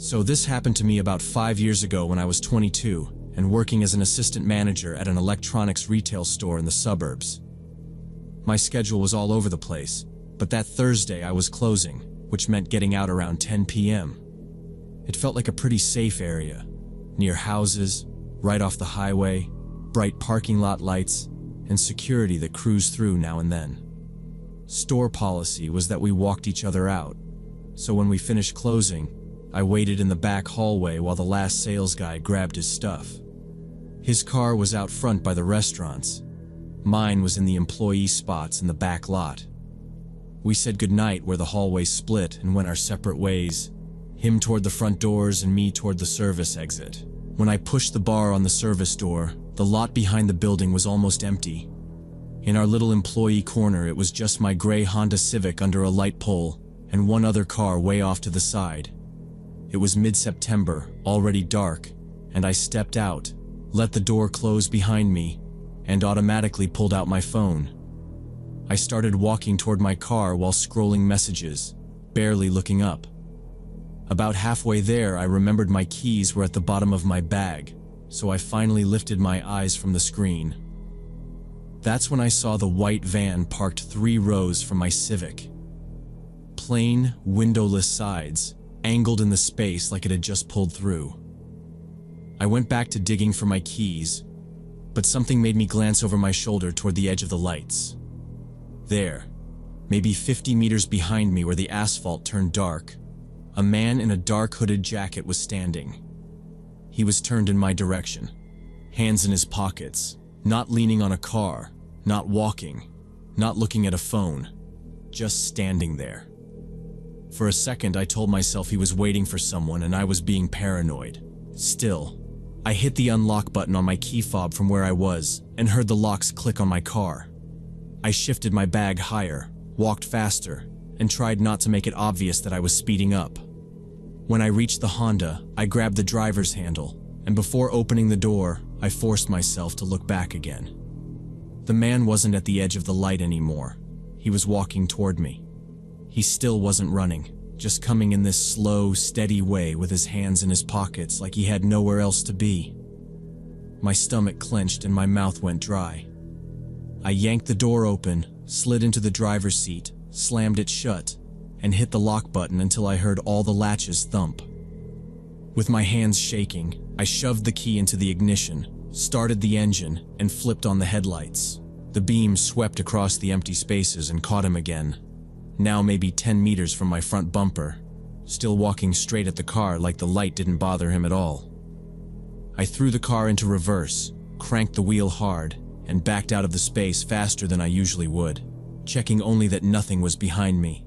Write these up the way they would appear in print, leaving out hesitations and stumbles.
So this happened to me about 5 years ago when I was 22 and working as an assistant manager at an electronics retail store in the suburbs. My schedule was all over the place, but that Thursday I was closing, which meant getting out around 10 p.m. It felt like a pretty safe area, near houses, right off the highway, bright parking lot lights, and security that cruised through now and then. Store policy was that we walked each other out, so when we finished closing, I waited in the back hallway while the last sales guy grabbed his stuff. His car was out front by the restaurants. Mine was in the employee spots in the back lot. We said goodnight where the hallway split and went our separate ways, him toward the front doors and me toward the service exit. When I pushed the bar on the service door, the lot behind the building was almost empty. In our little employee corner, it was just my gray Honda Civic under a light pole and one other car way off to the side. It was mid-September, already dark, and I stepped out, let the door close behind me, and automatically pulled out my phone. I started walking toward my car while scrolling messages, barely looking up. About halfway there, I remembered my keys were at the bottom of my bag, so I finally lifted my eyes from the screen. That's when I saw the white van parked 3 rows from my Civic. Plain, windowless sides, angled in the space like it had just pulled through. I went back to digging for my keys, but something made me glance over my shoulder toward the edge of the lights. There, maybe 50 meters behind me where the asphalt turned dark, a man in a dark hooded jacket was standing. He was turned in my direction, hands in his pockets, not leaning on a car, not walking, not looking at a phone, just standing there. For a second, I told myself he was waiting for someone and I was being paranoid. Still, I hit the unlock button on my key fob from where I was and heard the locks click on my car. I shifted my bag higher, walked faster, and tried not to make it obvious that I was speeding up. When I reached the Honda, I grabbed the driver's handle, and before opening the door, I forced myself to look back again. The man wasn't at the edge of the light anymore. He was walking toward me. He still wasn't running, just coming in this slow, steady way with his hands in his pockets like he had nowhere else to be. My stomach clenched and my mouth went dry. I yanked the door open, slid into the driver's seat, slammed it shut, and hit the lock button until I heard all the latches thump. With my hands shaking, I shoved the key into the ignition, started the engine, and flipped on the headlights. The beam swept across the empty spaces and caught him again, now maybe 10 meters from my front bumper, still walking straight at the car like the light didn't bother him at all. I threw the car into reverse, cranked the wheel hard, and backed out of the space faster than I usually would, checking only that nothing was behind me.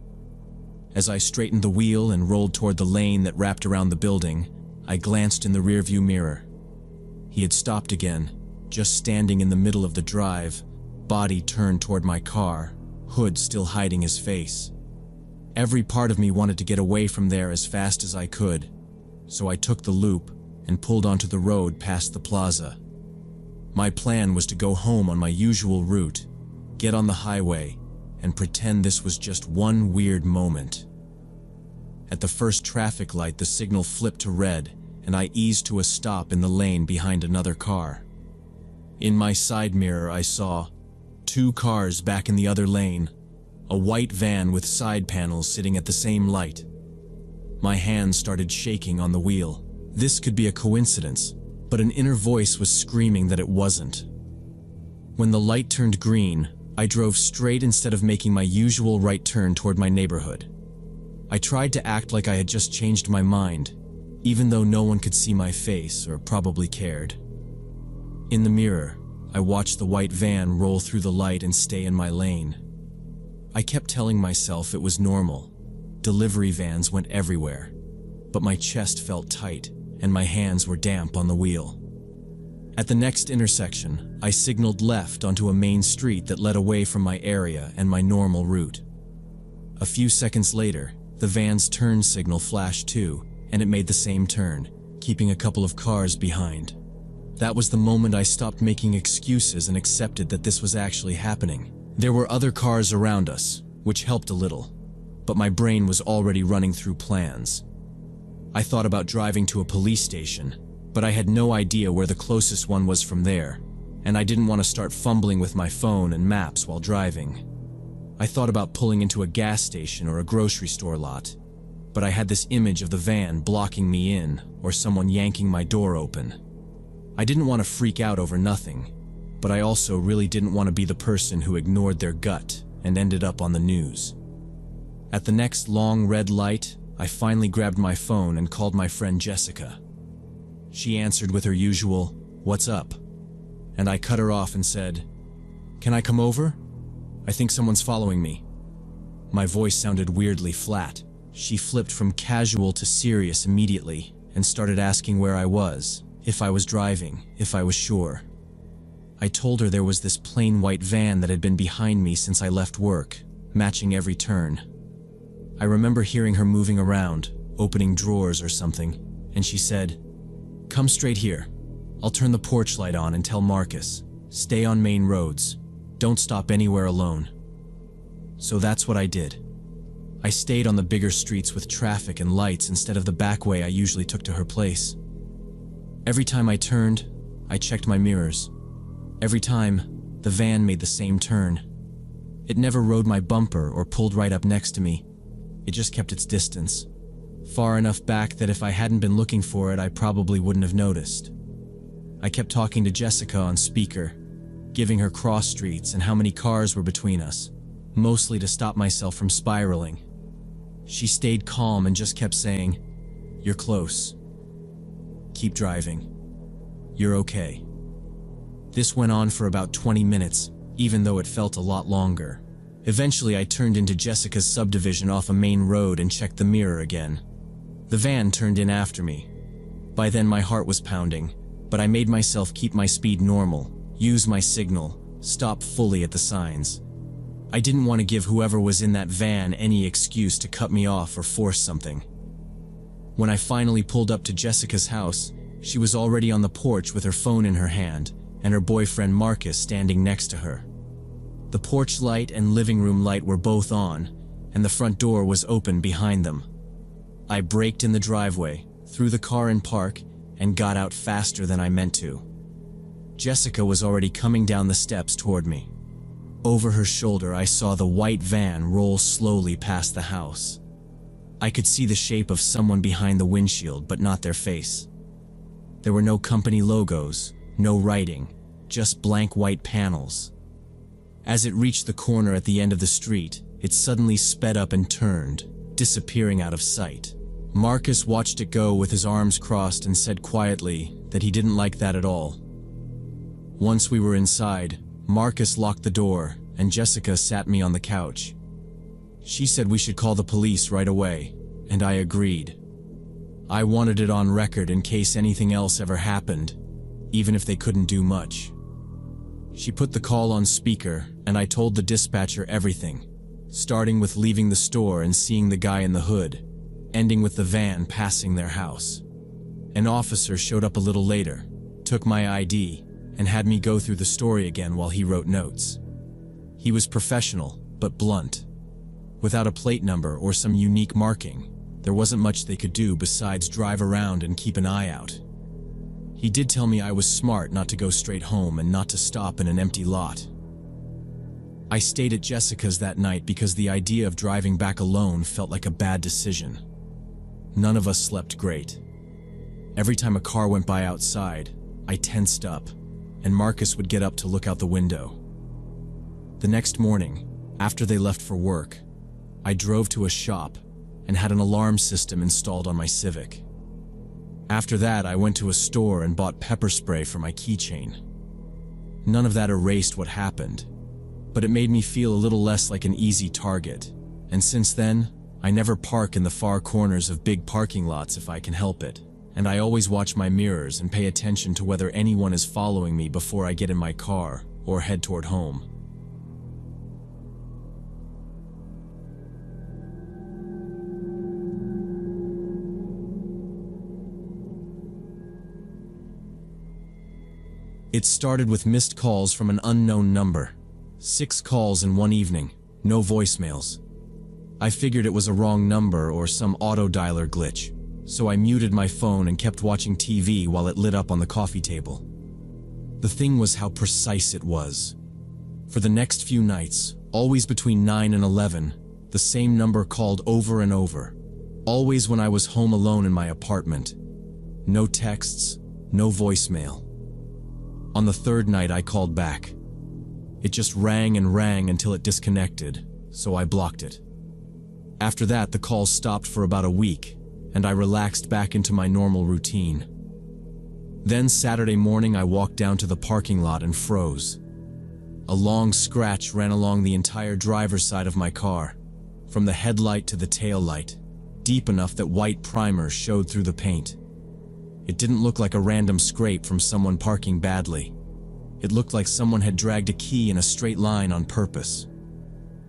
As I straightened the wheel and rolled toward the lane that wrapped around the building, I glanced in the rearview mirror. He had stopped again, just standing in the middle of the drive, body turned toward my car, hood still hiding his face. Every part of me wanted to get away from there as fast as I could, so I took the loop and pulled onto the road past the plaza. My plan was to go home on my usual route, get on the highway, and pretend this was just one weird moment. At the first traffic light, the signal flipped to red, and I eased to a stop in the lane behind another car. In my side mirror, I saw 2 cars back in the other lane, a white van with side panels sitting at the same light. My hands started shaking on the wheel. This could be a coincidence, but an inner voice was screaming that it wasn't. When the light turned green, I drove straight instead of making my usual right turn toward my neighborhood. I tried to act like I had just changed my mind, even though no one could see my face or probably cared. In the mirror, I watched the white van roll through the light and stay in my lane. I kept telling myself it was normal. Delivery vans went everywhere, but my chest felt tight and my hands were damp on the wheel. At the next intersection, I signaled left onto a main street that led away from my area and my normal route. A few seconds later, the van's turn signal flashed too, and it made the same turn, keeping a couple of cars behind. That was the moment I stopped making excuses and accepted that this was actually happening. There were other cars around us, which helped a little, but my brain was already running through plans. I thought about driving to a police station, but I had no idea where the closest one was from there, and I didn't want to start fumbling with my phone and maps while driving. I thought about pulling into a gas station or a grocery store lot, but I had this image of the van blocking me in or someone yanking my door open. I didn't want to freak out over nothing, but I also really didn't want to be the person who ignored their gut and ended up on the news. At the next long red light, I finally grabbed my phone and called my friend Jessica. She answered with her usual, "What's up?" And I cut her off and said, "Can I come over? I think someone's following me." My voice sounded weirdly flat. She flipped from casual to serious immediately and started asking where I was, if I was driving, if I was sure. I told her there was this plain white van that had been behind me since I left work, matching every turn. I remember hearing her moving around, opening drawers or something, and she said, "Come straight here. I'll turn the porch light on and tell Marcus, stay on main roads. Don't stop anywhere alone." So that's what I did. I stayed on the bigger streets with traffic and lights instead of the back way I usually took to her place. Every time I turned, I checked my mirrors. Every time, the van made the same turn. It never rode my bumper or pulled right up next to me. It just kept its distance, far enough back that if I hadn't been looking for it, I probably wouldn't have noticed. I kept talking to Jessica on speaker, giving her cross streets and how many cars were between us, mostly to stop myself from spiraling. She stayed calm and just kept saying, "You're close. Keep driving. You're okay." This went on for about 20 minutes, even though it felt a lot longer. Eventually, I turned into Jessica's subdivision off a main road and checked the mirror again. The van turned in after me. By then, my heart was pounding, but I made myself keep my speed normal, use my signal, stop fully at the signs. I didn't want to give whoever was in that van any excuse to cut me off or force something. When I finally pulled up to Jessica's house, she was already on the porch with her phone in her hand and her boyfriend Marcus standing next to her. The porch light and living room light were both on, and the front door was open behind them. I braked in the driveway, threw the car in park, and got out faster than I meant to. Jessica was already coming down the steps toward me. Over her shoulder, I saw the white van roll slowly past the house. I could see the shape of someone behind the windshield, but not their face. There were no company logos, no writing, just blank white panels. As it reached the corner at the end of the street, it suddenly sped up and turned, disappearing out of sight. Marcus watched it go with his arms crossed and said quietly that he didn't like that at all. Once we were inside, Marcus locked the door and Jessica sat me on the couch. She said we should call the police right away, and I agreed. I wanted it on record in case anything else ever happened, even if they couldn't do much. She put the call on speaker, and I told the dispatcher everything, starting with leaving the store and seeing the guy in the hood, ending with the van passing their house. An officer showed up a little later, took my ID, and had me go through the story again while he wrote notes. He was professional, but blunt. Without a plate number or some unique marking, there wasn't much they could do besides drive around and keep an eye out. He did tell me I was smart not to go straight home and not to stop in an empty lot. I stayed at Jessica's that night because the idea of driving back alone felt like a bad decision. None of us slept great. Every time a car went by outside, I tensed up, and Marcus would get up to look out the window. The next morning, after they left for work, I drove to a shop and had an alarm system installed on my Civic. After that, I went to a store and bought pepper spray for my keychain. None of that erased what happened, but it made me feel a little less like an easy target, and since then, I never park in the far corners of big parking lots if I can help it, and I always watch my mirrors and pay attention to whether anyone is following me before I get in my car or head toward home. It started with missed calls from an unknown number. 6 calls in one evening, no voicemails. I figured it was a wrong number or some auto dialer glitch, so I muted my phone and kept watching TV while it lit up on the coffee table. The thing was how precise it was. For the next few nights, always between 9 and 11, the same number called over and over. Always when I was home alone in my apartment. No texts, no voicemail. On the third night, I called back. It just rang and rang until it disconnected, so I blocked it. After that, the calls stopped for about a week, and I relaxed back into my normal routine. Then Saturday morning, I walked down to the parking lot and froze. A long scratch ran along the entire driver's side of my car, from the headlight to the tail light, deep enough that white primer showed through the paint. It didn't look like a random scrape from someone parking badly. It looked like someone had dragged a key in a straight line on purpose.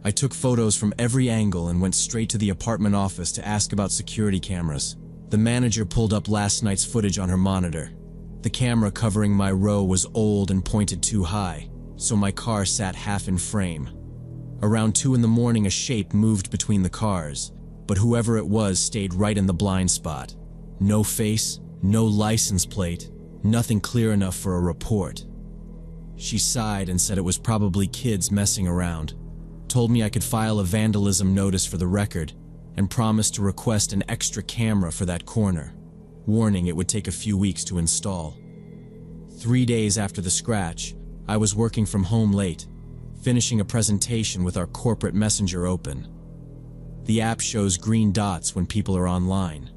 I took photos from every angle and went straight to the apartment office to ask about security cameras. The manager pulled up last night's footage on her monitor. The camera covering my row was old and pointed too high, so my car sat half in frame. Around 2 in the morning, a shape moved between the cars, but whoever it was stayed right in the blind spot. No face, no license plate, nothing clear enough for a report. She sighed and said it was probably kids messing around, told me I could file a vandalism notice for the record, and promised to request an extra camera for that corner, warning it would take a few weeks to install. 3 days after the scratch, I was working from home late, finishing a presentation with our corporate messenger open. The app shows green dots when people are online.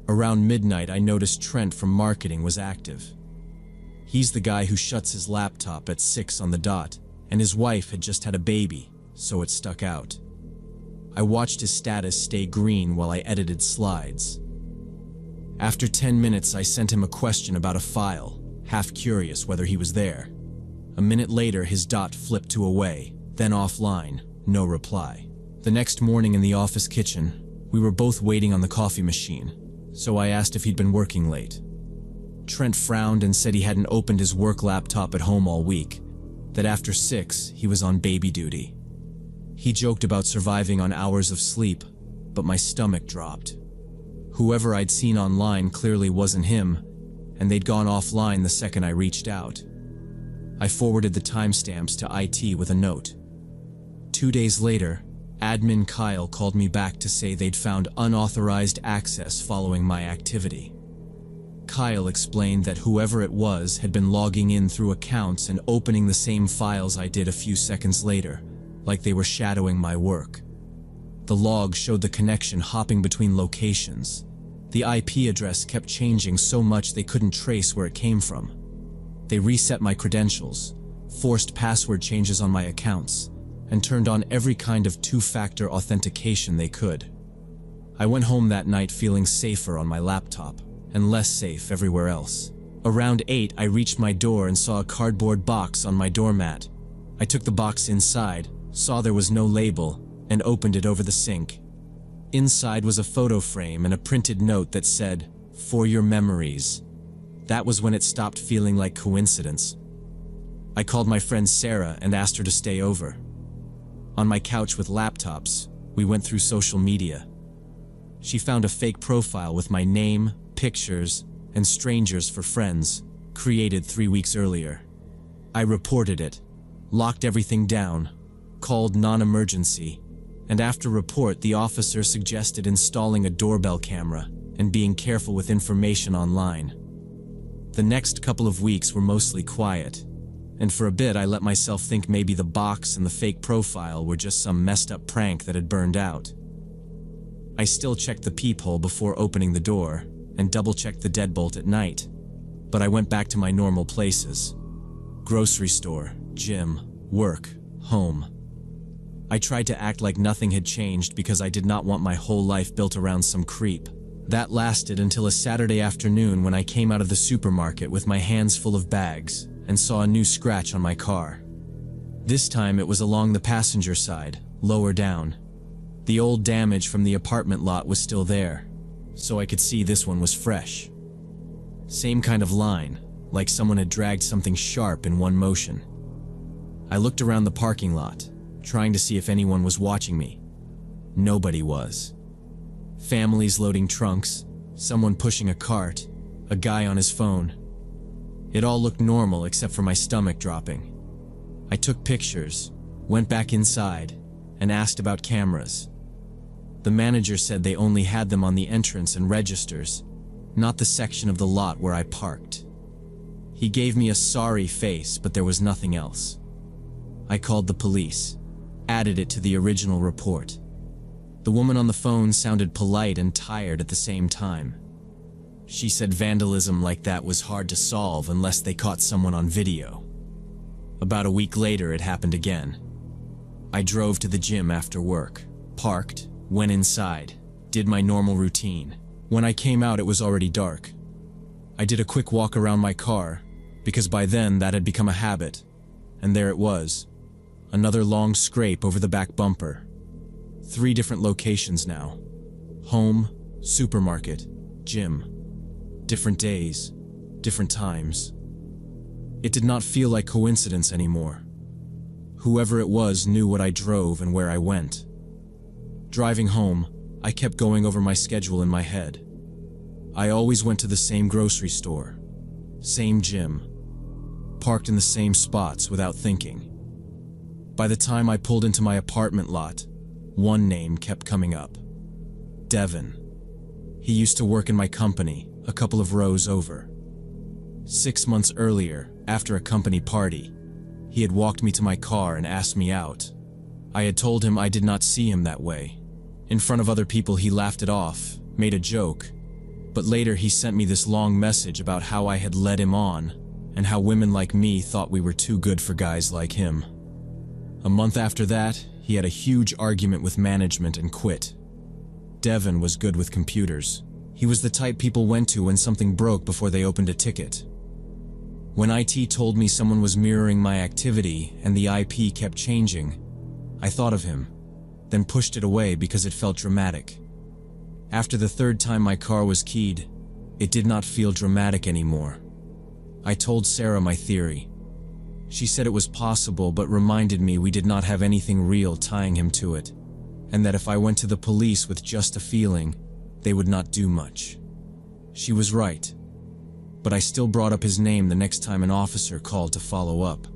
Around midnight, I noticed Trent from marketing was active. He's the guy who shuts his laptop at 6 on the dot, and his wife had just had a baby, so it stuck out. I watched his status stay green while I edited slides. After 10 minutes, I sent him a question about a file, half curious whether he was there. A minute later, his dot flipped to away, then offline, no reply. The next morning in the office kitchen, we were both waiting on the coffee machine, so I asked if he'd been working late. Trent frowned and said he hadn't opened his work laptop at home all week, that after 6, he was on baby duty. He joked about surviving on hours of sleep, but my stomach dropped. Whoever I'd seen online clearly wasn't him, and they'd gone offline the second I reached out. I forwarded the timestamps to IT with a note. 2 days later, admin Kyle called me back to say they'd found unauthorized access following my activity. Kyle explained that whoever it was had been logging in through accounts and opening the same files I did a few seconds later, like they were shadowing my work. The log showed the connection hopping between locations. The IP address kept changing so much they couldn't trace where it came from. They reset my credentials, forced password changes on my accounts, and turned on every kind of two-factor authentication they could. I went home that night feeling safer on my laptop, and less safe everywhere else. Around 8, I reached my door and saw a cardboard box on my doormat. I took the box inside, saw there was no label, and opened it over the sink. Inside was a photo frame and a printed note that said, "For your memories." That was when it stopped feeling like coincidence. I called my friend Sarah and asked her to stay over. On my couch with laptops, we went through social media. She found a fake profile with my name, pictures, and strangers for friends, created 3 weeks earlier. I reported it, locked everything down, called non-emergency, and after report, the officer suggested installing a doorbell camera and being careful with information online. The next couple of weeks were mostly quiet, and for a bit I let myself think maybe the box and the fake profile were just some messed up prank that had burned out. I still checked the peephole before opening the door, and double-checked the deadbolt at night, but I went back to my normal places. Grocery store, gym, work, home. I tried to act like nothing had changed because I did not want my whole life built around some creep. That lasted until a Saturday afternoon when I came out of the supermarket with my hands full of bags and saw a new scratch on my car. This time it was along the passenger side, lower down. The old damage from the apartment lot was still there, so I could see this one was fresh. Same kind of line, like someone had dragged something sharp in one motion. I looked around the parking lot, trying to see if anyone was watching me. Nobody was. Families loading trunks, someone pushing a cart, a guy on his phone. It all looked normal except for my stomach dropping. I took pictures, went back inside, and asked about cameras. The manager said they only had them on the entrance and registers, not the section of the lot where I parked. He gave me a sorry face, but there was nothing else. I called the police, added it to the original report. The woman on the phone sounded polite and tired at the same time. She said vandalism like that was hard to solve unless they caught someone on video. About a week later, it happened again. I drove to the gym after work, parked, went inside, did my normal routine. When I came out, it was already dark. I did a quick walk around my car, because by then that had become a habit, and there it was, another long scrape over the back bumper. 3 different locations now. Home, supermarket, gym. Different days, different times. It did not feel like coincidence anymore. Whoever it was knew what I drove and where I went. Driving home, I kept going over my schedule in my head. I always went to the same grocery store, same gym, parked in the same spots without thinking. By the time I pulled into my apartment lot, one name kept coming up. Devin. He used to work in my company, a couple of rows over. 6 months earlier, after a company party, he had walked me to my car and asked me out. I had told him I did not see him that way. In front of other people, he laughed it off, made a joke, but later he sent me this long message about how I had led him on and how women like me thought we were too good for guys like him. A month after that, he had a huge argument with management and quit. Devin was good with computers. He was the type people went to when something broke before they opened a ticket. When IT told me someone was mirroring my activity and the IP kept changing, I thought of him, then pushed it away because it felt dramatic. After the 3rd time my car was keyed, it did not feel dramatic anymore. I told Sarah my theory. She said it was possible, but reminded me we did not have anything real tying him to it, and that if I went to the police with just a feeling, they would not do much. She was right, but I still brought up his name the next time an officer called to follow up.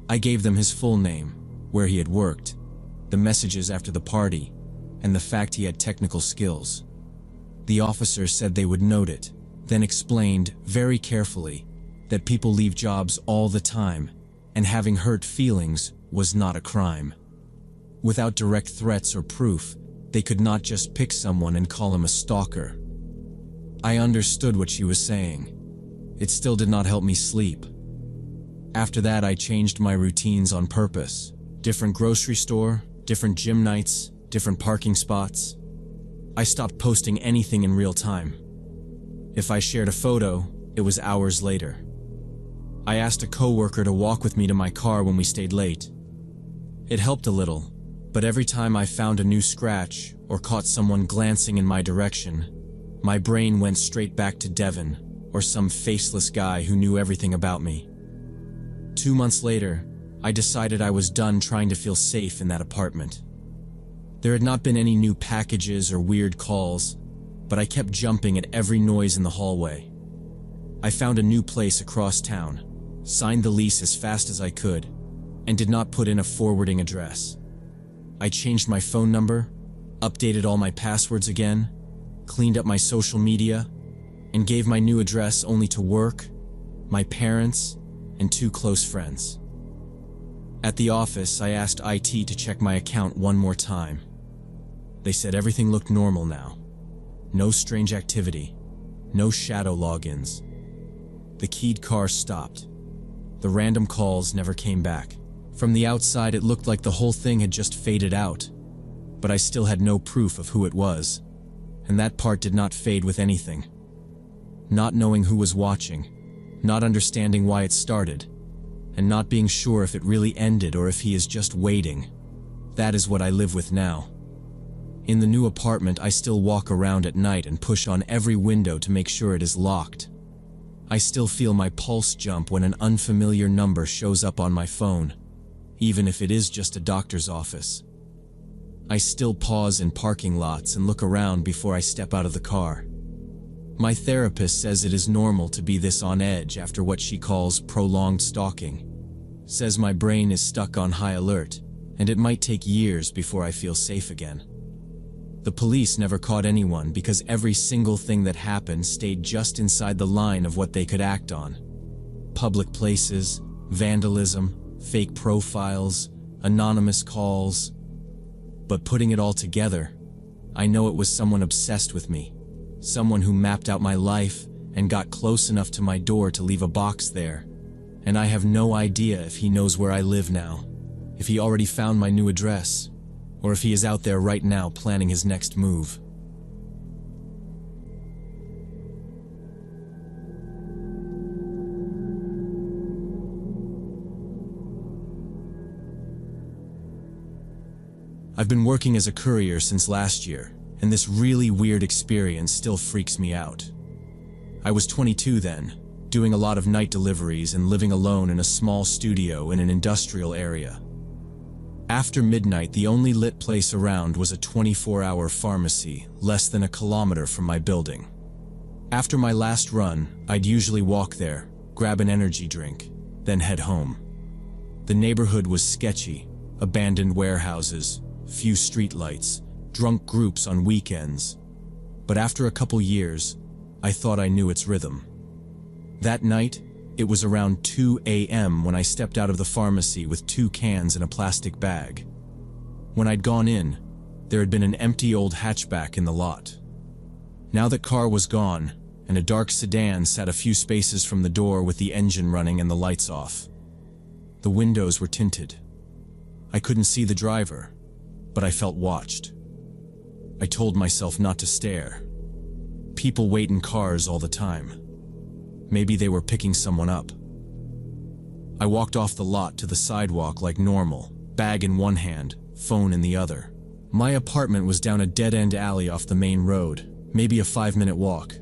I gave them his full name, where he had worked, the messages after the party, and the fact he had technical skills. The officer said they would note it, then explained, very carefully, that people leave jobs all the time, and having hurt feelings was not a crime. Without direct threats or proof, they could not just pick someone and call him a stalker. I understood what she was saying. It still did not help me sleep. After that, I changed my routines on purpose. Different grocery store, different gym nights, different parking spots. I stopped posting anything in real time. If I shared a photo, it was hours later. I asked a coworker to walk with me to my car when we stayed late. It helped a little, but every time I found a new scratch or caught someone glancing in my direction, my brain went straight back to Devin or some faceless guy who knew everything about me. 2 months later, I decided I was done trying to feel safe in that apartment. There had not been any new packages or weird calls, but I kept jumping at every noise in the hallway. I found a new place across town, signed the lease as fast as I could, and did not put in a forwarding address. I changed my phone number, updated all my passwords again, cleaned up my social media, and gave my new address only to work, my parents, and 2 close friends. At the office, I asked IT to check my account one more time. They said everything looked normal now. No strange activity, no shadow logins. The keyed car stopped. The random calls never came back. From the outside, it looked like the whole thing had just faded out, but I still had no proof of who it was, and that part did not fade with anything. Not knowing who was watching, not understanding why it started, and not being sure if it really ended or if he is just waiting. That is what I live with now. In the new apartment, I still walk around at night and push on every window to make sure it is locked. I still feel my pulse jump when an unfamiliar number shows up on my phone, even if it is just a doctor's office. I still pause in parking lots and look around before I step out of the car. My therapist says it is normal to be this on edge after what she calls prolonged stalking. Says my brain is stuck on high alert, and it might take years before I feel safe again. The police never caught anyone because every single thing that happened stayed just inside the line of what they could act on. Public places, vandalism, fake profiles, anonymous calls. But putting it all together, I know it was someone obsessed with me. Someone who mapped out my life and got close enough to my door to leave a box there. And I have no idea if he knows where I live now, if he already found my new address, or if he is out there right now planning his next move. I've been working as a courier since last year, and this really weird experience still freaks me out. I was 22 then, doing a lot of night deliveries and living alone in a small studio in an industrial area. After midnight, the only lit place around was a 24-hour pharmacy, less than a kilometer from my building. After my last run, I'd usually walk there, grab an energy drink, then head home. The neighborhood was sketchy, abandoned warehouses, few streetlights, drunk groups on weekends. But after a couple years, I thought I knew its rhythm. That night, it was around 2 a.m. when I stepped out of the pharmacy with 2 cans in a plastic bag. When I'd gone in, there had been an empty old hatchback in the lot. Now that car was gone, and a dark sedan sat a few spaces from the door with the engine running and the lights off. The windows were tinted. I couldn't see the driver, but I felt watched. I told myself not to stare. People wait in cars all the time. Maybe they were picking someone up. I walked off the lot to the sidewalk like normal, bag in one hand, phone in the other. My apartment was down a dead-end alley off the main road, maybe a 5-minute walk.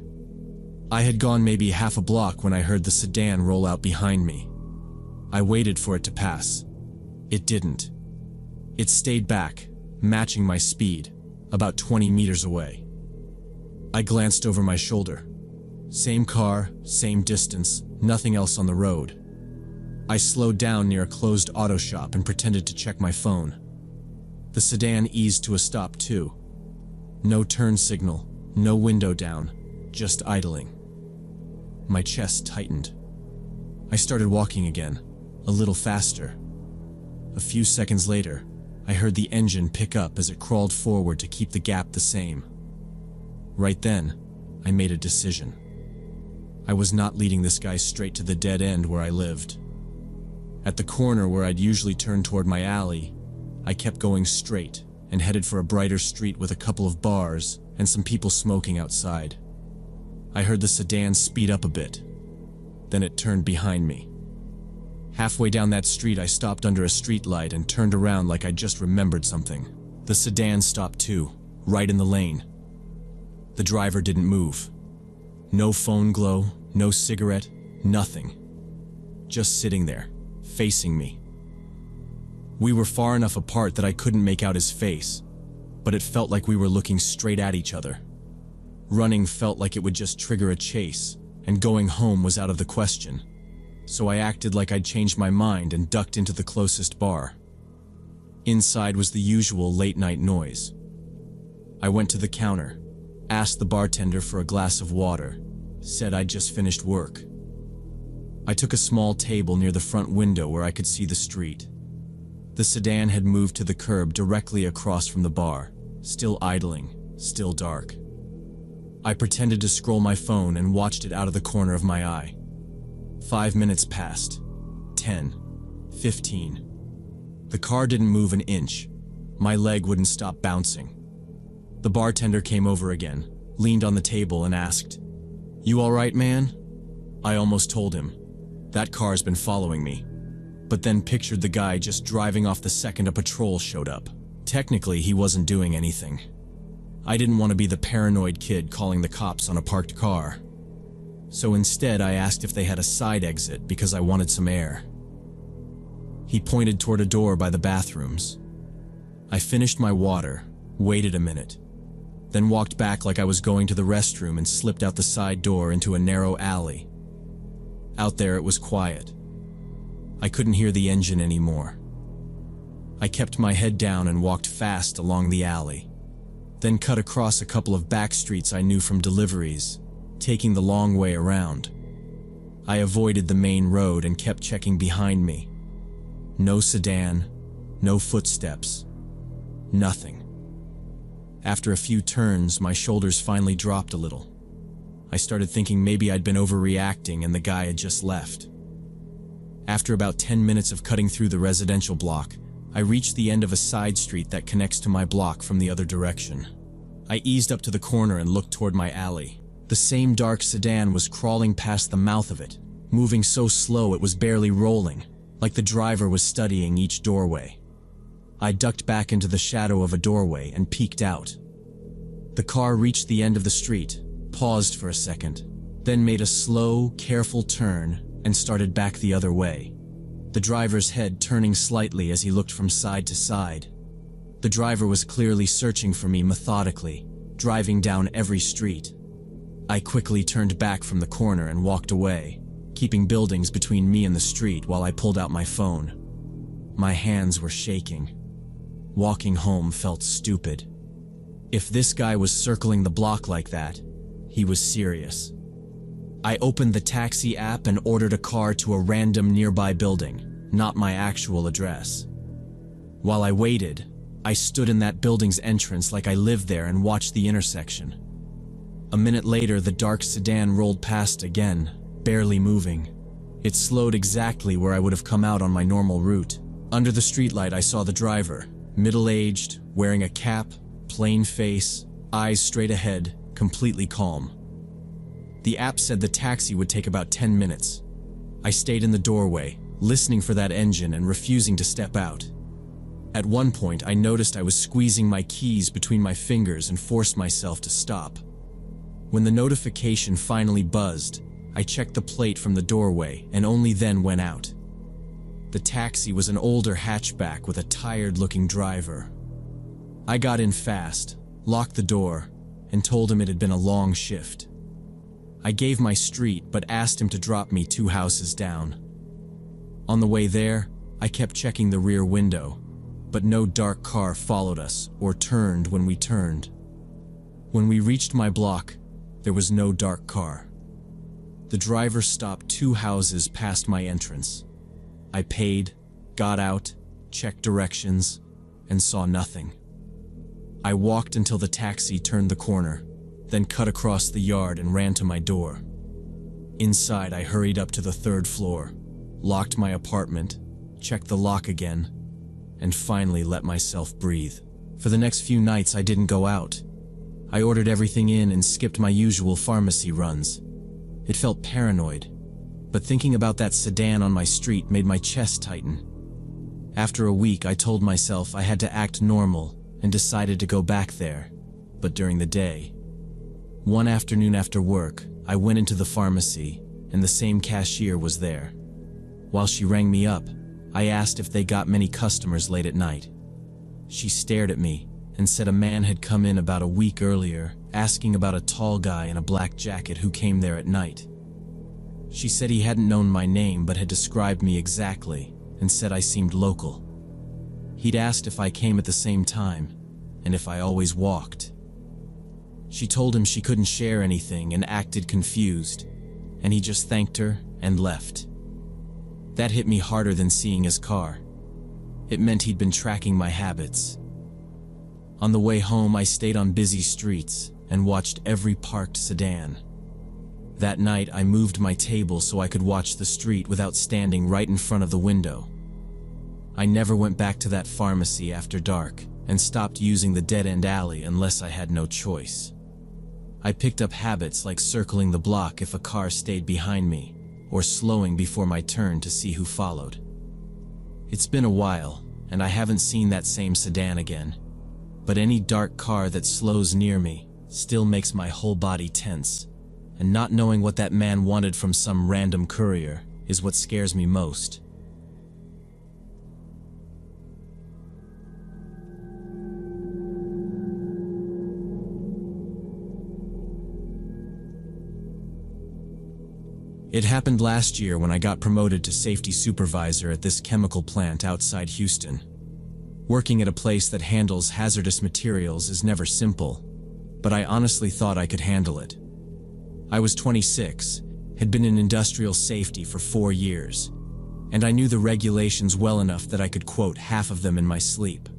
I had gone maybe half a block when I heard the sedan roll out behind me. I waited for it to pass. It didn't. It stayed back, matching my speed, about 20 meters away. I glanced over my shoulder. Same car, same distance, nothing else on the road. I slowed down near a closed auto shop and pretended to check my phone. The sedan eased to a stop too. No turn signal, no window down, just idling. My chest tightened. I started walking again, a little faster. A few seconds later, I heard the engine pick up as it crawled forward to keep the gap the same. Right then, I made a decision. I was not leading this guy straight to the dead end where I lived. At the corner where I'd usually turn toward my alley, I kept going straight and headed for a brighter street with a couple of bars and some people smoking outside. I heard the sedan speed up a bit. Then it turned behind me. Halfway down that street, I stopped under a streetlight and turned around like I just remembered something. The sedan stopped too, right in the lane. The driver didn't move. No phone glow, no cigarette, nothing. Just sitting there, facing me. We were far enough apart that I couldn't make out his face, but it felt like we were looking straight at each other. Running felt like it would just trigger a chase, and going home was out of the question. So I acted like I'd changed my mind and ducked into the closest bar. Inside was the usual late-night noise. I went to the counter, asked the bartender for a glass of water, said I'd just finished work. I took a small table near the front window where I could see the street. The sedan had moved to the curb directly across from the bar, still idling, still dark. I pretended to scroll my phone and watched it out of the corner of my eye. 5 minutes passed. 10. 15. The car didn't move an inch. My leg wouldn't stop bouncing. The bartender came over again, leaned on the table and asked, "You all right, man?" I almost told him. That car's been following me. But then pictured the guy just driving off the second a patrol showed up. Technically, he wasn't doing anything. I didn't want to be the paranoid kid calling the cops on a parked car. So instead, I asked if they had a side exit because I wanted some air. He pointed toward a door by the bathrooms. I finished my water, waited a minute, then walked back like I was going to the restroom and slipped out the side door into a narrow alley. Out there it was quiet. I couldn't hear the engine anymore. I kept my head down and walked fast along the alley, then cut across a couple of back streets I knew from deliveries, taking the long way around. I avoided the main road and kept checking behind me. No sedan, no footsteps, nothing. After a few turns, my shoulders finally dropped a little. I started thinking maybe I'd been overreacting and the guy had just left. After about 10 minutes of cutting through the residential block, I reached the end of a side street that connects to my block from the other direction. I eased up to the corner and looked toward my alley. The same dark sedan was crawling past the mouth of it, moving so slow it was barely rolling, like the driver was studying each doorway. I ducked back into the shadow of a doorway and peeked out. The car reached the end of the street, paused for a second, then made a slow, careful turn and started back the other way, the driver's head turning slightly as he looked from side to side. The driver was clearly searching for me methodically, driving down every street. I quickly turned back from the corner and walked away, keeping buildings between me and the street while I pulled out my phone. My hands were shaking. Walking home felt stupid. If this guy was circling the block like that, he was serious. I opened the taxi app and ordered a car to a random nearby building, not my actual address. While I waited, I stood in that building's entrance like I lived there and watched the intersection. A minute later, the dark sedan rolled past again, barely moving. It slowed exactly where I would have come out on my normal route. Under the streetlight, I saw the driver, middle-aged, wearing a cap, plain face, eyes straight ahead, completely calm. The app said the taxi would take about 10 minutes. I stayed in the doorway, listening for that engine and refusing to step out. At one point, I noticed I was squeezing my keys between my fingers and forced myself to stop. When the notification finally buzzed, I checked the plate from the doorway and only then went out. The taxi was an older hatchback with a tired-looking driver. I got in fast, locked the door, and told him it had been a long shift. I gave my street but asked him to drop me 2 houses down. On the way there, I kept checking the rear window, but no dark car followed us or turned when we turned. When we reached my block, there was no dark car. The driver stopped 2 houses past my entrance. I paid, got out, checked directions, and saw nothing. I walked until the taxi turned the corner, then cut across the yard and ran to my door. Inside, I hurried up to the 3rd floor, locked my apartment, checked the lock again, and finally let myself breathe. For the next few nights, I didn't go out. I ordered everything in and skipped my usual pharmacy runs. It felt paranoid, but thinking about that sedan on my street made my chest tighten. After a week, I told myself I had to act normal and decided to go back there, but during the day. One afternoon after work, I went into the pharmacy and the same cashier was there. While she rang me up, I asked if they got many customers late at night. She stared at me and said a man had come in about a week earlier, asking about a tall guy in a black jacket who came there at night. She said he hadn't known my name but had described me exactly and said I seemed local. He'd asked if I came at the same time and if I always walked. She told him she couldn't share anything and acted confused, and he just thanked her and left. That hit me harder than seeing his car. It meant he'd been tracking my habits. On the way home, I stayed on busy streets and watched every parked sedan. That night, I moved my table so I could watch the street without standing right in front of the window. I never went back to that pharmacy after dark and stopped using the dead-end alley unless I had no choice. I picked up habits like circling the block if a car stayed behind me, or slowing before my turn to see who followed. It's been a while, and I haven't seen that same sedan again, but any dark car that slows near me still makes my whole body tense, and not knowing what that man wanted from some random courier is what scares me most. It happened last year when I got promoted to safety supervisor at this chemical plant outside Houston. Working at a place that handles hazardous materials is never simple, but I honestly thought I could handle it. I was 26, had been in industrial safety for 4 years, and I knew the regulations well enough that I could quote half of them in my sleep.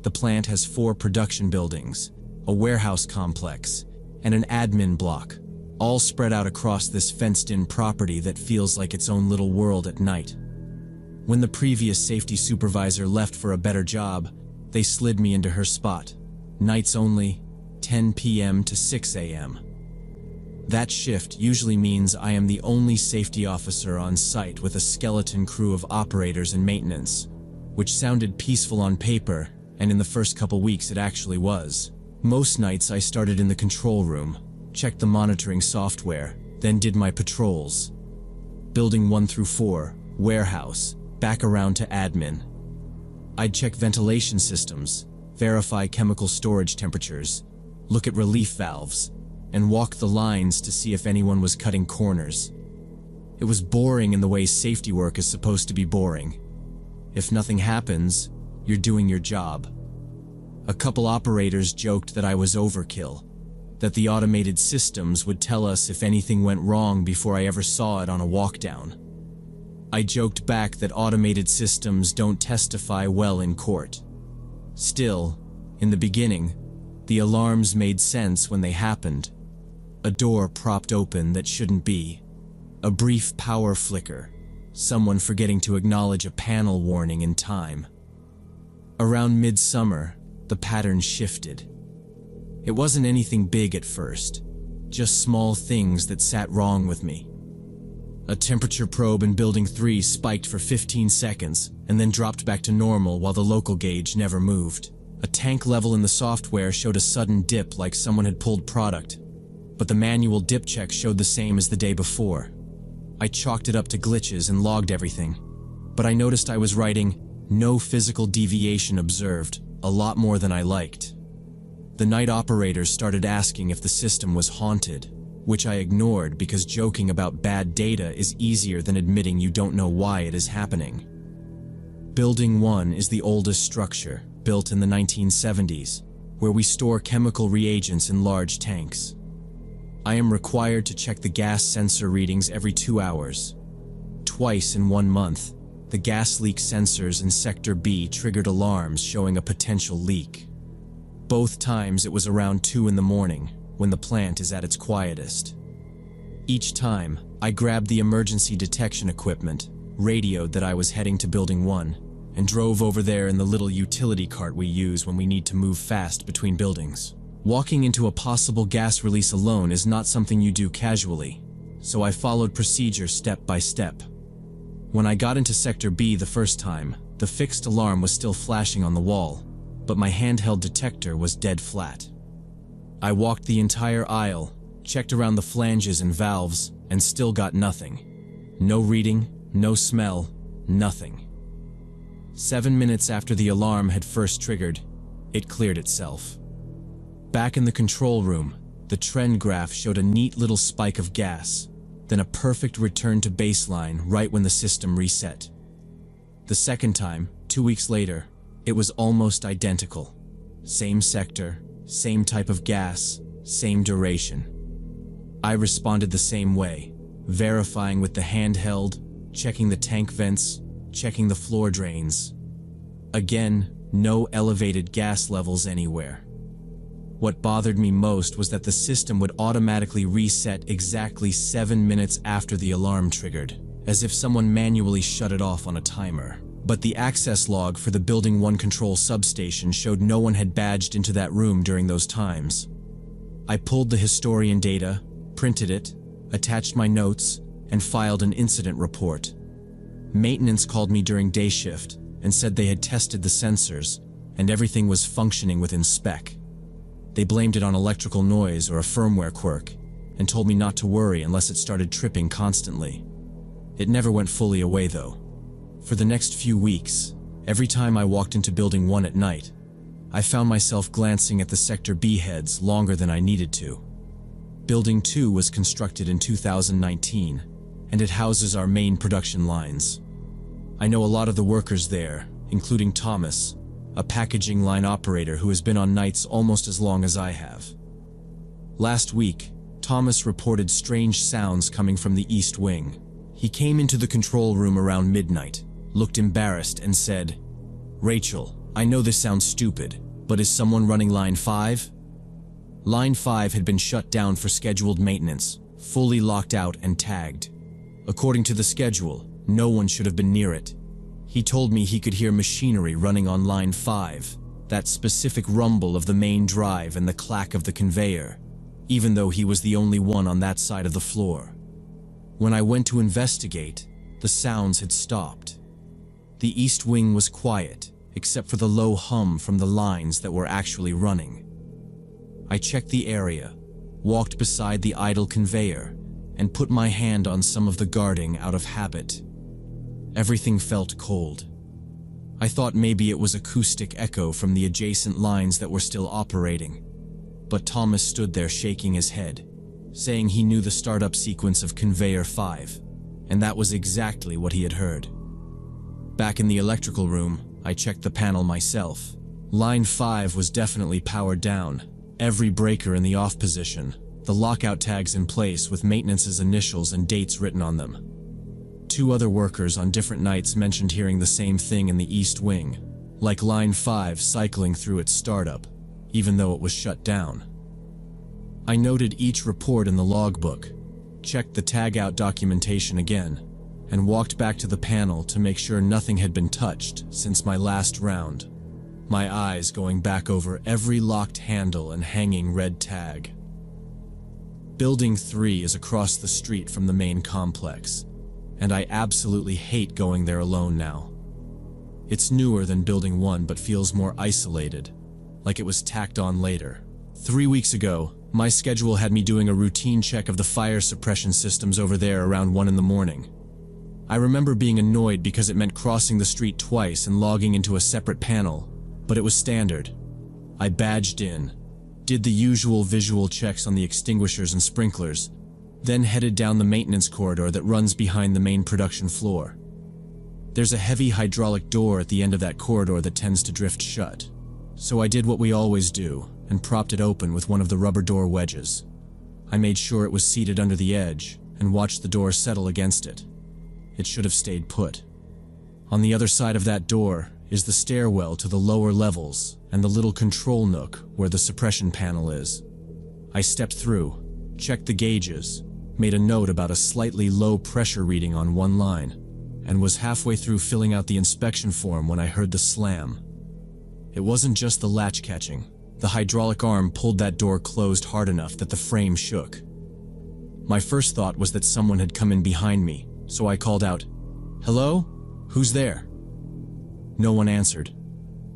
The plant has 4 production buildings, a warehouse complex, and an admin block, all spread out across this fenced-in property that feels like its own little world at night. When the previous safety supervisor left for a better job, they slid me into her spot. Nights only, 10 p.m. to 6 a.m. That shift usually means I am the only safety officer on site with a skeleton crew of operators and maintenance, which sounded peaceful on paper, and in the first couple weeks it actually was. Most nights I started in the control room, checked the monitoring software, then did my patrols. Building 1 through 4, warehouse, back around to admin. I'd check ventilation systems, verify chemical storage temperatures, look at relief valves, and walk the lines to see if anyone was cutting corners. It was boring in the way safety work is supposed to be boring. If nothing happens, you're doing your job. A couple operators joked that I was overkill, that the automated systems would tell us if anything went wrong before I ever saw it on a walkdown. I joked back that automated systems don't testify well in court. Still, in the beginning, the alarms made sense when they happened. A door propped open that shouldn't be. A brief power flicker. Someone forgetting to acknowledge a panel warning in time. Around midsummer, the pattern shifted. It wasn't anything big at first, just small things that sat wrong with me. A temperature probe in Building 3 spiked for 15 seconds and then dropped back to normal while the local gauge never moved. A tank level in the software showed a sudden dip like someone had pulled product, but the manual dip check showed the same as the day before. I chalked it up to glitches and logged everything, but I noticed I was writing, "No physical deviation observed," a lot more than I liked. The night operators started asking if the system was haunted, which I ignored because joking about bad data is easier than admitting you don't know why it is happening. Building 1 is the oldest structure, built in the 1970s, where we store chemical reagents in large tanks. I am required to check the gas sensor readings every 2 hours. Twice in 1 month, the gas leak sensors in Sector B triggered alarms showing a potential leak. Both times it was around 2 in the morning, when the plant is at its quietest. Each time, I grabbed the emergency detection equipment, radioed that I was heading to Building 1, and drove over there in the little utility cart we use when we need to move fast between buildings. Walking into a possible gas release alone is not something you do casually, so I followed procedure step by step. When I got into Sector B the first time, the fixed alarm was still flashing on the wall, but my handheld detector was dead flat. I walked the entire aisle, checked around the flanges and valves, and still got nothing. No reading, no smell, nothing. 7 minutes after the alarm had first triggered, it cleared itself. Back in the control room, the trend graph showed a neat little spike of gas, then a perfect return to baseline right when the system reset. The second time, 2 weeks later, it was almost identical. Same sector, same type of gas, same duration. I responded the same way, verifying with the handheld, checking the tank vents, checking the floor drains. Again, no elevated gas levels anywhere. What bothered me most was that the system would automatically reset exactly 7 minutes after the alarm triggered, as if someone manually shut it off on a timer. But the access log for the Building 1 control substation showed no one had badged into that room during those times. I pulled the historian data, printed it, attached my notes, and filed an incident report. Maintenance called me during day shift and said they had tested the sensors, and everything was functioning within spec. They blamed it on electrical noise or a firmware quirk, and told me not to worry unless it started tripping constantly. It never went fully away though. For the next few weeks, every time I walked into Building 1 at night, I found myself glancing at the Sector B heads longer than I needed to. Building 2 was constructed in 2019, and it houses our main production lines. I know a lot of the workers there, including Thomas, a packaging line operator who has been on nights almost as long as I have. Last week, Thomas reported strange sounds coming from the East Wing. He came into the control room around midnight, looked embarrassed, and said, "Rachel, I know this sounds stupid, but is someone running Line 5? Line 5 had been shut down for scheduled maintenance, fully locked out and tagged. According to the schedule, no one should have been near it. He told me he could hear machinery running on Line 5, that specific rumble of the main drive and the clack of the conveyor, even though he was the only one on that side of the floor. When I went to investigate, the sounds had stopped. The East Wing was quiet, except for the low hum from the lines that were actually running. I checked the area, walked beside the idle conveyor, and put my hand on some of the guarding out of habit. Everything felt cold. I thought maybe it was acoustic echo from the adjacent lines that were still operating. But Thomas stood there shaking his head, saying he knew the startup sequence of Conveyor 5, and that was exactly what he had heard. Back in the electrical room, I checked the panel myself. Line 5 was definitely powered down, every breaker in the off position, the lockout tags in place with maintenance's initials and dates written on them. 2 other workers on different nights mentioned hearing the same thing in the East Wing, like Line 5 cycling through its startup, even though it was shut down. I noted each report in the logbook, checked the tag-out documentation again, and walked back to the panel to make sure nothing had been touched since my last round, my eyes going back over every locked handle and hanging red tag. Building 3 is across the street from the main complex, and I absolutely hate going there alone now. It's newer than Building 1 but feels more isolated, like it was tacked on later. 3 weeks ago, my schedule had me doing a routine check of the fire suppression systems over there around 1 in the morning. I remember being annoyed because it meant crossing the street twice and logging into a separate panel, but it was standard. I badged in, did the usual visual checks on the extinguishers and sprinklers, then headed down the maintenance corridor that runs behind the main production floor. There's a heavy hydraulic door at the end of that corridor that tends to drift shut, so I did what we always do and propped it open with one of the rubber door wedges. I made sure it was seated under the edge and watched the door settle against it. It should have stayed put. On the other side of that door is the stairwell to the lower levels and the little control nook where the suppression panel is. I stepped through, checked the gauges, made a note about a slightly low pressure reading on one line, and was halfway through filling out the inspection form when I heard the slam. It wasn't just the latch catching. The hydraulic arm pulled that door closed hard enough that the frame shook. My first thought was that someone had come in behind me, so I called out, "Hello? Who's there?" No one answered.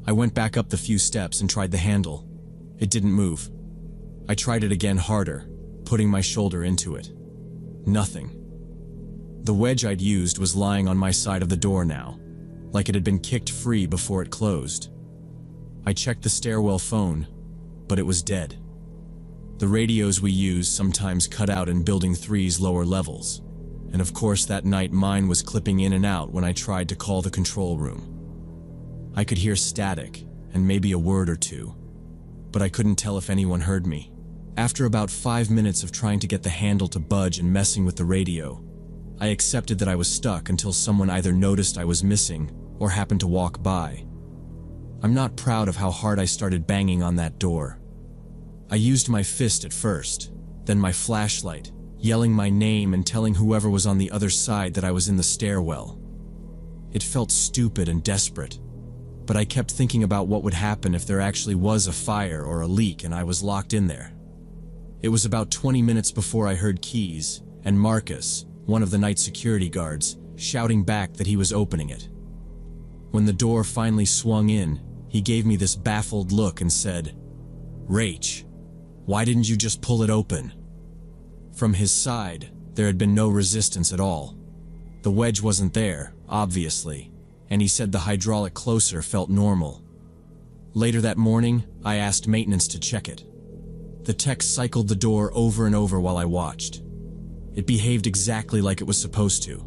I went back up the few steps and tried the handle. It didn't move. I tried it again harder, putting my shoulder into it. Nothing. The wedge I'd used was lying on my side of the door now, like it had been kicked free before it closed. I checked the stairwell phone, but it was dead. The radios we use sometimes cut out in Building 3's lower levels, and of course that night mine was clipping in and out when I tried to call the control room. I could hear static, and maybe a word or two, but I couldn't tell if anyone heard me. After about 5 minutes of trying to get the handle to budge and messing with the radio, I accepted that I was stuck until someone either noticed I was missing or happened to walk by. I'm not proud of how hard I started banging on that door. I used my fist at first, then my flashlight, yelling my name and telling whoever was on the other side that I was in the stairwell. It felt stupid and desperate, but I kept thinking about what would happen if there actually was a fire or a leak and I was locked in there. It was about 20 minutes before I heard Keys and Marcus, one of the night security guards, shouting back that he was opening it. When the door finally swung in, he gave me this baffled look and said, "Rach, why didn't you just pull it open?" From his side, there had been no resistance at all. The wedge wasn't there, obviously, and he said the hydraulic closer felt normal. Later that morning, I asked maintenance to check it. The tech cycled the door over and over while I watched. It behaved exactly like it was supposed to.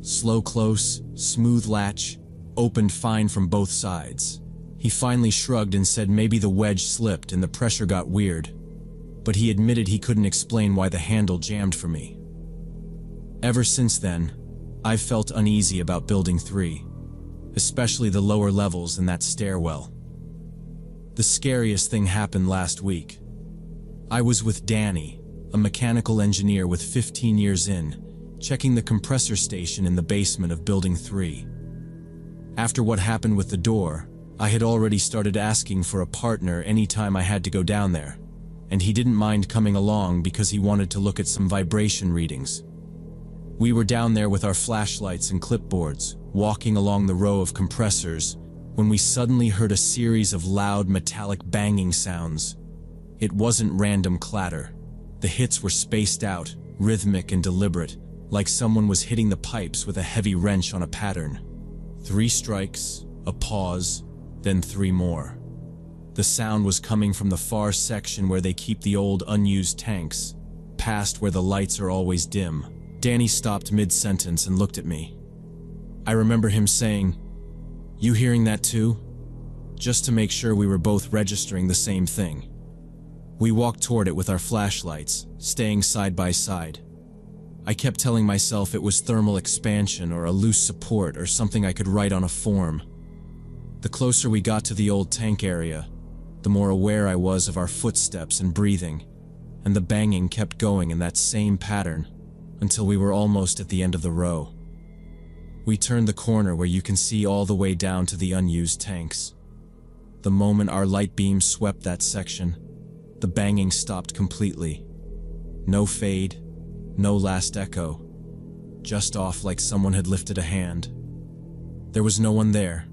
Slow close, smooth latch, opened fine from both sides. He finally shrugged and said maybe the wedge slipped and the pressure got weird, but he admitted he couldn't explain why the handle jammed for me. Ever since then, I've felt uneasy about Building 3, especially the lower levels and that stairwell. The scariest thing happened last week. I was with Danny, a mechanical engineer with 15 years in, checking the compressor station in the basement of Building 3. After what happened with the door, I had already started asking for a partner anytime I had to go down there, and he didn't mind coming along because he wanted to look at some vibration readings. We were down there with our flashlights and clipboards, walking along the row of compressors, when we suddenly heard a series of loud metallic banging sounds. It wasn't random clatter. The hits were spaced out, rhythmic and deliberate, like someone was hitting the pipes with a heavy wrench on a pattern. 3 strikes, a pause, then 3 more. The sound was coming from the far section where they keep the old unused tanks, past where the lights are always dim. Danny stopped mid-sentence and looked at me. I remember him saying, "You hearing that too?" Just to make sure we were both registering the same thing. We walked toward it with our flashlights, staying side by side. I kept telling myself it was thermal expansion or a loose support or something I could write on a form. The closer we got to the old tank area, the more aware I was of our footsteps and breathing, and the banging kept going in that same pattern until we were almost at the end of the row. We turned the corner where you can see all the way down to the unused tanks. The moment our light beam swept that section, the banging stopped completely. No fade, no last echo, just off like someone had lifted a hand. There was no one there.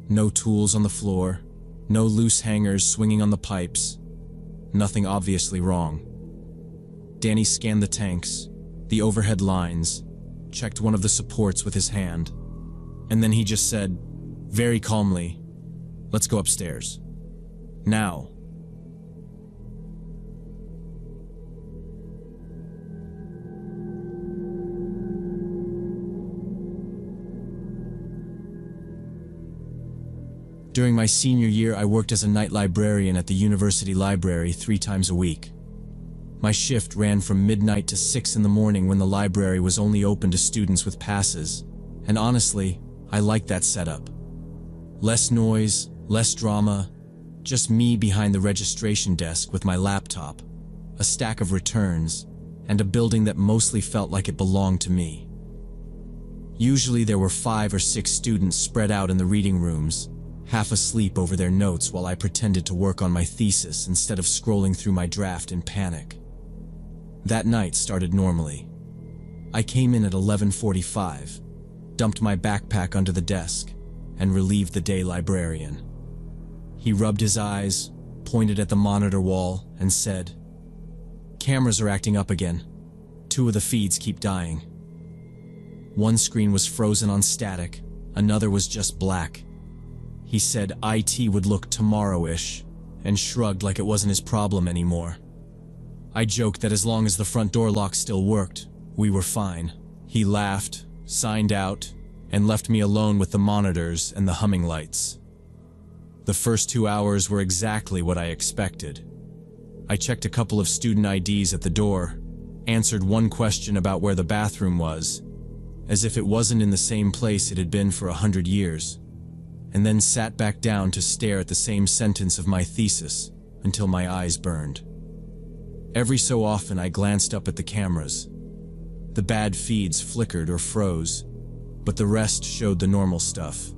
No tools on the floor, no loose hangers swinging on the pipes. Nothing obviously wrong. Danny scanned the tanks, the overhead lines, checked one of the supports with his hand, and then he just said, very calmly, "Let's go upstairs. Now." During my senior year, I worked as a night librarian at the university library 3 times a week. My shift ran from midnight to 6 in the morning when the library was only open to students with passes, and honestly, I liked that setup. Less noise, less drama, just me behind the registration desk with my laptop, a stack of returns, and a building that mostly felt like it belonged to me. Usually there were 5 or 6 students spread out in the reading rooms, half asleep over their notes while I pretended to work on my thesis instead of scrolling through my draft in panic. That night started normally. I came in at 11:45, dumped my backpack under the desk, and relieved the day librarian. He rubbed his eyes, pointed at the monitor wall, and said, "Cameras are acting up again. 2 of the feeds keep dying." One screen was frozen on static, another was just black. He said IT would look tomorrow-ish, and shrugged like it wasn't his problem anymore. I joked that as long as the front door lock still worked, we were fine. He laughed, signed out, and left me alone with the monitors and the humming lights. The first 2 hours were exactly what I expected. I checked a couple of student IDs at the door, answered one question about where the bathroom was, as if it wasn't in the same place it had been for 100 years, and then sat back down to stare at the same sentence of my thesis until my eyes burned. Every so often I glanced up at the cameras. The bad feeds flickered or froze, but the rest showed the normal stuff.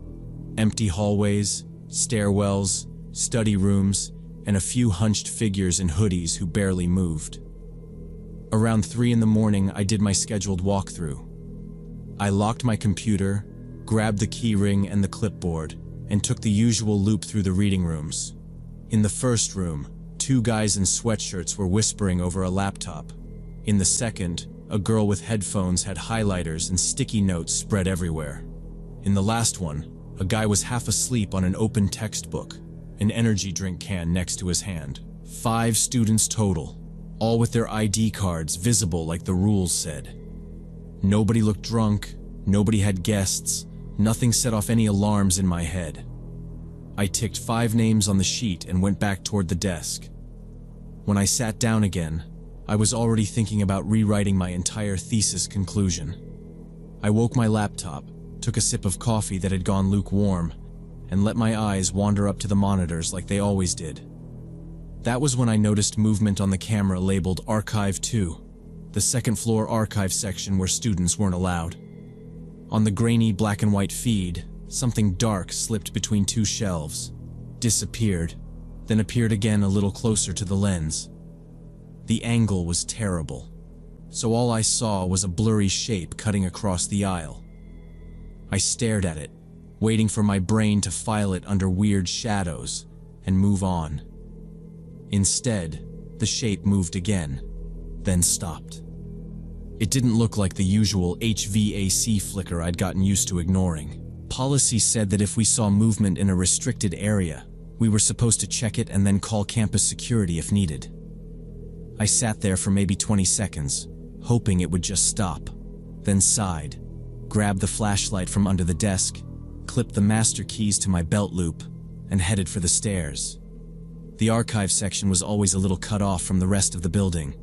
Empty hallways, stairwells, study rooms, and a few hunched figures in hoodies who barely moved. Around 3 in the morning, I did my scheduled walkthrough. I locked my computer, grabbed the keyring and the clipboard, and took the usual loop through the reading rooms. In the first room, 2 guys in sweatshirts were whispering over a laptop. In the second, a girl with headphones had highlighters and sticky notes spread everywhere. In the last one, a guy was half asleep on an open textbook, an energy drink can next to his hand. 5 students total, all with their ID cards visible like the rules said. Nobody looked drunk, nobody had guests, nothing set off any alarms in my head. I ticked 5 names on the sheet and went back toward the desk. When I sat down again, I was already thinking about rewriting my entire thesis conclusion. I woke my laptop, took a sip of coffee that had gone lukewarm, and let my eyes wander up to the monitors like they always did. That was when I noticed movement on the camera labeled Archive 2, the second-floor archive section where students weren't allowed. On the grainy black and white feed, something dark slipped between 2 shelves, disappeared, then appeared again a little closer to the lens. The angle was terrible, so all I saw was a blurry shape cutting across the aisle. I stared at it, waiting for my brain to file it under weird shadows and move on. Instead, the shape moved again, then stopped. It didn't look like the usual HVAC flicker I'd gotten used to ignoring. Policy said that if we saw movement in a restricted area, we were supposed to check it and then call campus security if needed. I sat there for maybe 20 seconds, hoping it would just stop, then sighed, grabbed the flashlight from under the desk, clipped the master keys to my belt loop, and headed for the stairs. The archive section was always a little cut off from the rest of the building.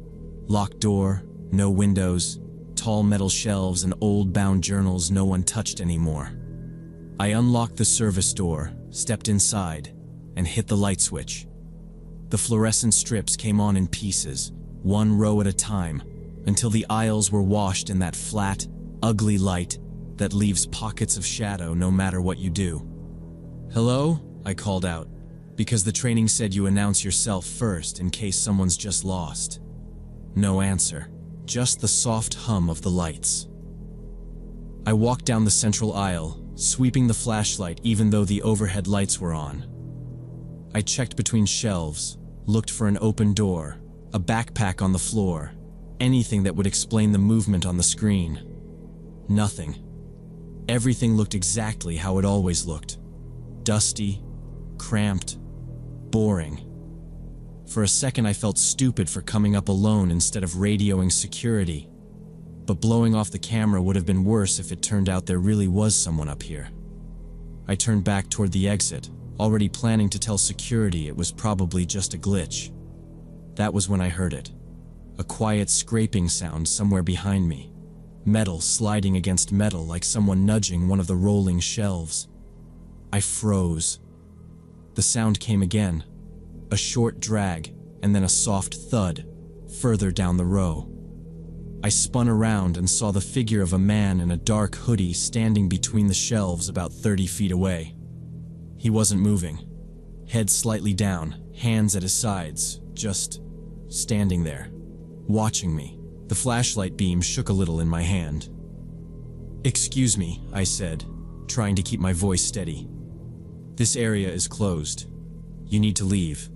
Locked door, no windows, tall metal shelves and old bound journals no one touched anymore. I unlocked the service door, stepped inside, and hit the light switch. The fluorescent strips came on in pieces, 1 row at a time, until the aisles were washed in that flat, ugly light that leaves pockets of shadow no matter what you do. "Hello?" I called out, because the training said you announce yourself first in case someone's just lost. No answer, just the soft hum of the lights. I walked down the central aisle, sweeping the flashlight even though the overhead lights were on. I checked between shelves, looked for an open door, a backpack on the floor, anything that would explain the movement on the screen. Nothing. Everything looked exactly how it always looked. Dusty, cramped, boring. For a second I felt stupid for coming up alone instead of radioing security, but blowing off the camera would have been worse if it turned out there really was someone up here. I turned back toward the exit, already planning to tell security it was probably just a glitch. That was when I heard it. A quiet scraping sound somewhere behind me. Metal sliding against metal like someone nudging one of the rolling shelves. I froze. The sound came again. A short drag, and then a soft thud, further down the row. I spun around and saw the figure of a man in a dark hoodie standing between the shelves about 30 feet away. He wasn't moving. Head slightly down, hands at his sides, just standing there, watching me. The flashlight beam shook a little in my hand. "Excuse me," I said, trying to keep my voice steady. "This area is closed. You need to leave."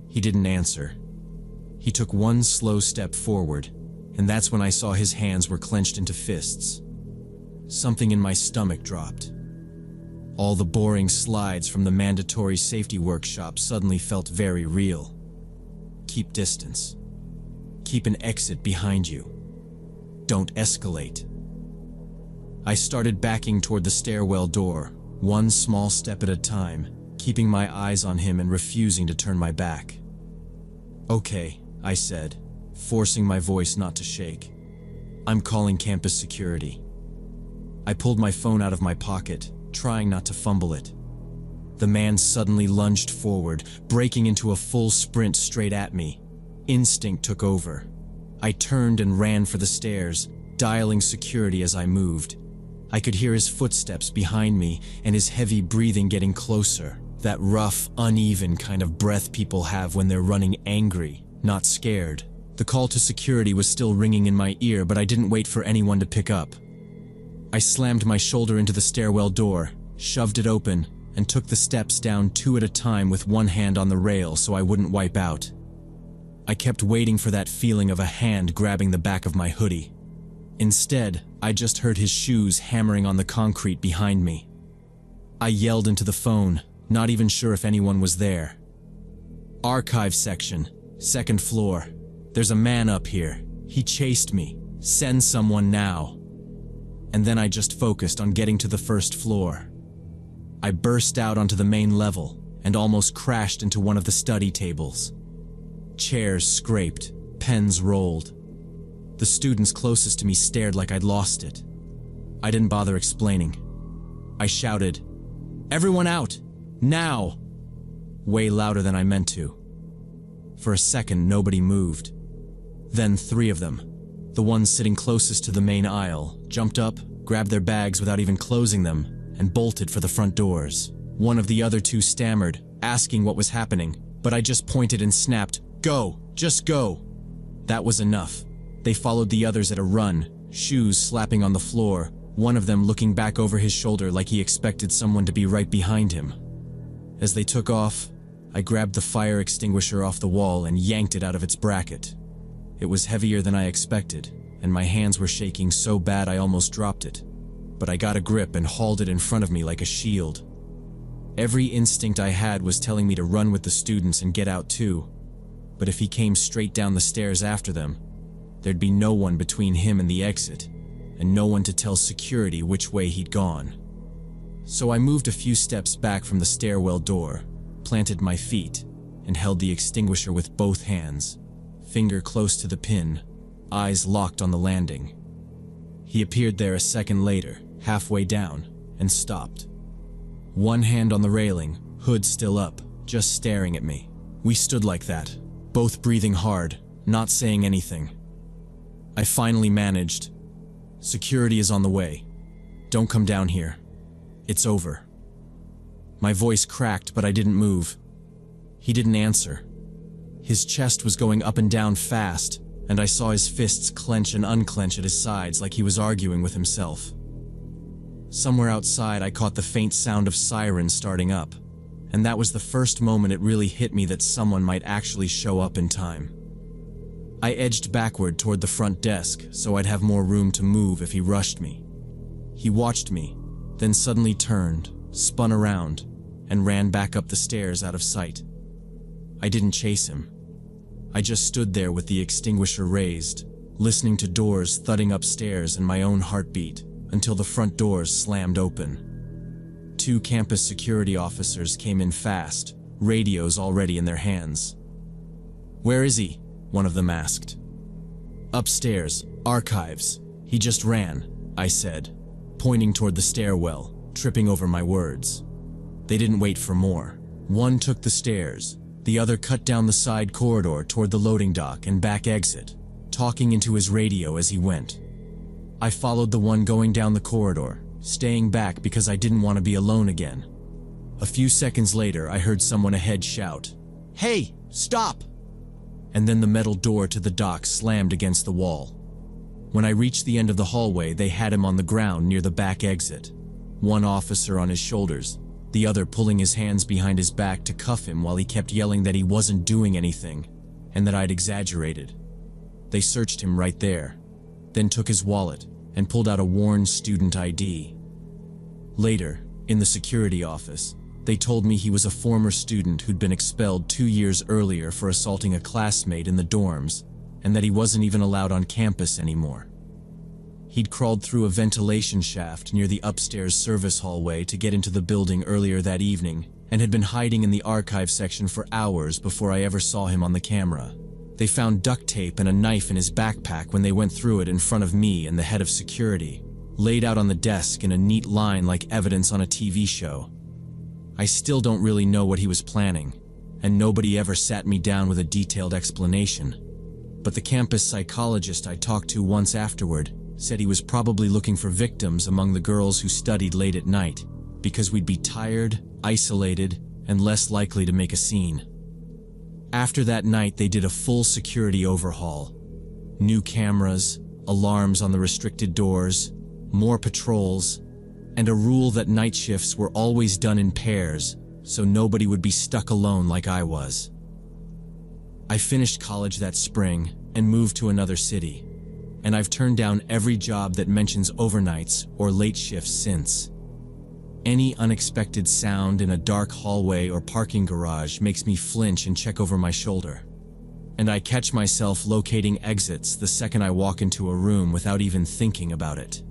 He didn't answer. He took 1 slow step forward, and that's when I saw his hands were clenched into fists. Something in my stomach dropped. All the boring slides from the mandatory safety workshop suddenly felt very real. Keep distance. Keep an exit behind you. Don't escalate. I started backing toward the stairwell door, 1 small step at a time, keeping my eyes on him and refusing to turn my back. "Okay," I said, forcing my voice not to shake. "I'm calling campus security." I pulled my phone out of my pocket, trying not to fumble it. The man suddenly lunged forward, breaking into a full sprint straight at me. Instinct took over. I turned and ran for the stairs, dialing security as I moved. I could hear his footsteps behind me and his heavy breathing getting closer. That rough, uneven kind of breath people have when they're running angry, not scared. The call to security was still ringing in my ear, but I didn't wait for anyone to pick up. I slammed my shoulder into the stairwell door, shoved it open, and took the steps down 2 at a time with 1 hand on the rail so I wouldn't wipe out. I kept waiting for that feeling of a hand grabbing the back of my hoodie. Instead, I just heard his shoes hammering on the concrete behind me. I yelled into the phone, not even sure if anyone was there. "Archive section, 2nd floor. "There's a man up here. He chased me. Send someone now." And then I just focused on getting to the first floor. I burst out onto the main level and almost crashed into one of the study tables. Chairs scraped, pens rolled. The students closest to me stared like I'd lost it. I didn't bother explaining. I shouted, "Everyone out! Now!" way louder than I meant to. For a second, nobody moved. Then 3 of them, the ones sitting closest to the main aisle, jumped up, grabbed their bags without even closing them, and bolted for the front doors. One of the other 2 stammered, asking what was happening, but I just pointed and snapped, "Go! Just go!" That was enough. They followed the others at a run, shoes slapping on the floor, one of them looking back over his shoulder like he expected someone to be right behind him. As they took off, I grabbed the fire extinguisher off the wall and yanked it out of its bracket. It was heavier than I expected, and my hands were shaking so bad I almost dropped it. But I got a grip and hauled it in front of me like a shield. Every instinct I had was telling me to run with the students and get out too. But if he came straight down the stairs after them, there'd be no one between him and the exit, and no one to tell security which way he'd gone. So I moved a few steps back from the stairwell door, planted my feet, and held the extinguisher with both hands, finger close to the pin, eyes locked on the landing. He appeared there a second later, halfway down, and stopped. One hand on the railing, hood still up, just staring at me. We stood like that, both breathing hard, not saying anything. I finally managed, "Security is on the way. Don't come down here. It's over." My voice cracked, but I didn't move. He didn't answer. His chest was going up and down fast, and I saw his fists clench and unclench at his sides like he was arguing with himself. Somewhere outside, I caught the faint sound of sirens starting up, and that was the first moment it really hit me that someone might actually show up in time. I edged backward toward the front desk so I'd have more room to move if he rushed me. He watched me, then suddenly turned, spun around, and ran back up the stairs out of sight. I didn't chase him. I just stood there with the extinguisher raised, listening to doors thudding upstairs and my own heartbeat, until the front doors slammed open. 2 campus security officers came in fast, radios already in their hands. "Where is he?" one of them asked. "Upstairs, archives. He just ran," I said, pointing toward the stairwell, tripping over my words. They didn't wait for more. One took the stairs, the other cut down the side corridor toward the loading dock and back exit, talking into his radio as he went. I followed the one going down the corridor, staying back because I didn't want to be alone again. A few seconds later, I heard someone ahead shout, "Hey, stop!" And then the metal door to the dock slammed against the wall. When I reached the end of the hallway, they had him on the ground near the back exit, one officer on his shoulders, the other pulling his hands behind his back to cuff him while he kept yelling that he wasn't doing anything, and that I'd exaggerated. They searched him right there, then took his wallet and pulled out a worn student ID. Later, in the security office, they told me he was a former student who'd been expelled 2 years earlier for assaulting a classmate in the dorms, and that he wasn't even allowed on campus anymore. He'd crawled through a ventilation shaft near the upstairs service hallway to get into the building earlier that evening, and had been hiding in the archive section for hours before I ever saw him on the camera. They found duct tape and a knife in his backpack when they went through it in front of me and the head of security, laid out on the desk in a neat line like evidence on a TV show. I still don't really know what he was planning, and nobody ever sat me down with a detailed explanation. But the campus psychologist I talked to once afterward said he was probably looking for victims among the girls who studied late at night, because we'd be tired, isolated, and less likely to make a scene. After that night, they did a full security overhaul. New cameras, alarms on the restricted doors, more patrols, and a rule that night shifts were always done in pairs, so nobody would be stuck alone like I was. I finished college that spring and moved to another city, and I've turned down every job that mentions overnights or late shifts since. Any unexpected sound in a dark hallway or parking garage makes me flinch and check over my shoulder. and I catch myself locating exits the second I walk into a room without even thinking about it.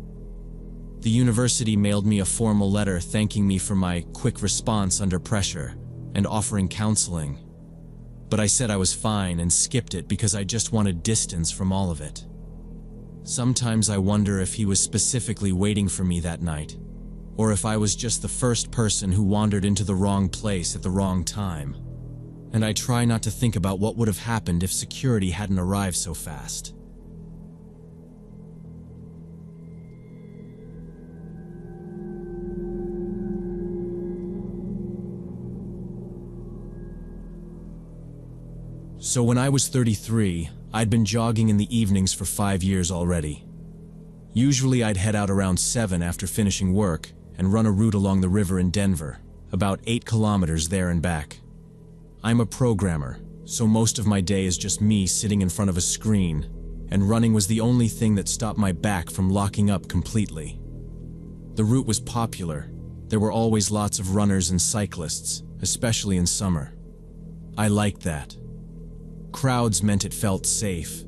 The university mailed me a formal letter thanking me for my quick response under pressure and offering counseling, but I said I was fine and skipped it because I just wanted distance from all of it. Sometimes I wonder if he was specifically waiting for me that night, or if I was just the first person who wandered into the wrong place at the wrong time. And I try not to think about what would have happened if security hadn't arrived so fast. So when I was 33, I'd been jogging in the evenings for 5 years already. Usually I'd head out around 7 after finishing work and run a route along the river in Denver, about 8 kilometers there and back. I'm a programmer, so most of my day is just me sitting in front of a screen, and running was the only thing that stopped my back from locking up completely. The route was popular. There were always lots of runners and cyclists, especially in summer. I liked that. Crowds meant it felt safe.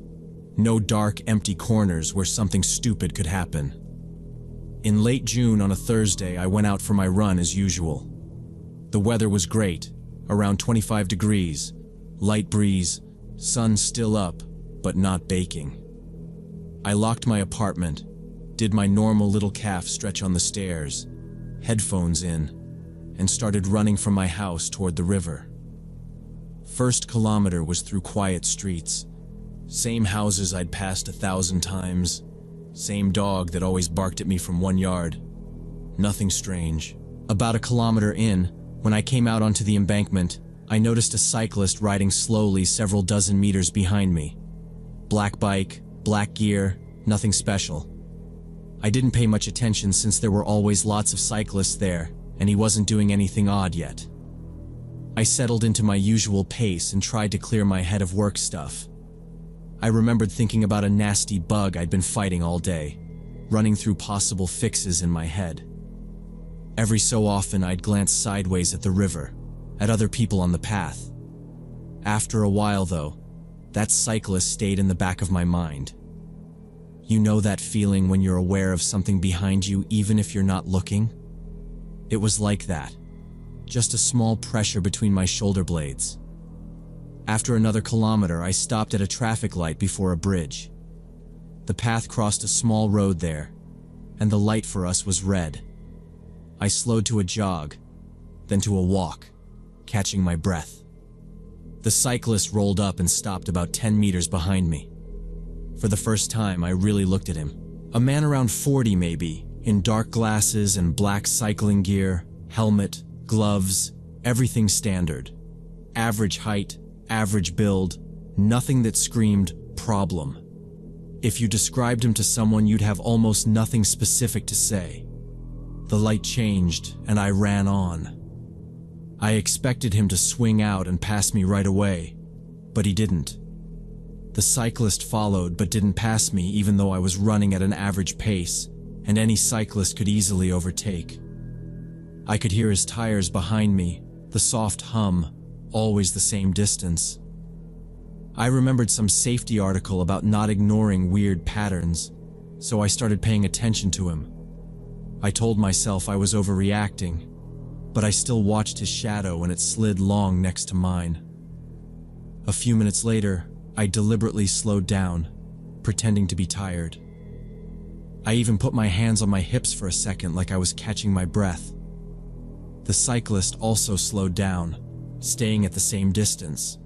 No dark, empty corners where something stupid could happen. In late June on a Thursday, I went out for my run as usual. The weather was great, around 25 degrees, light breeze, sun still up, but not baking. I locked my apartment, did my normal little calf stretch on the stairs, headphones in, and started running from my house toward the river. First kilometer was through quiet streets. Same houses I'd passed 1,000 times. Same dog that always barked at me from 1 yard. Nothing strange. About a kilometer in, when I came out onto the embankment, I noticed a cyclist riding slowly several dozen meters behind me. Black bike, black gear, nothing special. I didn't pay much attention since there were always lots of cyclists there, and he wasn't doing anything odd yet. I settled into my usual pace and tried to clear my head of work stuff. I remembered thinking about a nasty bug I'd been fighting all day, running through possible fixes in my head. Every so often I'd glance sideways at the river, at other people on the path. After a while though, that cyclist stayed in the back of my mind. You know that feeling when you're aware of something behind you even if you're not looking? It was like that. Just a small pressure between my shoulder blades. After another kilometer, I stopped at a traffic light before a bridge. The path crossed a small road there, and the light for us was red. I slowed to a jog, then to a walk, catching my breath. The cyclist rolled up and stopped about 10 meters behind me. For the first time, I really looked at him. A man around 40 maybe, in dark glasses and black cycling gear, helmet, gloves, everything standard. Average height, average build, nothing that screamed problem. If you described him to someone, you'd have almost nothing specific to say. The light changed, and I ran on. I expected him to swing out and pass me right away, but he didn't. The cyclist followed but didn't pass me even though I was running at an average pace, and any cyclist could easily overtake. I could hear his tires behind me, the soft hum, always the same distance. I remembered some safety article about not ignoring weird patterns, so I started paying attention to him. I told myself I was overreacting, but I still watched his shadow when it slid long next to mine. A few minutes later, I deliberately slowed down, pretending to be tired. I even put my hands on my hips for a second like I was catching my breath. The cyclist also slowed down, staying at the same distance.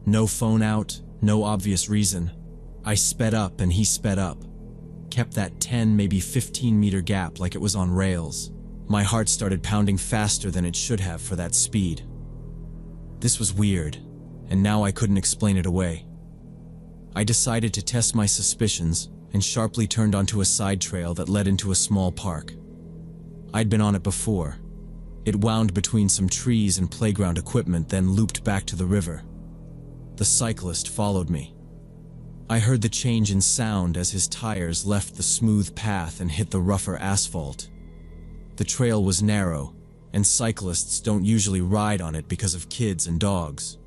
No phone out, no obvious reason. I sped up and he sped up. Kept that 10, maybe 15-meter gap like it was on rails. My heart started pounding faster than it should have for that speed. This was weird, and now I couldn't explain it away. I decided to test my suspicions and sharply turned onto a side trail that led into a small park. I'd been on it before. It wound between some trees and playground equipment, then looped back to the river. The cyclist followed me. I heard the change in sound as his tires left the smooth path and hit the rougher asphalt. The trail was narrow, and cyclists don't usually ride on it because of kids and dogs.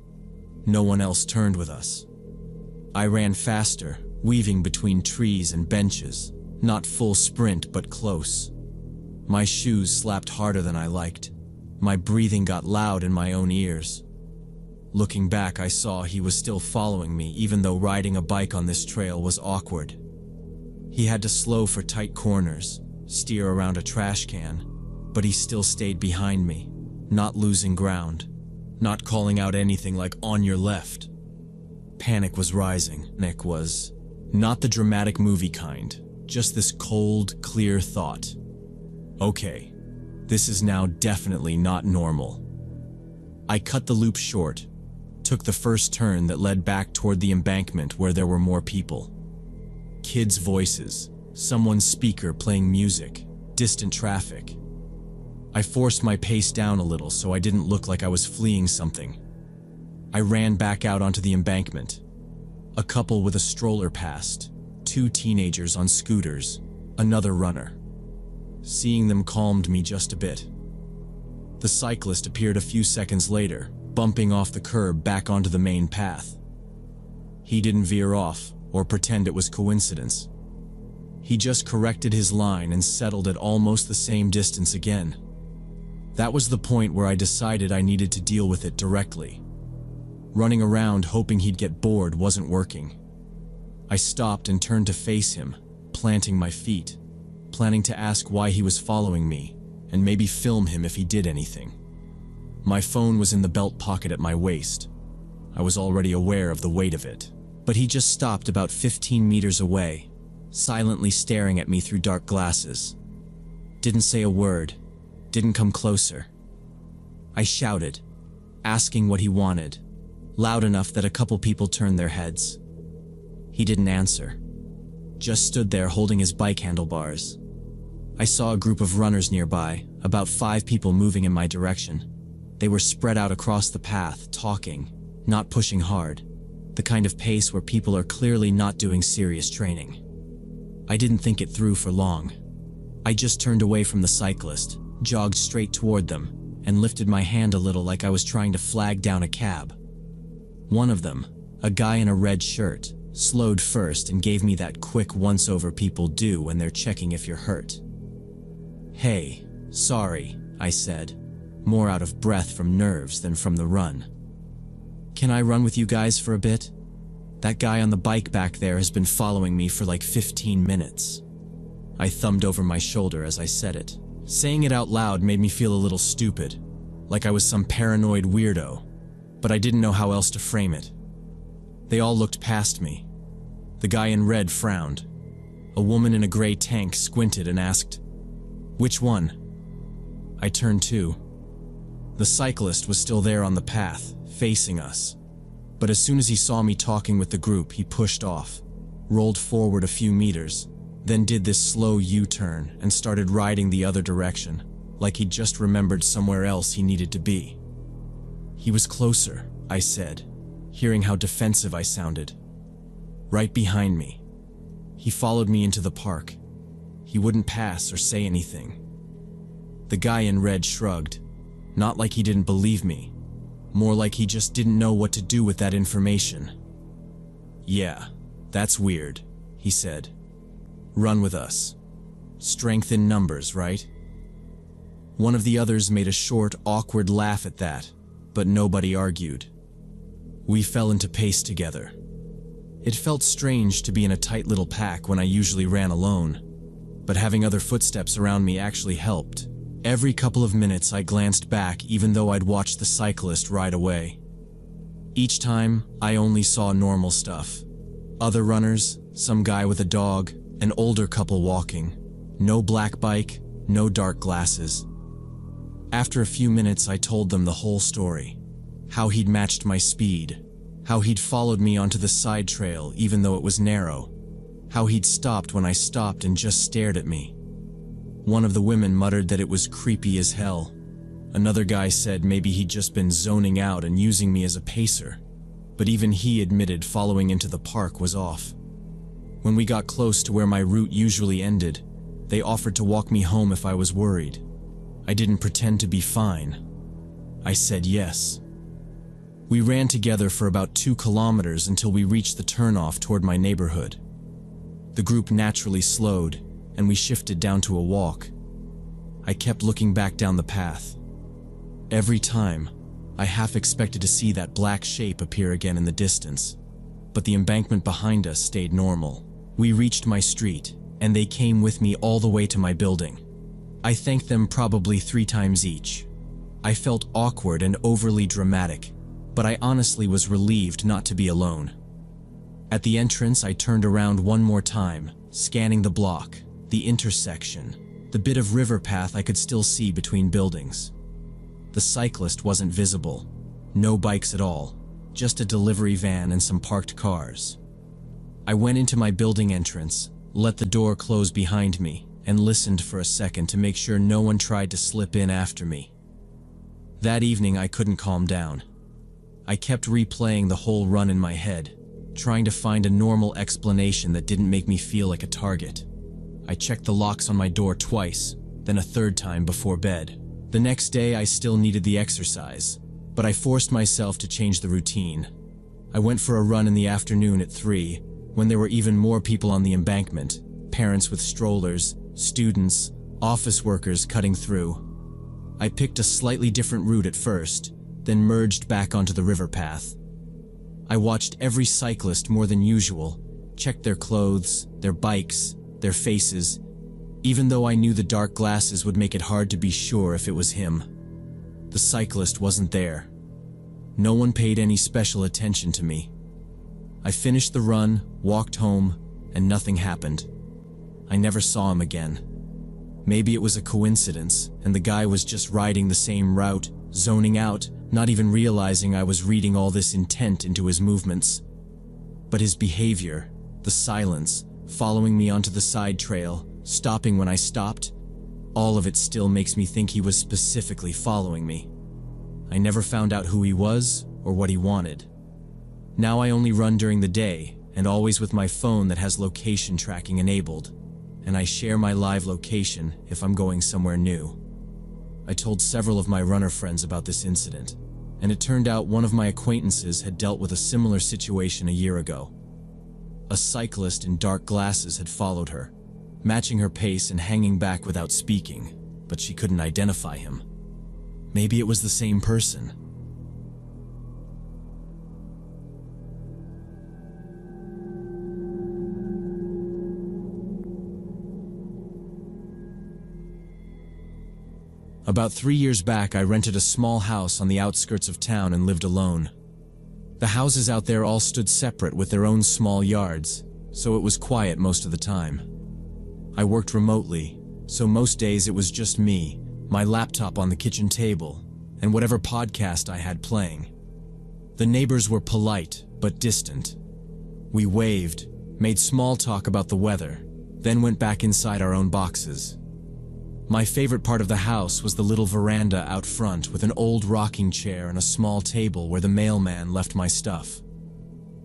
No one else turned with us. I ran faster, weaving between trees and benches, not full sprint but close. My shoes slapped harder than I liked. My breathing got loud in my own ears. Looking back, I saw he was still following me, even though riding a bike on this trail was awkward. He had to slow for tight corners, steer around a trash can, but he still stayed behind me, not losing ground, not calling out anything like "on your left." Panic was rising. Panic was not the dramatic movie kind, just this cold, clear thought. Okay, this is now definitely not normal. I cut the loop short, took the first turn that led back toward the embankment where there were more people. Kids' voices, someone's speaker playing music, distant traffic. I forced my pace down a little so I didn't look like I was fleeing something. I ran back out onto the embankment. A couple with a stroller passed, 2 teenagers on scooters, another runner. Seeing them calmed me just a bit. The cyclist appeared a few seconds later, bumping off the curb back onto the main path. He didn't veer off or pretend it was coincidence. He just corrected his line and settled at almost the same distance again. That was the point where I decided I needed to deal with it directly. Running around hoping he'd get bored wasn't working. I stopped and turned to face him, planting my feet, planning to ask why he was following me, and maybe film him if he did anything. My phone was in the belt pocket at my waist. I was already aware of the weight of it, but he just stopped about 15 meters away, silently staring at me through dark glasses. Didn't say a word, didn't come closer. I shouted, asking what he wanted, loud enough that a couple people turned their heads. He didn't answer, just stood there holding his bike handlebars. I saw a group of runners nearby, about 5 people moving in my direction. They were spread out across the path, talking, not pushing hard, the kind of pace where people are clearly not doing serious training. I didn't think it through for long. I just turned away from the cyclist, jogged straight toward them, and lifted my hand a little like I was trying to flag down a cab. One of them, a guy in a red shirt, slowed first and gave me that quick once-over people do when they're checking if you're hurt. "Hey, sorry," I said, more out of breath from nerves than from the run. "Can I run with you guys for a bit? That guy on the bike back there has been following me for like 15 minutes. I thumbed over my shoulder as I said it. Saying it out loud made me feel a little stupid, like I was some paranoid weirdo, but I didn't know how else to frame it. They all looked past me. The guy in red frowned. A woman in a gray tank squinted and asked, "Which one?" I turned too. The cyclist was still there on the path, facing us. But as soon as he saw me talking with the group, he pushed off, rolled forward a few meters, then did this slow U-turn and started riding the other direction, like he'd just remembered somewhere else he needed to be. He was closer, I said, hearing how defensive I sounded. Right behind me. He followed me into the park. He wouldn't pass or say anything. The guy in red shrugged, not like he didn't believe me, more like he just didn't know what to do with that information. "Yeah, that's weird," he said. "Run with us. Strength in numbers, right?" One of the others made a short, awkward laugh at that, but nobody argued. We fell into pace together. It felt strange to be in a tight little pack when I usually ran alone, but having other footsteps around me actually helped. Every couple of minutes I glanced back even though I'd watched the cyclist ride away. Each time, I only saw normal stuff. Other runners, some guy with a dog, an older couple walking. No black bike, no dark glasses. After a few minutes I told them the whole story. How he'd matched my speed. How he'd followed me onto the side trail even though it was narrow. How he'd stopped when I stopped and just stared at me. One of the women muttered that it was creepy as hell. Another guy said maybe he'd just been zoning out and using me as a pacer. But even he admitted following into the park was off. When we got close to where my route usually ended, they offered to walk me home if I was worried. I didn't pretend to be fine. I said yes. We ran together for about 2 kilometers until we reached the turnoff toward my neighborhood. The group naturally slowed, and we shifted down to a walk. I kept looking back down the path. Every time, I half expected to see that black shape appear again in the distance, but the embankment behind us stayed normal. We reached my street, and they came with me all the way to my building. I thanked them probably 3 times each. I felt awkward and overly dramatic, but I honestly was relieved not to be alone. At the entrance, I turned around one more time, scanning the block, the intersection, the bit of river path I could still see between buildings. The cyclist wasn't visible. No bikes at all, just a delivery van and some parked cars. I went into my building entrance, let the door close behind me, and listened for a second to make sure no one tried to slip in after me. That evening, I couldn't calm down. I kept replaying the whole run in my head, trying to find a normal explanation that didn't make me feel like a target. I checked the locks on my door twice, then a 3rd time before bed. The next day, I still needed the exercise, but I forced myself to change the routine. I went for a run in the afternoon at 3, when there were even more people on the embankment, parents with strollers, students, office workers cutting through. I picked a slightly different route at first, then merged back onto the river path. I watched every cyclist more than usual, checked their clothes, their bikes, their faces, even though I knew the dark glasses would make it hard to be sure if it was him. The cyclist wasn't there. No one paid any special attention to me. I finished the run, walked home, and nothing happened. I never saw him again. Maybe it was a coincidence, and the guy was just riding the same route, zoning out, not even realizing I was reading all this intent into his movements. But his behavior, the silence, following me onto the side trail, stopping when I stopped, all of it still makes me think he was specifically following me. I never found out who he was or what he wanted. Now I only run during the day, and always with my phone that has location tracking enabled, and I share my live location if I'm going somewhere new. I told several of my runner friends about this incident, and it turned out one of my acquaintances had dealt with a similar situation a year ago. A cyclist in dark glasses had followed her, matching her pace and hanging back without speaking, but she couldn't identify him. Maybe it was the same person. About 3 years back, I rented a small house on the outskirts of town and lived alone. The houses out there all stood separate with their own small yards, so it was quiet most of the time. I worked remotely, so most days it was just me, my laptop on the kitchen table, and whatever podcast I had playing. The neighbors were polite, but distant. We waved, made small talk about the weather, then went back inside our own boxes. My favorite part of the house was the little veranda out front with an old rocking chair and a small table where the mailman left my stuff.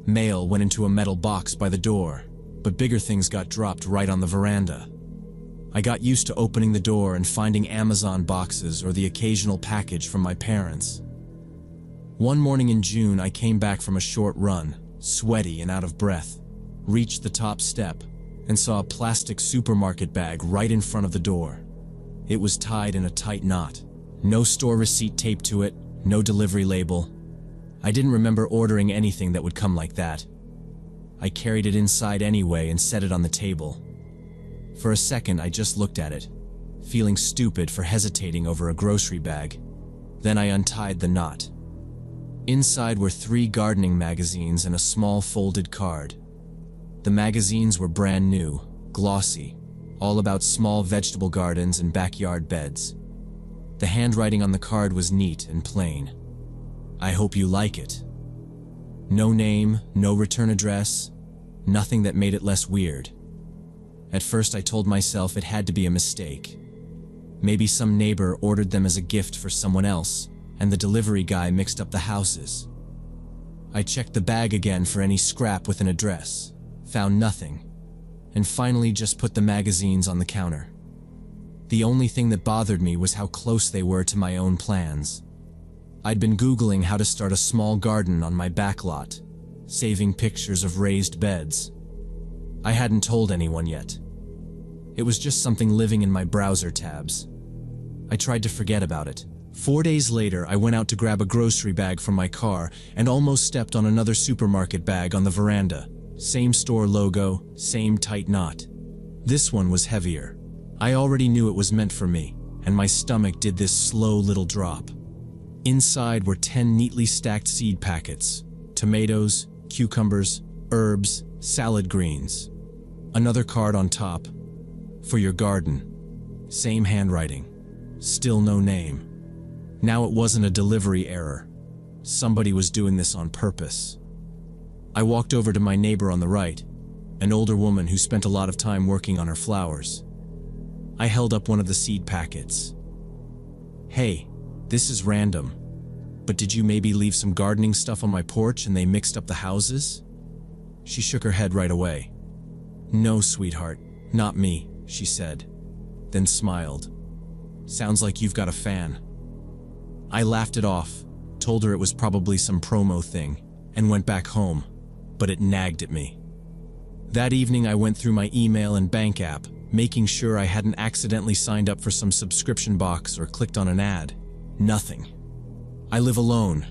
Mail went into a metal box by the door, but bigger things got dropped right on the veranda. I got used to opening the door and finding Amazon boxes or the occasional package from my parents. One morning in June, I came back from a short run, sweaty and out of breath, reached the top step, and saw a plastic supermarket bag right in front of the door. It was tied in a tight knot. No store receipt taped to it, no delivery label. I didn't remember ordering anything that would come like that. I carried it inside anyway and set it on the table. For a second, I just looked at it, feeling stupid for hesitating over a grocery bag. Then I untied the knot. Inside were 3 gardening magazines and a small folded card. The magazines were brand new, glossy, all about small vegetable gardens and backyard beds. The handwriting on the card was neat and plain. I hope you like it. No name, no return address, nothing that made it less weird. At first I told myself it had to be a mistake. Maybe some neighbor ordered them as a gift for someone else, and the delivery guy mixed up the houses. I checked the bag again for any scrap with an address, found nothing, and finally just put the magazines on the counter. The only thing that bothered me was how close they were to my own plans. I'd been Googling how to start a small garden on my back lot, saving pictures of raised beds. I hadn't told anyone yet. It was just something living in my browser tabs. I tried to forget about it. 4 days later, I went out to grab a grocery bag from my car and almost stepped on another supermarket bag on the veranda. Same store logo, same tight knot. This one was heavier. I already knew it was meant for me, and my stomach did this slow little drop. Inside were 10 neatly stacked seed packets, tomatoes, cucumbers, herbs, salad greens. Another card on top, for your garden. Same handwriting, still no name. Now it wasn't a delivery error. Somebody was doing this on purpose. I walked over to my neighbor on the right, an older woman who spent a lot of time working on her flowers. I held up one of the seed packets. "Hey, this is random, but did you maybe leave some gardening stuff on my porch and they mixed up the houses?" She shook her head right away. "No, sweetheart, not me," she said, then smiled. "Sounds like you've got a fan." I laughed it off, told her it was probably some promo thing, and went back home, but it nagged at me. That evening I went through my email and bank app, making sure I hadn't accidentally signed up for some subscription box or clicked on an ad. Nothing. I live alone.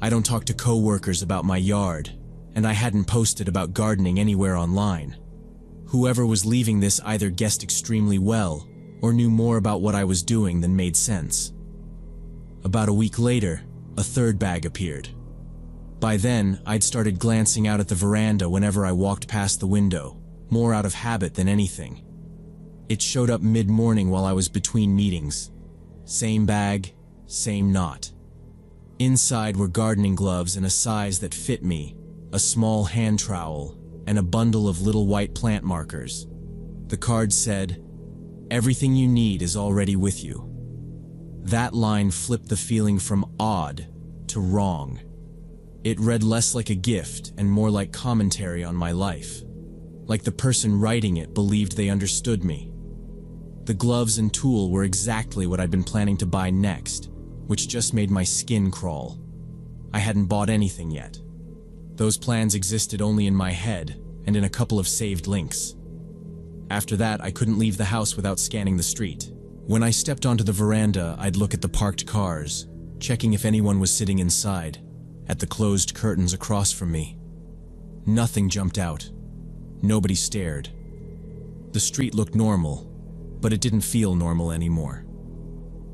I don't talk to coworkers about my yard, and I hadn't posted about gardening anywhere online. Whoever was leaving this either guessed extremely well or knew more about what I was doing than made sense. About a week later, a third bag appeared. By then, I'd started glancing out at the veranda whenever I walked past the window, more out of habit than anything. It showed up mid-morning while I was between meetings. Same bag, same knot. Inside were gardening gloves in a size that fit me, a small hand trowel, and a bundle of little white plant markers. The card said, "Everything you need is already with you." That line flipped the feeling from odd to wrong. It read less like a gift and more like commentary on my life. Like the person writing it believed they understood me. The gloves and tool were exactly what I'd been planning to buy next, which just made my skin crawl. I hadn't bought anything yet. Those plans existed only in my head and in a couple of saved links. After that, I couldn't leave the house without scanning the street. When I stepped onto the veranda, I'd look at the parked cars, checking if anyone was sitting inside, at the closed curtains across from me. Nothing jumped out. Nobody stared. The street looked normal, but it didn't feel normal anymore.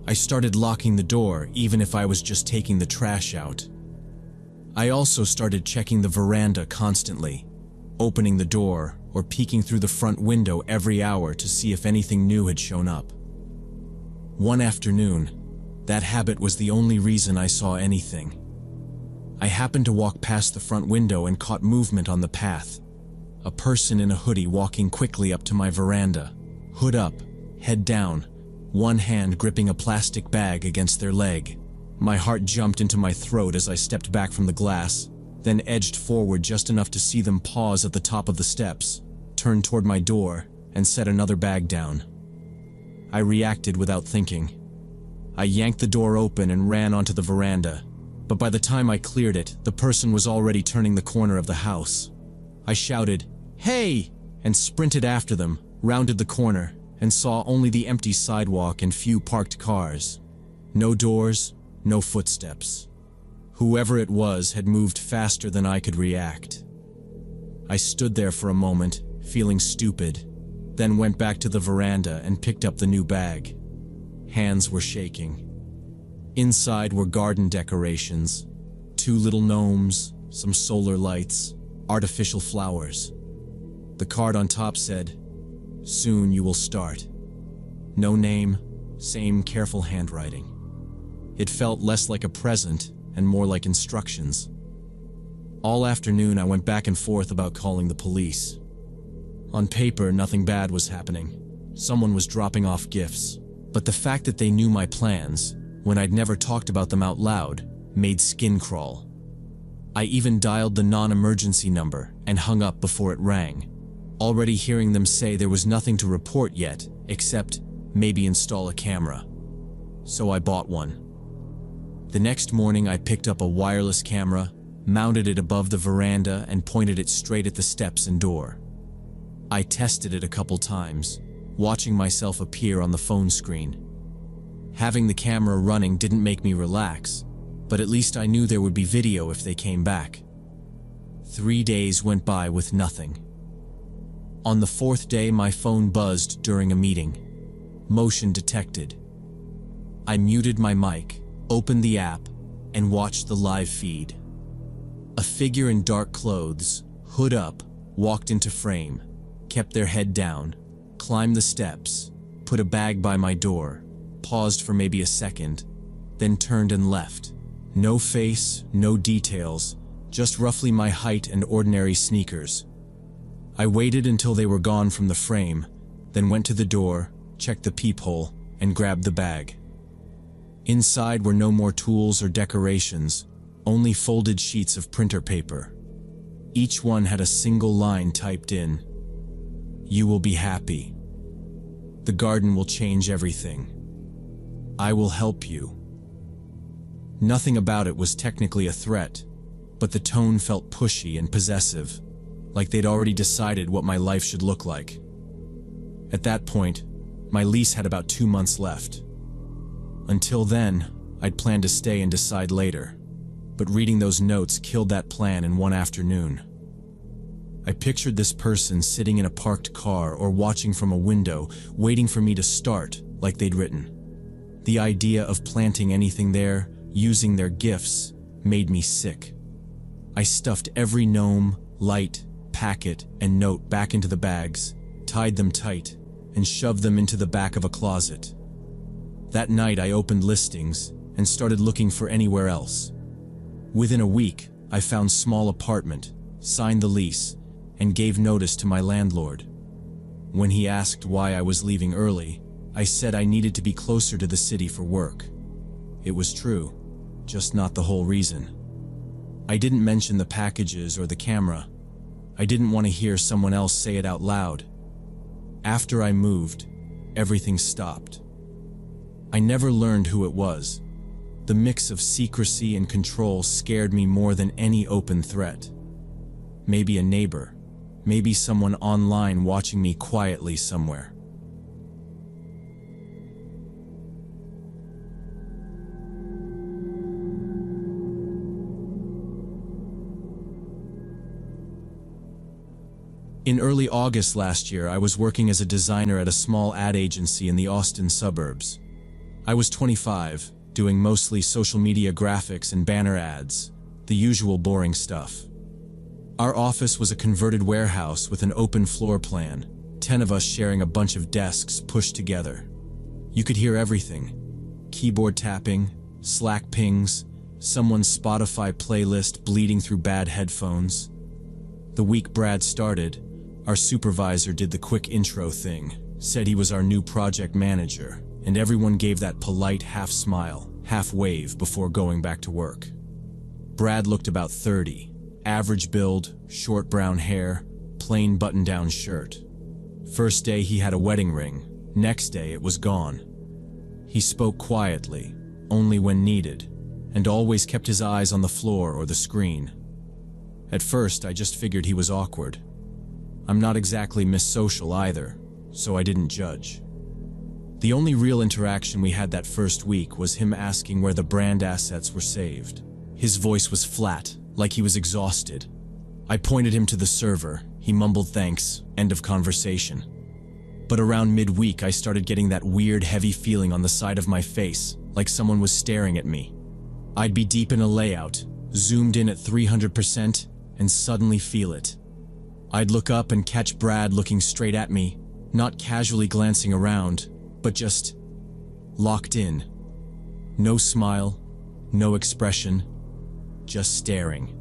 I started locking the door even if I was just taking the trash out. I also started checking the veranda constantly, opening the door or peeking through the front window every hour to see if anything new had shown up. One afternoon, that habit was the only reason I saw anything. I happened to walk past the front window and caught movement on the path. A person in a hoodie walking quickly up to my veranda, hood up, head down, one hand gripping a plastic bag against their leg. My heart jumped into my throat as I stepped back from the glass, then edged forward just enough to see them pause at the top of the steps, turn toward my door, and set another bag down. I reacted without thinking. I yanked the door open and ran onto the veranda, but by the time I cleared it, the person was already turning the corner of the house. I shouted, "Hey!" and sprinted after them, rounded the corner, and saw only the empty sidewalk and few parked cars. No doors, no footsteps. Whoever it was had moved faster than I could react. I stood there for a moment, feeling stupid, then went back to the veranda and picked up the new bag. Hands were shaking. Inside were garden decorations, 2 little gnomes, some solar lights, artificial flowers. The card on top said, "Soon you will start." No name, same careful handwriting. It felt less like a present and more like instructions. All afternoon I went back and forth about calling the police. On paper, nothing bad was happening. Someone was dropping off gifts. But the fact that they knew my plans, when I'd never talked about them out loud, made skin crawl. I even dialed the non-emergency number and hung up before it rang, already hearing them say there was nothing to report yet, except maybe install a camera. So I bought one. The next morning, I picked up a wireless camera, mounted it above the veranda, and pointed it straight at the steps and door. I tested it a couple times, watching myself appear on the phone screen. Having the camera running didn't make me relax, but at least I knew there would be video if they came back. 3 days went by with nothing. On the 4th day, my phone buzzed during a meeting. Motion detected. I muted my mic, opened the app, and watched the live feed. A figure in dark clothes, hood up, walked into frame, kept their head down, climbed the steps, put a bag by my door, paused for maybe a second, then turned and left. No face, no details, just roughly my height and ordinary sneakers. I waited until they were gone from the frame, then went to the door, checked the peephole, and grabbed the bag. Inside were no more tools or decorations, only folded sheets of printer paper. Each one had a single line typed in: "You will be happy. The garden will change everything. I will help you." Nothing about it was technically a threat, but the tone felt pushy and possessive, like they'd already decided what my life should look like. At that point, my lease had about 2 months left. Until then, I'd planned to stay and decide later, but reading those notes killed that plan in one afternoon. I pictured this person sitting in a parked car or watching from a window, waiting for me to start, like they'd written. The idea of planting anything there, using their gifts, made me sick. I stuffed every gnome, light, packet, and note back into the bags, tied them tight, and shoved them into the back of a closet. That night I opened listings and started looking for anywhere else. Within a week, I found small apartment, signed the lease, and gave notice to my landlord. When he asked why I was leaving early, I said I needed to be closer to the city for work. It was true, just not the whole reason. I didn't mention the packages or the camera. I didn't want to hear someone else say it out loud. After I moved, everything stopped. I never learned who it was. The mix of secrecy and control scared me more than any open threat. Maybe a neighbor, maybe someone online watching me quietly somewhere. In early August last year, I was working as a designer at a small ad agency in the Austin suburbs. I was 25, doing mostly social media graphics and banner ads, the usual boring stuff. Our office was a converted warehouse with an open floor plan, 10 of us sharing a bunch of desks pushed together. You could hear everything: keyboard tapping, Slack pings, someone's Spotify playlist bleeding through bad headphones. The week Brad started, our supervisor did the quick intro thing, said he was our new project manager, and everyone gave that polite half smile, half wave before going back to work. Brad looked about 30, average build, short brown hair, plain button-down shirt. First day he had a wedding ring, next day it was gone. He spoke quietly, only when needed, and always kept his eyes on the floor or the screen. At first I just figured he was awkward. I'm not exactly Miss Social either, so I didn't judge. The only real interaction we had that first week was him asking where the brand assets were saved. His voice was flat, like he was exhausted. I pointed him to the server. He mumbled thanks, end of conversation. But around midweek I started getting that weird heavy feeling on the side of my face, like someone was staring at me. I'd be deep in a layout, zoomed in at 300%, and suddenly feel it. I'd look up and catch Brad looking straight at me, not casually glancing around, but just locked in. No smile, no expression, just staring.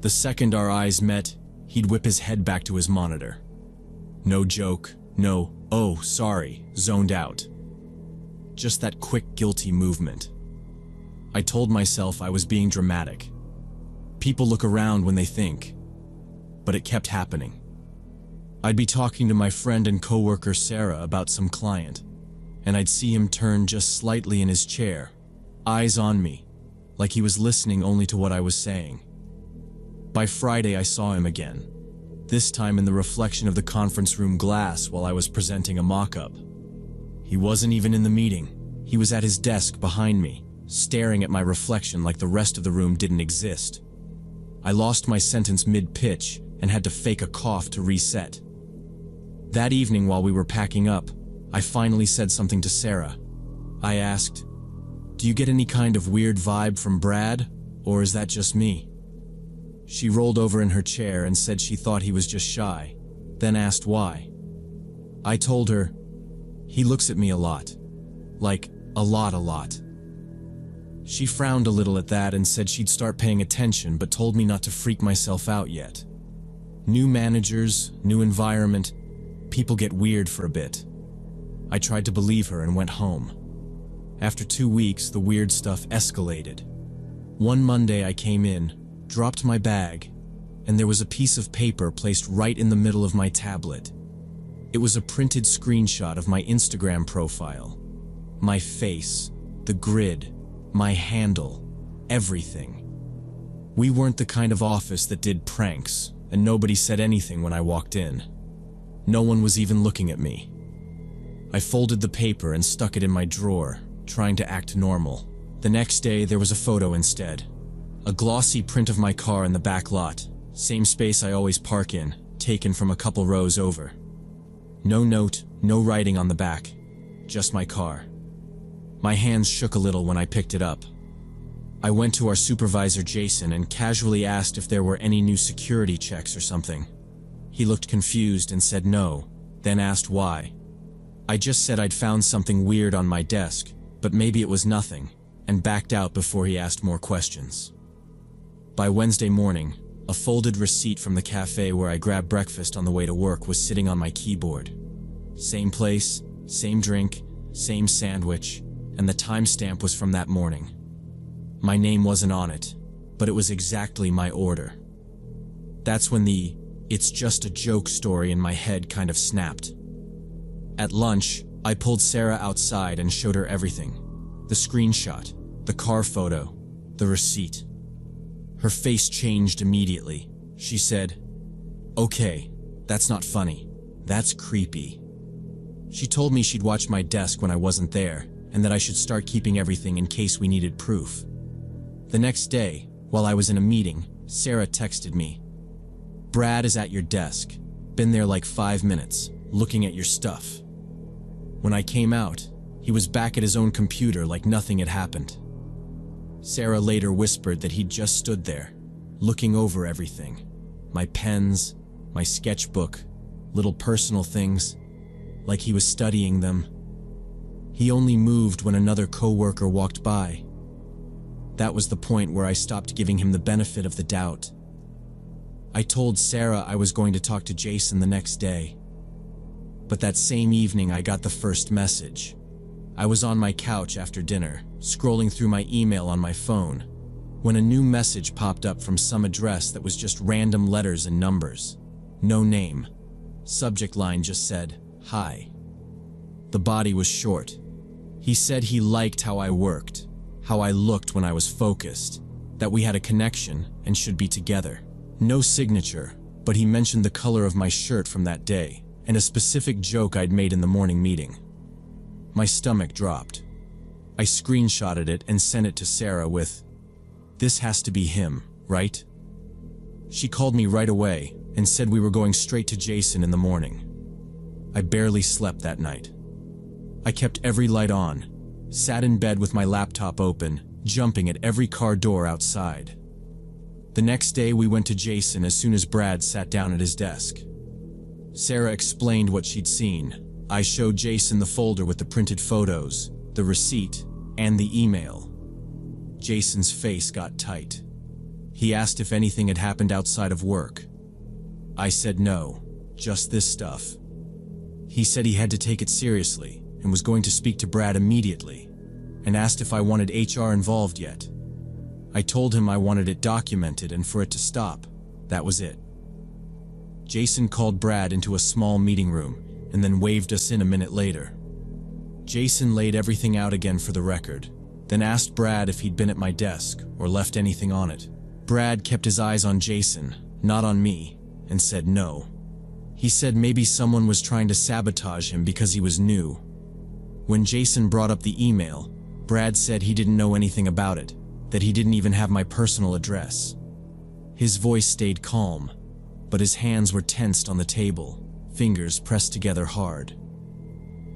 The second our eyes met, he'd whip his head back to his monitor. No joke, no, "Oh, sorry," zoned out. Just that quick, guilty movement. I told myself I was being dramatic. People look around when they think. But it kept happening. I'd be talking to my friend and coworker Sarah about some client, and I'd see him turn just slightly in his chair, eyes on me, like he was listening only to what I was saying. By Friday, I saw him again, this time in the reflection of the conference room glass while I was presenting a mock-up. He wasn't even in the meeting. He was at his desk behind me, staring at my reflection like the rest of the room didn't exist. I lost my sentence mid-pitch and had to fake a cough to reset. That evening while we were packing up, I finally said something to Sarah. I asked, "Do you get any kind of weird vibe from Brad, or is that just me?" She rolled over in her chair and said she thought he was just shy, then asked why. I told her, "He looks at me a lot. Like, a lot. She frowned a little at that and said she'd start paying attention, but told me not to freak myself out yet. New managers, new environment, people get weird for a bit. I tried to believe her and went home. After 2 weeks, the weird stuff escalated. One Monday I came in, dropped my bag, and there was a piece of paper placed right in the middle of my tablet. It was a printed screenshot of my Instagram profile. My face, the grid, my handle, everything. We weren't the kind of office that did pranks, and nobody said anything when I walked in. No one was even looking at me. I folded the paper and stuck it in my drawer, trying to act normal. The next day, there was a photo instead. A glossy print of my car in the back lot, same space I always park in, taken from a couple rows over. No note, no writing on the back, just my car. My hands shook a little when I picked it up. I went to our supervisor Jason and casually asked if there were any new security checks or something. He looked confused and said no, then asked why. I just said I'd found something weird on my desk, but maybe it was nothing, and backed out before he asked more questions. By Wednesday morning, a folded receipt from the cafe where I grabbed breakfast on the way to work was sitting on my keyboard. Same place, same drink, same sandwich, and the timestamp was from that morning. My name wasn't on it, but it was exactly my order. That's when the "it's just a joke" story in my head kind of snapped. At lunch, I pulled Sarah outside and showed her everything. The screenshot, the car photo, the receipt. Her face changed immediately. She said, "Okay, that's not funny. That's creepy." She told me she'd watch my desk when I wasn't there, and that I should start keeping everything in case we needed proof. The next day, while I was in a meeting, Sarah texted me, "Brad is at your desk. Been there like 5 minutes, looking at your stuff." When I came out, he was back at his own computer like nothing had happened. Sarah later whispered that he'd just stood there, looking over everything. My pens, my sketchbook, little personal things, like he was studying them. He only moved when another coworker walked by. That was the point where I stopped giving him the benefit of the doubt. I told Sarah I was going to talk to Jason the next day. But that same evening I got the first message. I was on my couch after dinner, scrolling through my email on my phone, when a new message popped up from some address that was just random letters and numbers. No name. Subject line just said, "Hi." The body was short. He said he liked how I worked, how I looked when I was focused, that we had a connection and should be together. No signature, but he mentioned the color of my shirt from that day, and a specific joke I'd made in the morning meeting. My stomach dropped. I screenshotted it and sent it to Sarah with, "This has to be him, right?" She called me right away and said we were going straight to Jason in the morning. I barely slept that night. I kept every light on, sat in bed with my laptop open, jumping at every car door outside. The next day we went to Jason as soon as Brad sat down at his desk. Sarah explained what she'd seen. I showed Jason the folder with the printed photos, the receipt, and the email. Jason's face got tight. He asked if anything had happened outside of work. I said no, just this stuff. He said he had to take it seriously and was going to speak to Brad immediately, and asked if I wanted HR involved yet. I told him I wanted it documented and for it to stop. That was it. Jason called Brad into a small meeting room and then waved us in a minute later. Jason laid everything out again for the record. then asked Brad if he'd been at my desk or left anything on it. Brad kept his eyes on Jason, not on me, and said no. He said maybe someone was trying to sabotage him because he was new. When Jason brought up the email, Brad said he didn't know anything about it, that he didn't even have my personal address. His voice stayed calm, but his hands were tensed on the table, fingers pressed together hard.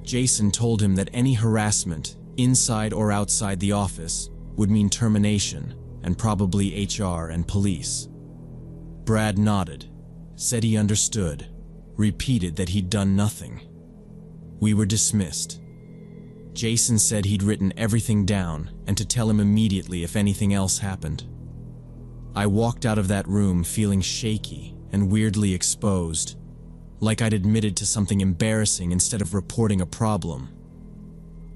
Jason told him that any harassment, inside or outside the office, would mean termination, and probably HR and police. Brad nodded, said he understood, repeated that he'd done nothing. We were dismissed. Jason said he'd written everything down and to tell him immediately if anything else happened. I walked out of that room feeling shaky and weirdly exposed, like I'd admitted to something embarrassing instead of reporting a problem.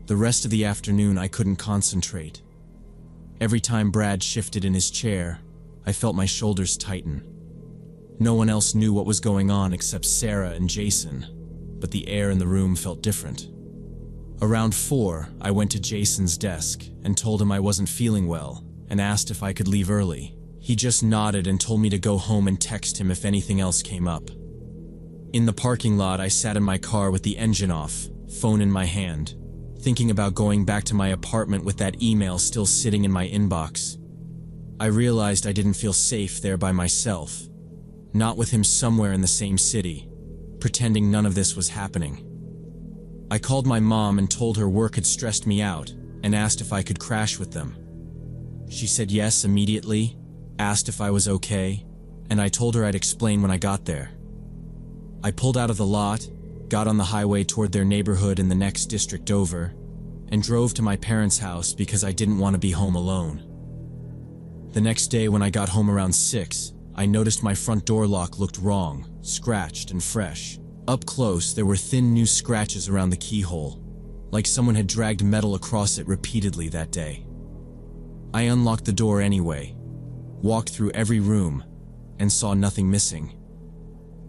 The rest of the afternoon I couldn't concentrate. Every time Brad shifted in his chair, I felt my shoulders tighten. No one else knew what was going on except Sarah and Jason, but the air in the room felt different. Around 4, I went to Jason's desk and told him I wasn't feeling well and asked if I could leave early. He just nodded and told me to go home and text him if anything else came up. In the parking lot, I sat in my car with the engine off, phone in my hand, thinking about going back to my apartment with that email still sitting in my inbox. I realized I didn't feel safe there by myself, not with him somewhere in the same city, pretending none of this was happening. I called my mom and told her work had stressed me out and asked if I could crash with them. She said yes immediately, asked if I was okay, and I told her I'd explain when I got there. I pulled out of the lot, got on the highway toward their neighborhood in the next district over, and drove to my parents' house because I didn't want to be home alone. The next day when I got home around 6, I noticed my front door lock looked wrong, scratched and fresh. Up close, there were thin new scratches around the keyhole, like someone had dragged metal across it repeatedly that day. I unlocked the door anyway, walked through every room, and saw nothing missing.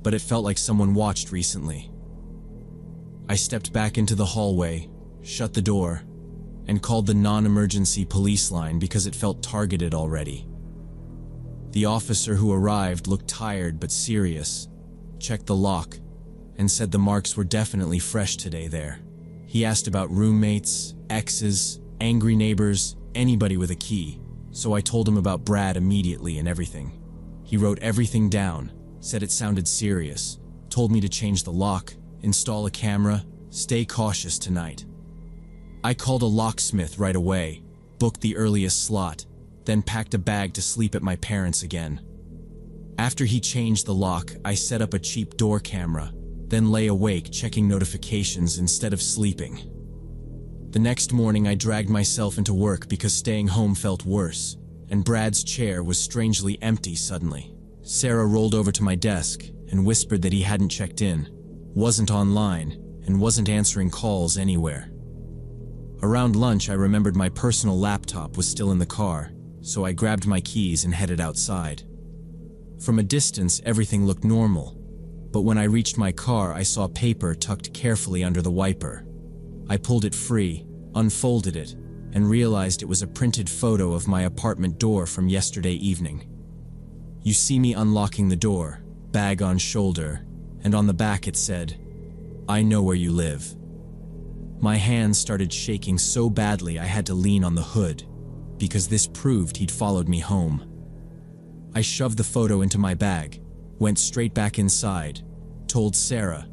But it felt like someone watched recently. I stepped back into the hallway, shut the door, and called the non-emergency police line because it felt targeted already. The officer who arrived looked tired but serious, checked the lock, and said the marks were definitely fresh today there. He asked about roommates, exes, angry neighbors, anybody with a key, so I told him about Brad immediately and everything. He wrote everything down, said it sounded serious, told me to change the lock, install a camera, stay cautious tonight. I called a locksmith right away, booked the earliest slot, then packed a bag to sleep at my parents' again. After he changed the lock, I set up a cheap door camera, then lay awake checking notifications instead of sleeping. The next morning I dragged myself into work because staying home felt worse, and Brad's chair was strangely empty suddenly. Sarah rolled over to my desk and whispered that he hadn't checked in, wasn't online, and wasn't answering calls anywhere. Around lunch I remembered my personal laptop was still in the car, so I grabbed my keys and headed outside. From a distance everything looked normal, but when I reached my car I saw paper tucked carefully under the wiper. I pulled it free, unfolded it, and realized it was a printed photo of my apartment door from yesterday evening. You see me unlocking the door, bag on shoulder, and on the back it said, "I know where you live." My hands started shaking so badly I had to lean on the hood, because this proved he'd followed me home. I shoved the photo into my bag, went straight back inside, told Sarah,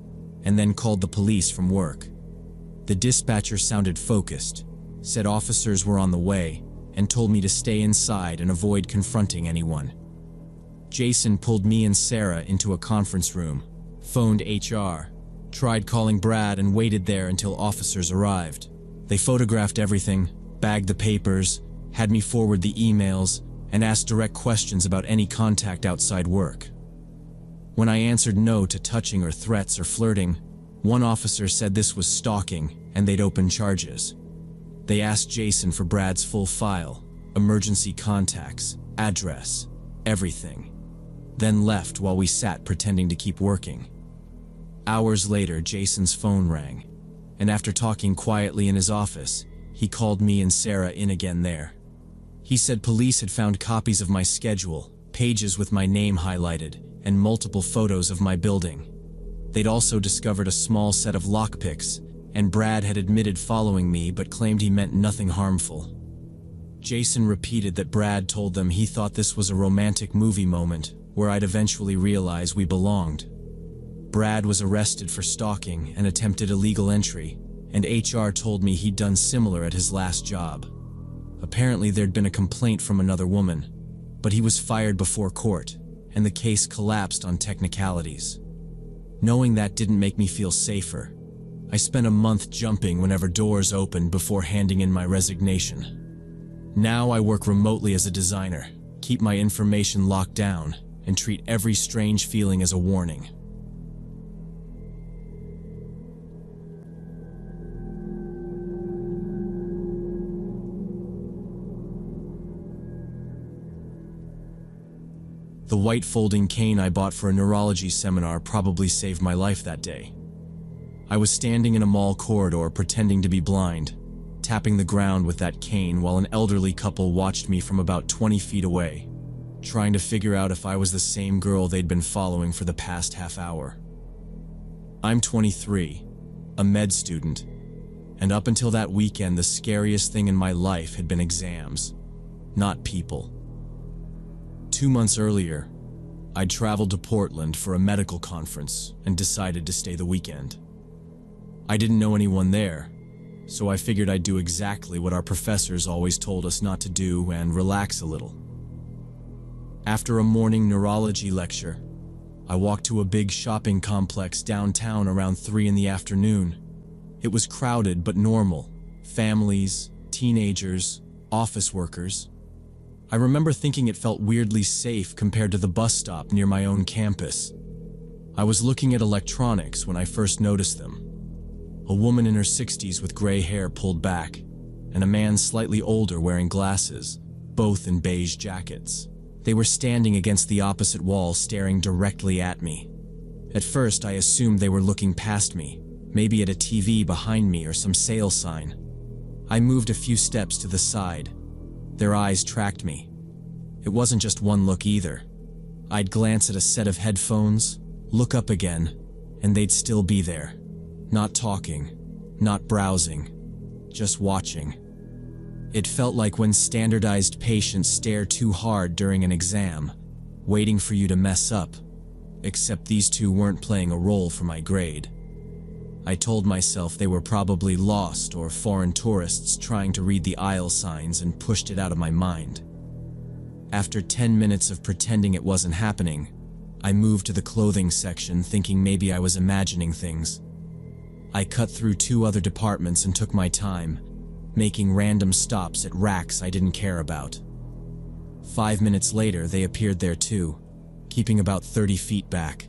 and then called the police from work. The dispatcher sounded focused, said officers were on the way, and told me to stay inside and avoid confronting anyone. Jason pulled me and Sarah into a conference room, phoned HR, tried calling Brad and waited there until officers arrived. They photographed everything, bagged the papers, had me forward the emails, and asked direct questions about any contact outside work. When I answered no to touching or threats or flirting, one officer said this was stalking and they'd open charges. They asked Jason for Brad's full file, emergency contacts, address, everything, then left while we sat pretending to keep working. Hours later, Jason's phone rang, and after talking quietly in his office, He called me and Sarah in again there. He said police had found copies of my schedule, pages with my name highlighted, and multiple photos of my building. They'd also discovered a small set of lockpicks, and Brad had admitted following me but claimed he meant nothing harmful. Jason repeated that Brad told them he thought this was a romantic movie moment where I'd eventually realize we belonged. Brad was arrested for stalking and attempted illegal entry, and HR told me he'd done similar at his last job. Apparently there'd been a complaint from another woman, but he was fired before court, and the case collapsed on technicalities. Knowing that didn't make me feel safer. I spent a month jumping whenever doors opened before handing in my resignation. Now I work remotely as a designer, keep my information locked down, and treat every strange feeling as a warning. The white folding cane I bought for a neurology seminar probably saved my life that day. I was standing in a mall corridor pretending to be blind, tapping the ground with that cane while an elderly couple watched me from about 20 feet away, trying to figure out if I was the same girl they'd been following for the past half hour. I'm 23, a med student, and up until that weekend the scariest thing in my life had been exams, not people. 2 months earlier, I'd traveled to Portland for a medical conference and decided to stay the weekend. I didn't know anyone there, so I figured I'd do exactly what our professors always told us not to do and relax a little. After a morning neurology lecture, I walked to a big shopping complex downtown around 3 in the afternoon. It was crowded but normal. Families, teenagers, office workers. I remember thinking it felt weirdly safe compared to the bus stop near my own campus. I was looking at electronics when I first noticed them. A woman in her 60s with gray hair pulled back, and a man slightly older wearing glasses, both in beige jackets. They were standing against the opposite wall staring directly at me. At first I assumed they were looking past me, maybe at a TV behind me or some sale sign. I moved a few steps to the side. Their eyes tracked me. It wasn't just one look either. I'd glance at a set of headphones, look up again, and they'd still be there. Not talking, not browsing, just watching. It felt like when standardized patients stare too hard during an exam, waiting for you to mess up, except these two weren't playing a role for my grade. I told myself they were probably lost or foreign tourists trying to read the aisle signs and pushed it out of my mind. After 10 minutes of pretending it wasn't happening, I moved to the clothing section thinking maybe I was imagining things. I cut through 2 other departments and took my time, making random stops at racks I didn't care about. 5 minutes later, they appeared there too, keeping about 30 feet back.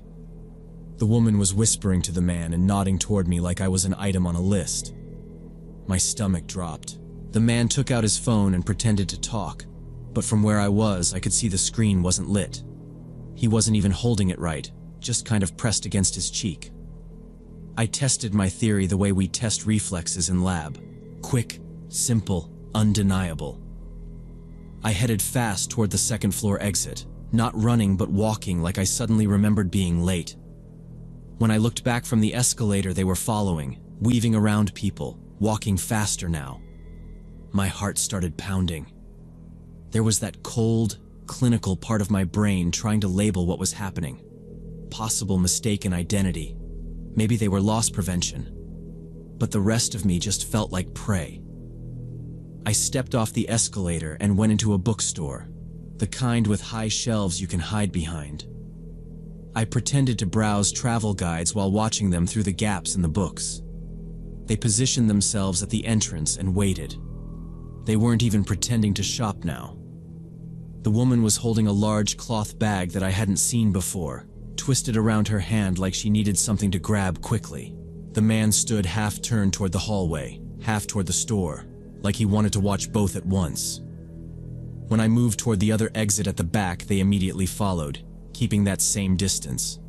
The woman was whispering to the man and nodding toward me like I was an item on a list. My stomach dropped. The man took out his phone and pretended to talk, but from where I was, I could see the screen wasn't lit. He wasn't even holding it right, just kind of pressed against his cheek. I tested my theory the way we test reflexes in lab. Quick, simple, undeniable. I headed fast toward the second floor exit, not running but walking like I suddenly remembered being late. When I looked back from the escalator, they were following, weaving around people, walking faster now. My heart started pounding. There was that cold, clinical part of my brain trying to label what was happening. Possible mistaken identity. Maybe they were loss prevention. But the rest of me just felt like prey. I stepped off the escalator and went into a bookstore, the kind with high shelves you can hide behind. I pretended to browse travel guides while watching them through the gaps in the books. They positioned themselves at the entrance and waited. They weren't even pretending to shop now. The woman was holding a large cloth bag that I hadn't seen before, twisted around her hand like she needed something to grab quickly. The man stood half turned toward the hallway, half toward the store, like he wanted to watch both at once. When I moved toward the other exit at the back, they immediately followed, keeping that same distance.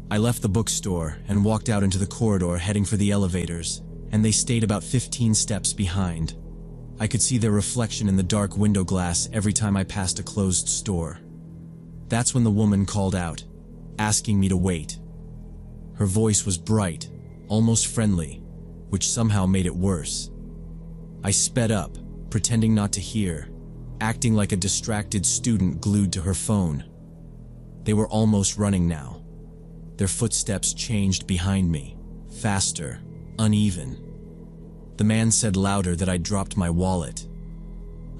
I left the bookstore and walked out into the corridor heading for the elevators. and they stayed about 15 steps behind. I could see their reflection in the dark window glass every time I passed a closed store. That's when the woman called out, asking me to wait. Her voice was bright, almost friendly, which somehow made it worse. I sped up, pretending not to hear, acting like a distracted student glued to her phone. They were almost running now. Their footsteps changed behind me, faster, uneven. The man said louder that I'd dropped my wallet.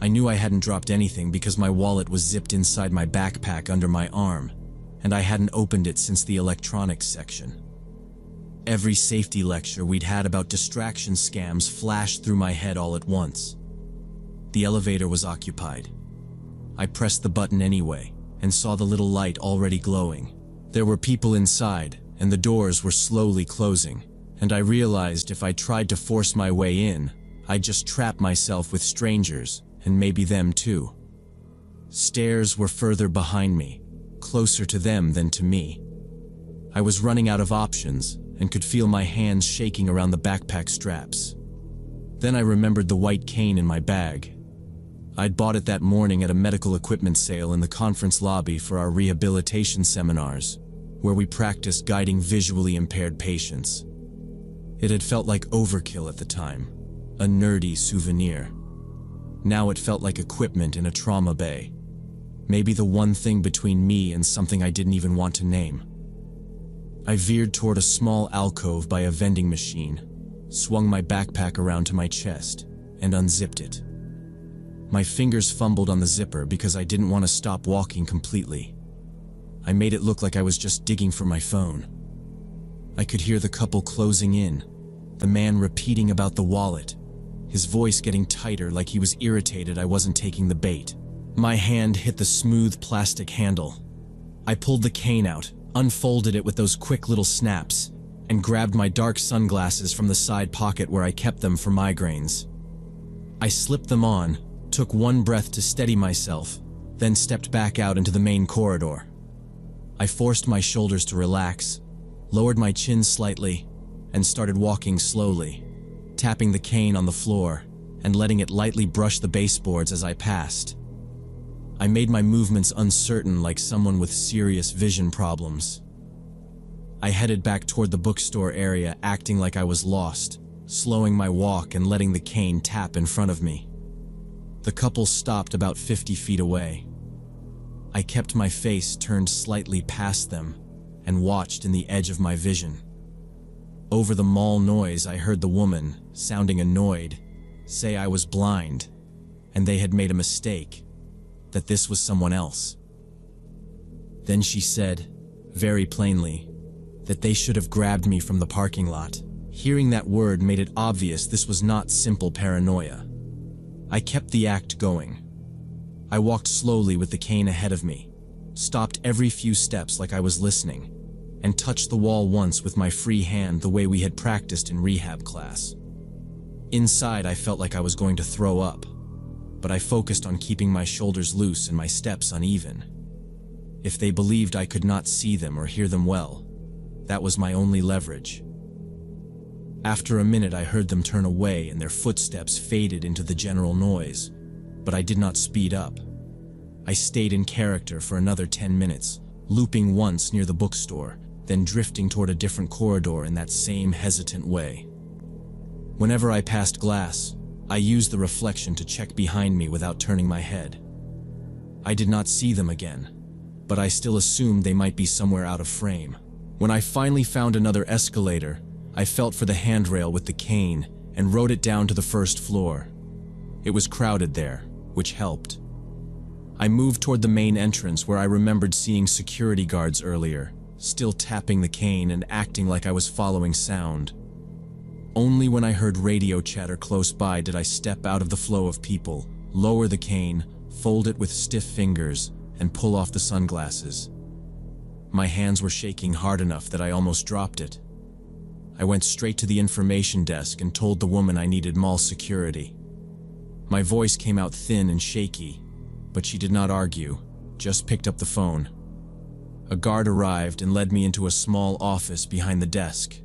I knew I hadn't dropped anything because my wallet was zipped inside my backpack under my arm, and I hadn't opened it since the electronics section. Every safety lecture we'd had about distraction scams flashed through my head all at once. The elevator was occupied. I pressed the button anyway, and saw the little light already glowing. There were people inside, and the doors were slowly closing, and I realized if I tried to force my way in, I'd just trap myself with strangers, and maybe them too. Stairs were further behind me, closer to them than to me. I was running out of options, and could feel my hands shaking around the backpack straps. Then I remembered the white cane in my bag. I'd bought it that morning at a medical equipment sale in the conference lobby for our rehabilitation seminars, where we practiced guiding visually impaired patients. It had felt like overkill at the time, a nerdy souvenir. Now it felt like equipment in a trauma bay. Maybe the one thing between me and something I didn't even want to name. I veered toward a small alcove by a vending machine, swung my backpack around to my chest, and unzipped it. My fingers fumbled on the zipper because I didn't want to stop walking completely. I made it look like I was just digging for my phone. I could hear the couple closing in, the man repeating about the wallet, his voice getting tighter like he was irritated I wasn't taking the bait. My hand hit the smooth plastic handle. I pulled the cane out, unfolded it with those quick little snaps, and grabbed my dark sunglasses from the side pocket where I kept them for migraines. I slipped them on, took one breath to steady myself, then stepped back out into the main corridor. I forced my shoulders to relax, lowered my chin slightly, and started walking slowly, tapping the cane on the floor and letting it lightly brush the baseboards as I passed. I made my movements uncertain like someone with serious vision problems. I headed back toward the bookstore area acting like I was lost, slowing my walk and letting the cane tap in front of me. The couple stopped about 50 feet away. I kept my face turned slightly past them and watched in the edge of my vision. Over the mall noise, I heard the woman, sounding annoyed, say I was blind, and they had made a mistake, that this was someone else. Then she said, very plainly, that they should have grabbed me from the parking lot. Hearing that word made it obvious this was not simple paranoia. I kept the act going. I walked slowly with the cane ahead of me, stopped every few steps like I was listening, and touched the wall once with my free hand the way we had practiced in rehab class. Inside, I felt like I was going to throw up, but I focused on keeping my shoulders loose and my steps uneven. If they believed I could not see them or hear them well, that was my only leverage. After a minute, I heard them turn away and their footsteps faded into the general noise, but I did not speed up. I stayed in character for another 10 minutes, looping once near the bookstore, then drifting toward a different corridor in that same hesitant way. Whenever I passed glass, I used the reflection to check behind me without turning my head. I did not see them again, but I still assumed they might be somewhere out of frame. When I finally found another escalator, I felt for the handrail with the cane and rode it down to the first floor. It was crowded there, which helped. I moved toward the main entrance where I remembered seeing security guards earlier, still tapping the cane and acting like I was following sound. Only when I heard radio chatter close by did I step out of the flow of people, lower the cane, fold it with stiff fingers, and pull off the sunglasses. My hands were shaking hard enough that I almost dropped it. I went straight to the information desk and told the woman I needed mall security. My voice came out thin and shaky, but she did not argue, just picked up the phone. A guard arrived and led me into a small office behind the desk.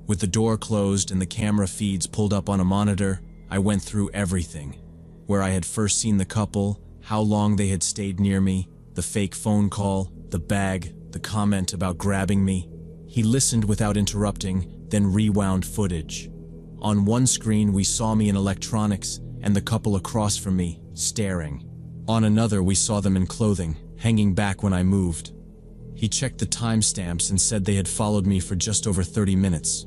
With the door closed and the camera feeds pulled up on a monitor, I went through everything. Where I had first seen the couple, how long they had stayed near me, the fake phone call, the bag, the comment about grabbing me. He listened without interrupting, then rewound footage. On one screen, we saw me in electronics and the couple across from me, staring. On another, we saw them in clothing, hanging back when I moved. He checked the timestamps and said they had followed me for just over 30 minutes.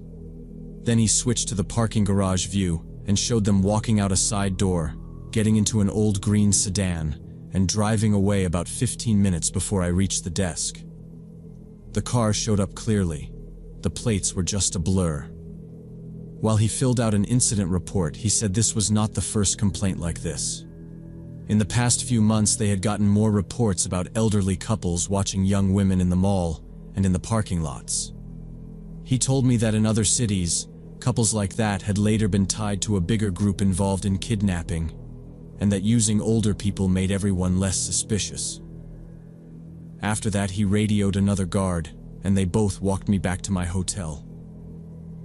Then he switched to the parking garage view and showed them walking out a side door, getting into an old green sedan, and driving away about 15 minutes before I reached the desk. The car showed up clearly. The plates were just a blur. While he filled out an incident report, he said this was not the first complaint like this. In the past few months, they had gotten more reports about elderly couples watching young women in the mall and in the parking lots. He told me that in other cities, couples like that had later been tied to a bigger group involved in kidnapping, and that using older people made everyone less suspicious. After that, he radioed another guard, and they both walked me back to my hotel.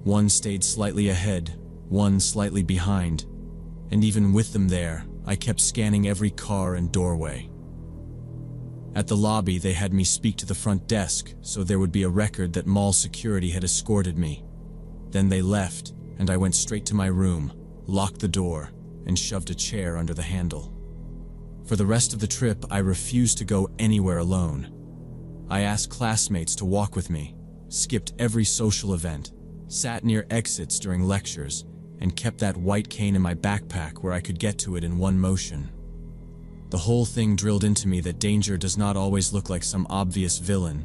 One stayed slightly ahead, one slightly behind, and even with them there, I kept scanning every car and doorway. At the lobby, they had me speak to the front desk, so there would be a record that mall security had escorted me. Then they left, and I went straight to my room, locked the door, and shoved a chair under the handle. For the rest of the trip, I refused to go anywhere alone. I asked classmates to walk with me, skipped every social event, sat near exits during lectures, and kept that white cane in my backpack where I could get to it in one motion. The whole thing drilled into me that danger does not always look like some obvious villain,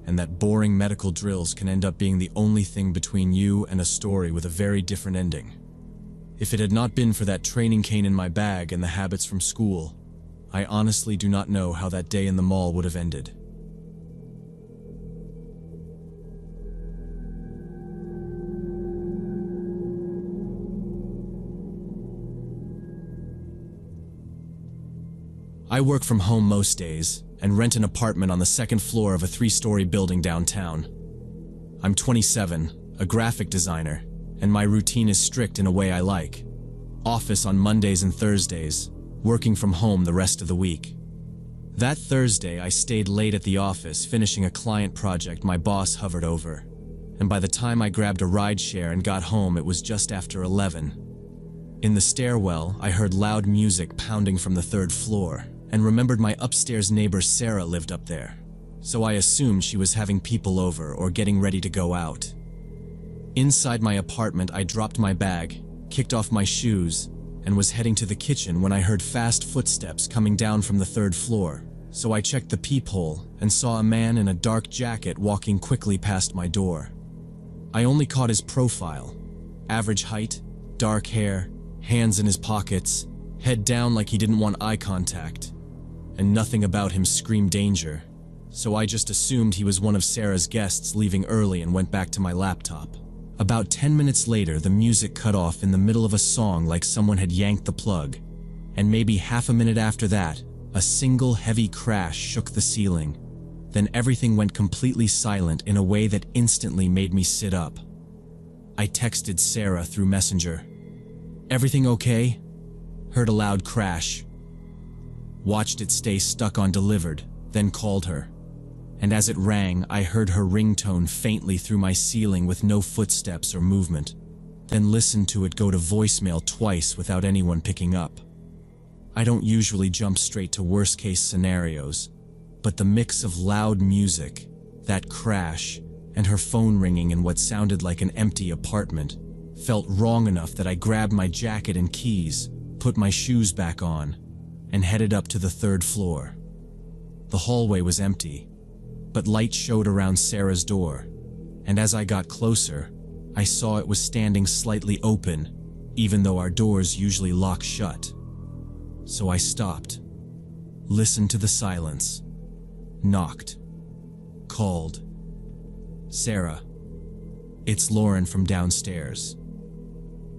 and that boring medical drills can end up being the only thing between you and a story with a very different ending. If it had not been for that training cane in my bag and the habits from school, I honestly do not know how that day in the mall would have ended. I work from home most days and rent an apartment on the second floor of a 3-story building downtown. I'm 27, a graphic designer, and my routine is strict in a way I like. Office on Mondays and Thursdays, working from home the rest of the week. That Thursday, I stayed late at the office finishing a client project my boss hovered over, and by the time I grabbed a rideshare and got home, it was just after 11. In the stairwell, I heard loud music pounding from the 3rd floor, and remembered my upstairs neighbor Sarah lived up there, so I assumed she was having people over or getting ready to go out. Inside my apartment, I dropped my bag, kicked off my shoes, and was heading to the kitchen when I heard fast footsteps coming down from the 3rd floor, so I checked the peephole and saw a man in a dark jacket walking quickly past my door. I only caught his profile: average height, dark hair, hands in his pockets, head down like he didn't want eye contact, and nothing about him screamed danger, so I just assumed he was one of Sarah's guests leaving early and went back to my laptop. About 10 minutes later, the music cut off in the middle of a song like someone had yanked the plug, and maybe half a minute after that, a single heavy crash shook the ceiling. Then everything went completely silent in a way that instantly made me sit up. I texted Sarah through Messenger. "Everything okay?" Heard a loud crash. Watched it stay stuck on delivered, then called her. And as it rang, I heard her ringtone faintly through my ceiling with no footsteps or movement, then listened to it go to voicemail twice without anyone picking up. I don't usually jump straight to worst-case scenarios, but the mix of loud music, that crash, and her phone ringing in what sounded like an empty apartment felt wrong enough that I grabbed my jacket and keys, put my shoes back on, and headed up to the 3rd floor. The hallway was empty, but light showed around Sarah's door, and as I got closer, I saw it was standing slightly open, even though our doors usually lock shut. So I stopped, listened to the silence, knocked, called. "Sarah, it's Lauren from downstairs,"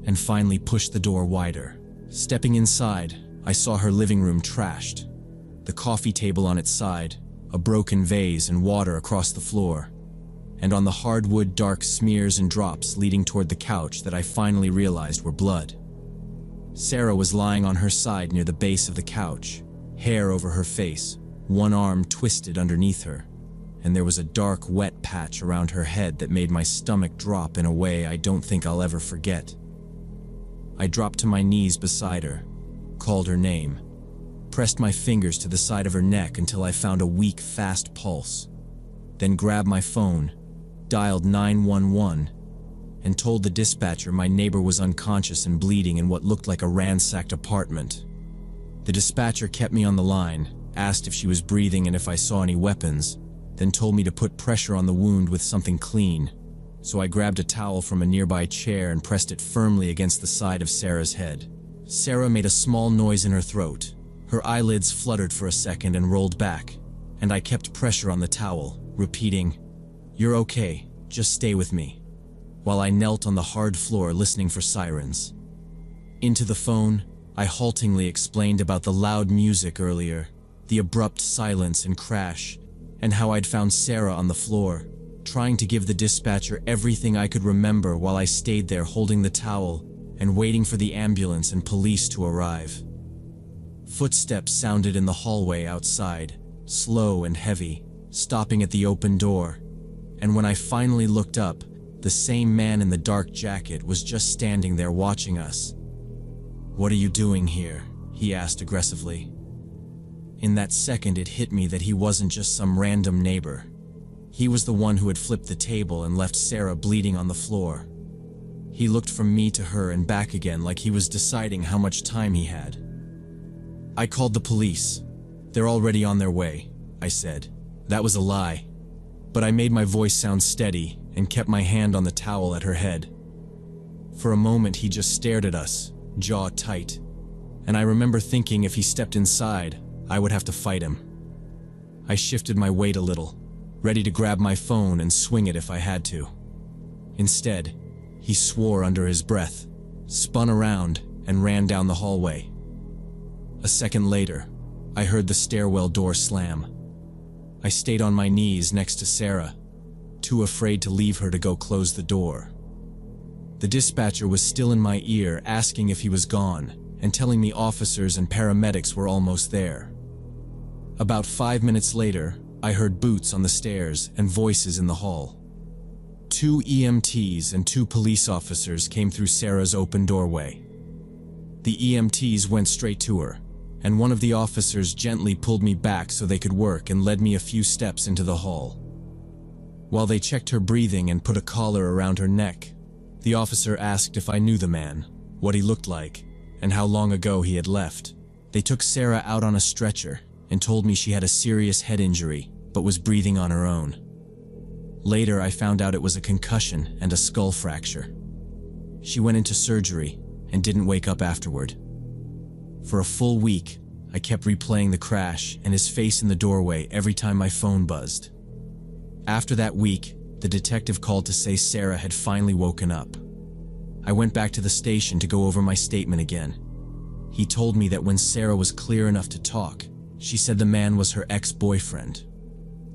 and finally pushed the door wider. Stepping inside, I saw her living room trashed, the coffee table on its side, a broken vase and water across the floor, and on the hardwood dark smears and drops leading toward the couch that I finally realized were blood. Sarah was lying on her side near the base of the couch, hair over her face, one arm twisted underneath her, and there was a dark, wet patch around her head that made my stomach drop in a way I don't think I'll ever forget. I dropped to my knees beside her, called her name, pressed my fingers to the side of her neck until I found a weak, fast pulse, then grabbed my phone, dialed 911, and told the dispatcher my neighbor was unconscious and bleeding in what looked like a ransacked apartment. The dispatcher kept me on the line, asked if she was breathing and if I saw any weapons, then told me to put pressure on the wound with something clean. So I grabbed a towel from a nearby chair and pressed it firmly against the side of Sarah's head. Sarah made a small noise in her throat. Her eyelids fluttered for a second and rolled back, and I kept pressure on the towel, repeating, "You're okay, just stay with me," while I knelt on the hard floor listening for sirens. Into the phone, I haltingly explained about the loud music earlier, the abrupt silence and crash, and how I'd found Sarah on the floor, trying to give the dispatcher everything I could remember while I stayed there holding the towel and waiting for the ambulance and police to arrive. Footsteps sounded in the hallway outside, slow and heavy, stopping at the open door, and when I finally looked up, the same man in the dark jacket was just standing there watching us. "What are you doing here?" he asked aggressively. In that second it hit me that he wasn't just some random neighbor. He was the one who had flipped the table and left Sarah bleeding on the floor. He looked from me to her and back again like he was deciding how much time he had. "I called the police. They're already on their way," I said. That was a lie, but I made my voice sound steady and kept my hand on the towel at her head. For a moment he just stared at us, jaw tight, and I remember thinking if he stepped inside, I would have to fight him. I shifted my weight a little, ready to grab my phone and swing it if I had to. Instead, he swore under his breath, spun around, and ran down the hallway. A second later, I heard the stairwell door slam. I stayed on my knees next to Sarah, too afraid to leave her to go close the door. The dispatcher was still in my ear asking if he was gone and telling me officers and paramedics were almost there. About 5 minutes later, I heard boots on the stairs and voices in the hall. 2 EMTs and 2 police officers came through Sarah's open doorway. The EMTs went straight to her, and one of the officers gently pulled me back so they could work and led me a few steps into the hall. While they checked her breathing and put a collar around her neck, the officer asked if I knew the man, what he looked like, and how long ago he had left. They took Sarah out on a stretcher and told me she had a serious head injury, but was breathing on her own. Later, I found out it was a concussion and a skull fracture. She went into surgery and didn't wake up afterward. For a full week, I kept replaying the crash and his face in the doorway every time my phone buzzed. After that week, the detective called to say Sarah had finally woken up. I went back to the station to go over my statement again. He told me that when Sarah was clear enough to talk, she said the man was her ex-boyfriend.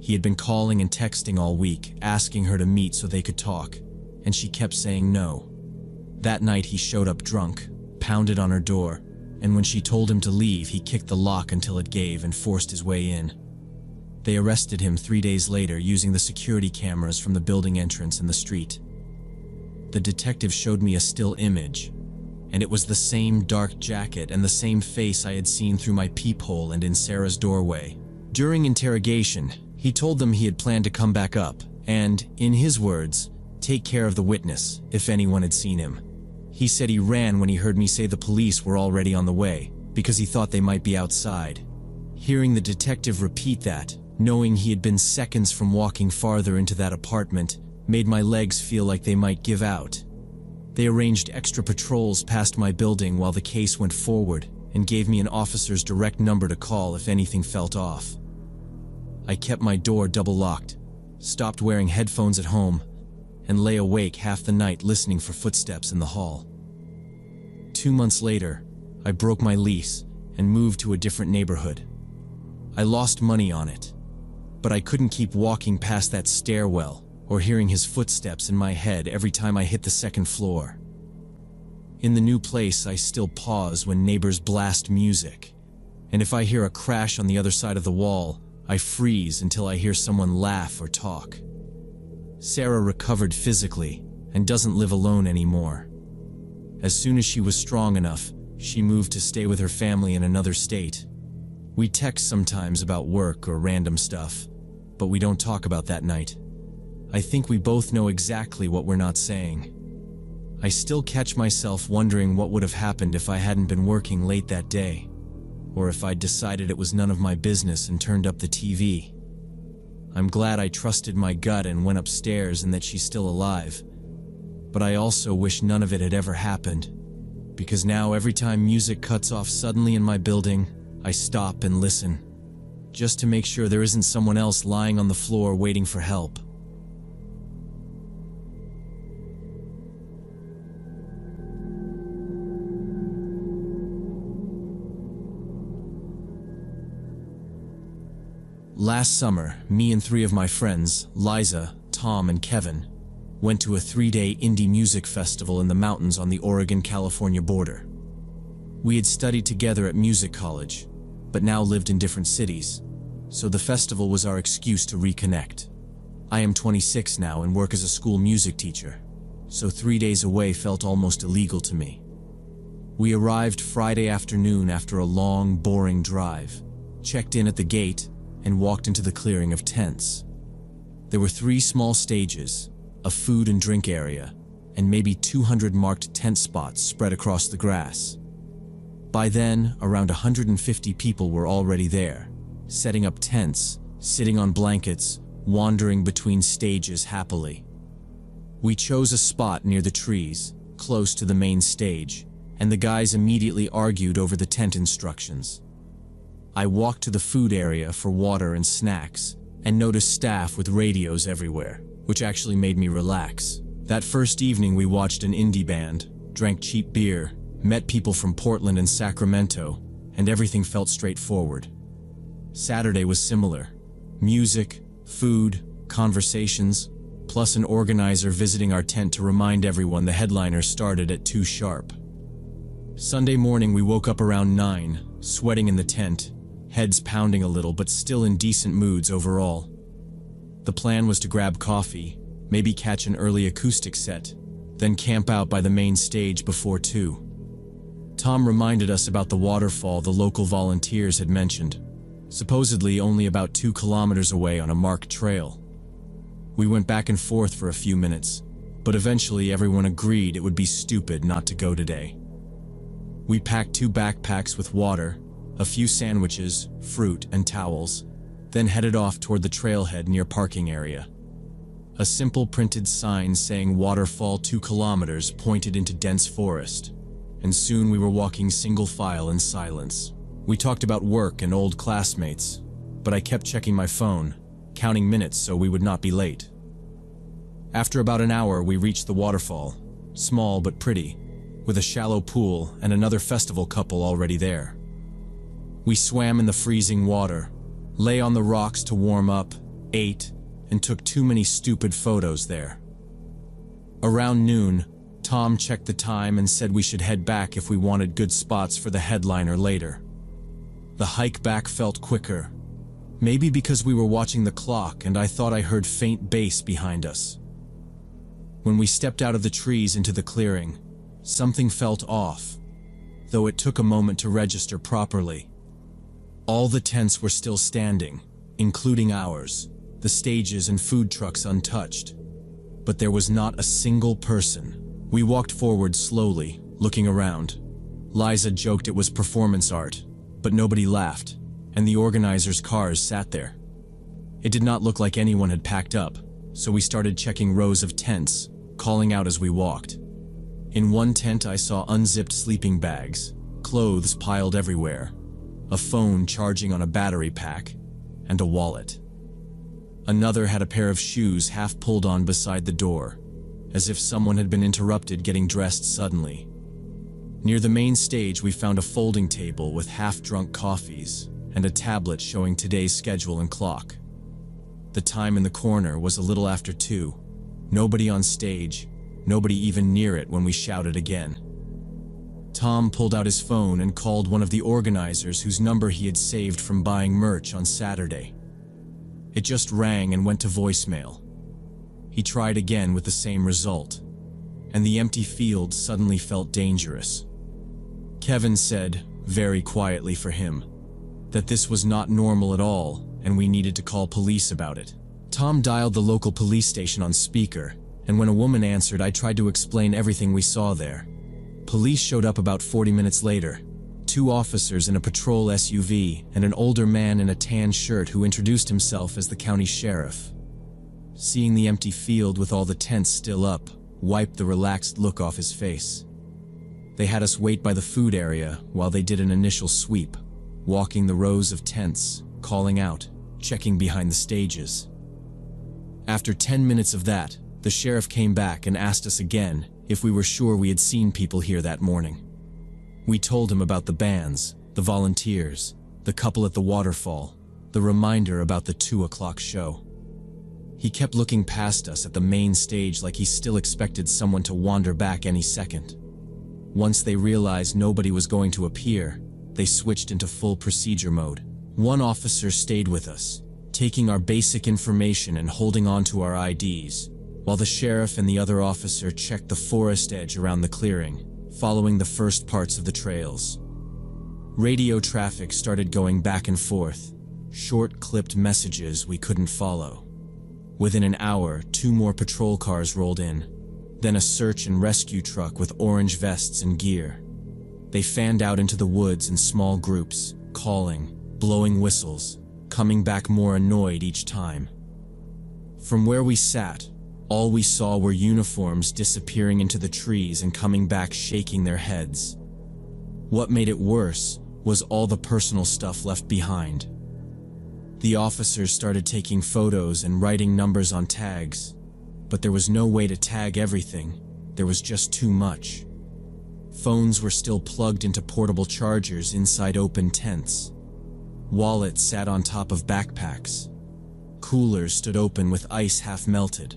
He had been calling and texting all week, asking her to meet so they could talk, and she kept saying no. That night he showed up drunk, pounded on her door, and when she told him to leave, he kicked the lock until it gave and forced his way in. They arrested him 3 days later using the security cameras from the building entrance in the street. The detective showed me a still image, and it was the same dark jacket and the same face I had seen through my peephole and in Sarah's doorway. During interrogation, he told them he had planned to come back up and, in his words, take care of the witness if anyone had seen him. He said he ran when he heard me say the police were already on the way, because he thought they might be outside. Hearing the detective repeat that, knowing he had been seconds from walking farther into that apartment, made my legs feel like they might give out. They arranged extra patrols past my building while the case went forward and gave me an officer's direct number to call if anything felt off. I kept my door double-locked, stopped wearing headphones at home, and lay awake half the night listening for footsteps in the hall. 2 months later, I broke my lease and moved to a different neighborhood. I lost money on it, but I couldn't keep walking past that stairwell or hearing his footsteps in my head every time I hit the second floor. In the new place, I still pause when neighbors blast music, and if I hear a crash on the other side of the wall, I freeze until I hear someone laugh or talk. Sarah recovered physically and doesn't live alone anymore. As soon as she was strong enough, she moved to stay with her family in another state. We text sometimes about work or random stuff, but we don't talk about that night. I think we both know exactly what we're not saying. I still catch myself wondering what would have happened if I hadn't been working late that day, or if I'd decided it was none of my business and turned up the TV. I'm glad I trusted my gut and went upstairs and that she's still alive, but I also wish none of it had ever happened, because now every time music cuts off suddenly in my building, I stop and listen, just to make sure there isn't someone else lying on the floor waiting for help. Last summer, me and 3 of my friends, Liza, Tom, and Kevin, went to a 3-day indie music festival in the mountains on the Oregon-California border. We had studied together at music college, but now lived in different cities, so the festival was our excuse to reconnect. I am 26 now and work as a school music teacher, so 3 days away felt almost illegal to me. We arrived Friday afternoon after a long, boring drive, checked in at the gate, and walked into the clearing of tents. There were 3 small stages, a food and drink area, and maybe 200 marked tent spots spread across the grass. By then, around 150 people were already there, setting up tents, sitting on blankets, wandering between stages happily. We chose a spot near the trees, close to the main stage, and the guys immediately argued over the tent instructions. I walked to the food area for water and snacks, and noticed staff with radios everywhere, which actually made me relax. That first evening we watched an indie band, drank cheap beer, met people from Portland and Sacramento, and everything felt straightforward. Saturday was similar. Music, food, conversations, plus an organizer visiting our tent to remind everyone the headliner started at 2 sharp. Sunday morning we woke up around 9, sweating in the tent, heads pounding a little but still in decent moods overall. The plan was to grab coffee, maybe catch an early acoustic set, then camp out by the main stage before 2. Tom reminded us about the waterfall the local volunteers had mentioned, supposedly only about 2 kilometers away on a marked trail. We went back and forth for a few minutes, but eventually everyone agreed it would be stupid not to go today. We packed 2 backpacks with water, a few sandwiches, fruit, and towels, then headed off toward the trailhead near parking area. A simple printed sign saying waterfall 2 kilometers pointed into dense forest, and soon we were walking single file in silence. We talked about work and old classmates, but I kept checking my phone, counting minutes so we would not be late. After about an hour, we reached the waterfall, small but pretty, with a shallow pool and another festival couple already there. We swam in the freezing water, lay on the rocks to warm up, ate, and took too many stupid photos there. Around noon, Tom checked the time and said we should head back if we wanted good spots for the headliner later. The hike back felt quicker, maybe because we were watching the clock and I thought I heard faint bass behind us. When we stepped out of the trees into the clearing, something felt off, though it took a moment to register properly. All the tents were still standing, including ours, the stages and food trucks untouched. But there was not a single person. We walked forward slowly, looking around. Liza joked it was performance art, but nobody laughed, and the organizers' cars sat there. It did not look like anyone had packed up, so we started checking rows of tents, calling out as we walked. In one tent I saw unzipped sleeping bags, clothes piled everywhere, a phone charging on a battery pack, and a wallet. Another had a pair of shoes half pulled on beside the door, as if someone had been interrupted getting dressed suddenly. Near the main stage we found a folding table with half-drunk coffees and a tablet showing today's schedule and clock. The time in the corner was a little after 2. Nobody on stage, nobody even near it when we shouted again. Tom pulled out his phone and called one of the organizers whose number he had saved from buying merch on Saturday. It just rang and went to voicemail. He tried again with the same result, and the empty field suddenly felt dangerous. Kevin said, very quietly for him, that this was not normal at all and we needed to call police about it. Tom dialed the local police station on speaker, and when a woman answered, I tried to explain everything we saw there. Police showed up about 40 minutes later. 2 officers in a patrol SUV and an older man in a tan shirt who introduced himself as the county sheriff. Seeing the empty field with all the tents still up wiped the relaxed look off his face. They had us wait by the food area while they did an initial sweep, walking the rows of tents, calling out, checking behind the stages. After 10 minutes of that, the sheriff came back and asked us again if we were sure we had seen people here that morning. We told him about the bands, the volunteers, the couple at the waterfall, the reminder about the 2 o'clock show. He kept looking past us at the main stage like he still expected someone to wander back any second. Once they realized nobody was going to appear, they switched into full procedure mode. One officer stayed with us, taking our basic information and holding on to our IDs, while the sheriff and the other officer checked the forest edge around the clearing, following the first parts of the trails. Radio traffic started going back and forth, short clipped messages we couldn't follow. Within an hour, 2 more patrol cars rolled in, then a search and rescue truck with orange vests and gear. They fanned out into the woods in small groups, calling, blowing whistles, coming back more annoyed each time. From where we sat, all we saw were uniforms disappearing into the trees and coming back shaking their heads. What made it worse was all the personal stuff left behind. The officers started taking photos and writing numbers on tags, but there was no way to tag everything. There was just too much. Phones were still plugged into portable chargers inside open tents. Wallets sat on top of backpacks. Coolers stood open with ice half melted.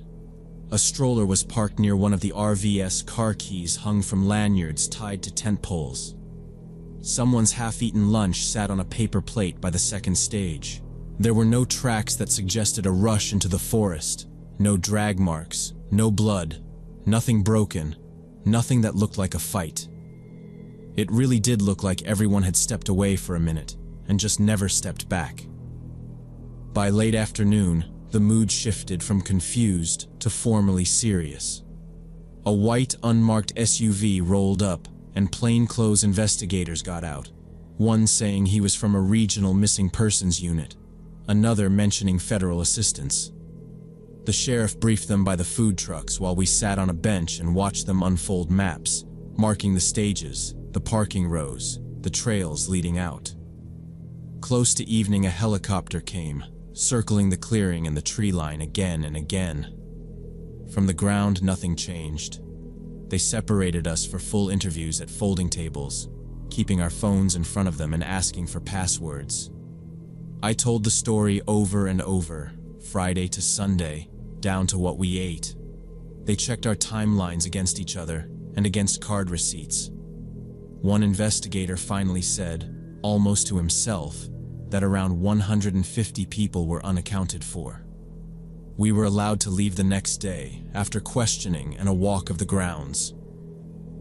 A stroller was parked near one of the RV's car keys hung from lanyards tied to tent poles. Someone's half-eaten lunch sat on a paper plate by the second stage. There were no tracks that suggested a rush into the forest, no drag marks, no blood, nothing broken, nothing that looked like a fight. It really did look like everyone had stepped away for a minute and just never stepped back. By late afternoon, the mood shifted from confused to formally serious. A white, unmarked SUV rolled up, and plainclothes investigators got out, one saying he was from a regional missing persons unit, another mentioning federal assistance. The sheriff briefed them by the food trucks while we sat on a bench and watched them unfold maps, marking the stages, the parking rows, the trails leading out. Close to evening, a helicopter came, circling the clearing and the tree line again and again. From the ground, nothing changed. They separated us for full interviews at folding tables, keeping our phones in front of them and asking for passwords. I told the story over and over, Friday to Sunday, down to what we ate. They checked our timelines against each other and against card receipts. One investigator finally said, almost to himself, that around 150 people were unaccounted for. We were allowed to leave the next day after questioning and a walk of the grounds.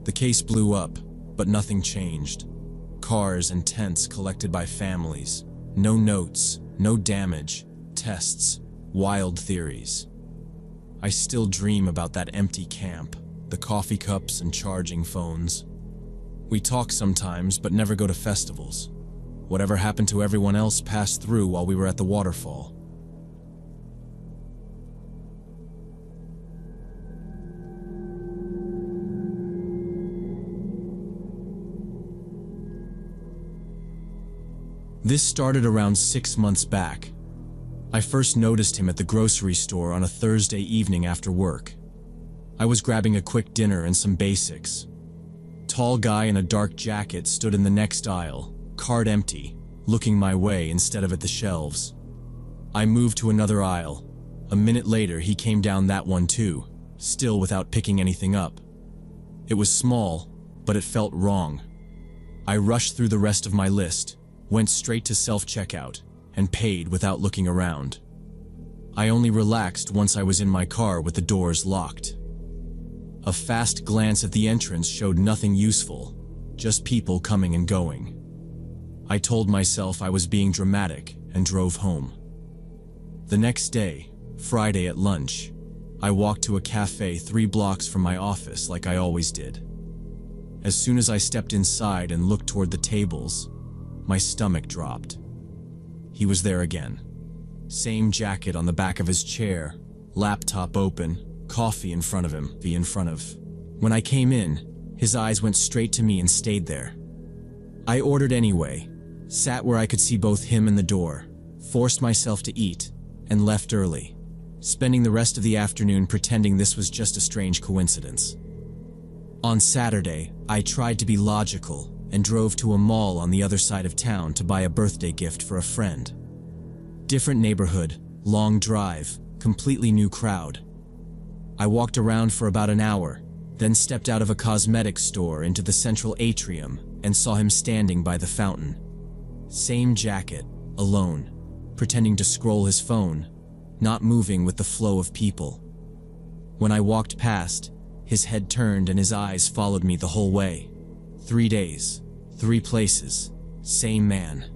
The case blew up, but nothing changed. Cars and tents collected by families. No notes, no damage, tests, wild theories. I still dream about that empty camp, the coffee cups and charging phones. We talk sometimes, but never go to festivals. Whatever happened to everyone else passed through while we were at the waterfall. This started around 6 months back. I first noticed him at the grocery store on a Thursday evening after work. I was grabbing a quick dinner and some basics. Tall guy in a dark jacket stood in the next aisle, cart empty, looking my way instead of at the shelves. I moved to another aisle, A minute later, he came down that one too, still without picking anything up. It was small, but it felt wrong. I rushed through the rest of my list, went straight to self-checkout, and paid without looking around. I only relaxed once I was in my car with the doors locked. A fast glance at the entrance showed nothing useful, just people coming and going. I told myself I was being dramatic and drove home. The next day, Friday at lunch, I walked to a cafe 3 blocks from my office like I always did. As soon as I stepped inside and looked toward the tables, my stomach dropped. He was there again. Same jacket on the back of his chair, laptop open, coffee in front of him, When I came in, his eyes went straight to me and stayed there. I ordered anyway, sat where I could see both him and the door, forced myself to eat, and left early, spending the rest of the afternoon pretending this was just a strange coincidence. On Saturday, I tried to be logical and drove to a mall on the other side of town to buy a birthday gift for a friend. Different neighborhood, long drive, completely new crowd. I walked around for about an hour, then stepped out of a cosmetics store into the central atrium and saw him standing by the fountain. Same jacket, alone, pretending to scroll his phone, not moving with the flow of people. When I walked past, his head turned and his eyes followed me the whole way. 3 days, 3 places, same man.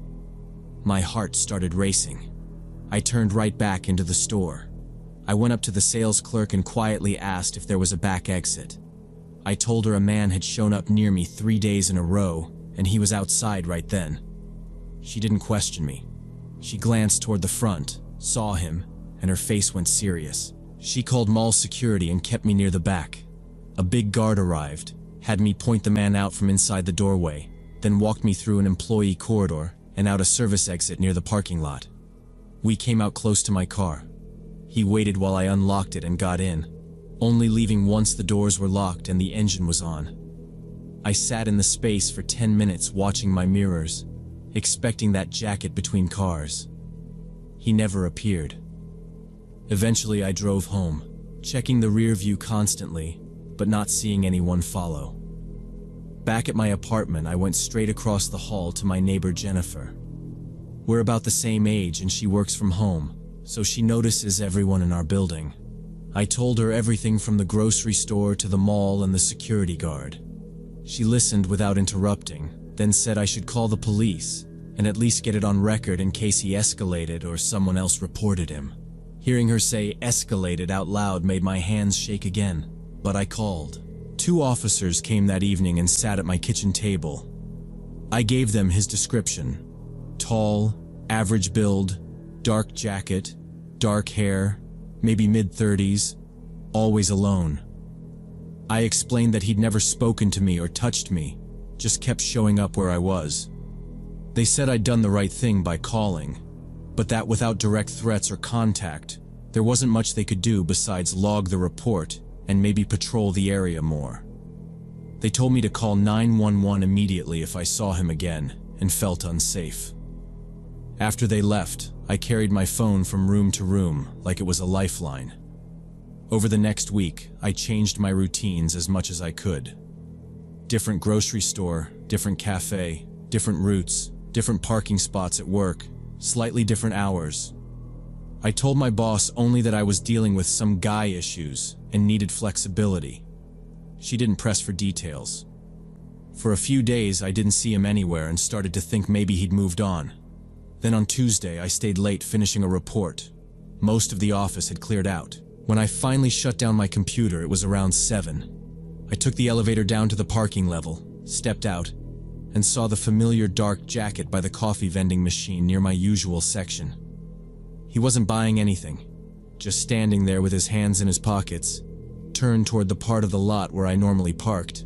My heart started racing. I turned right back into the store. I went up to the sales clerk and quietly asked if there was a back exit. I told her a man had shown up near me 3 days in a row, and he was outside right then. She didn't question me. She glanced toward the front, saw him, and her face went serious. She called mall security and kept me near the back. A big guard arrived, had me point the man out from inside the doorway, then walked me through an employee corridor and out a service exit near the parking lot. We came out close to my car. He waited while I unlocked it and got in, only leaving once the doors were locked and the engine was on. I sat in the space for 10 minutes watching my mirrors, expecting that jacket between cars. He never appeared. Eventually I drove home, checking the rear view constantly, but not seeing anyone follow. Back at my apartment, I went straight across the hall to my neighbor Jennifer. We're about the same age and she works from home, so she notices everyone in our building. I told her everything from the grocery store to the mall and the security guard. She listened without interrupting, then said I should call the police and at least get it on record in case he escalated or someone else reported him. Hearing her say escalated out loud made my hands shake again, but I called. 2 officers came that evening and sat at my kitchen table. I gave them his description. Tall, average build, dark jacket, dark hair, maybe mid-30s, always alone. I explained that he'd never spoken to me or touched me, just kept showing up where I was. They said I'd done the right thing by calling, but that without direct threats or contact, there wasn't much they could do besides log the report and maybe patrol the area more. They told me to call 911 immediately if I saw him again and felt unsafe. After they left, I carried my phone from room to room like it was a lifeline. Over the next week, I changed my routines as much as I could. Different grocery store, different cafe, different routes, different parking spots at work, slightly different hours. I told my boss only that I was dealing with some guy issues and needed flexibility. She didn't press for details. For a few days, I didn't see him anywhere and started to think maybe he'd moved on. Then on Tuesday, I stayed late finishing a report. Most of the office had cleared out. When I finally shut down my computer, it was around 7. I took the elevator down to the parking level, stepped out, and saw the familiar dark jacket by the coffee vending machine near my usual section. He wasn't buying anything, just standing there with his hands in his pockets, turned toward the part of the lot where I normally parked.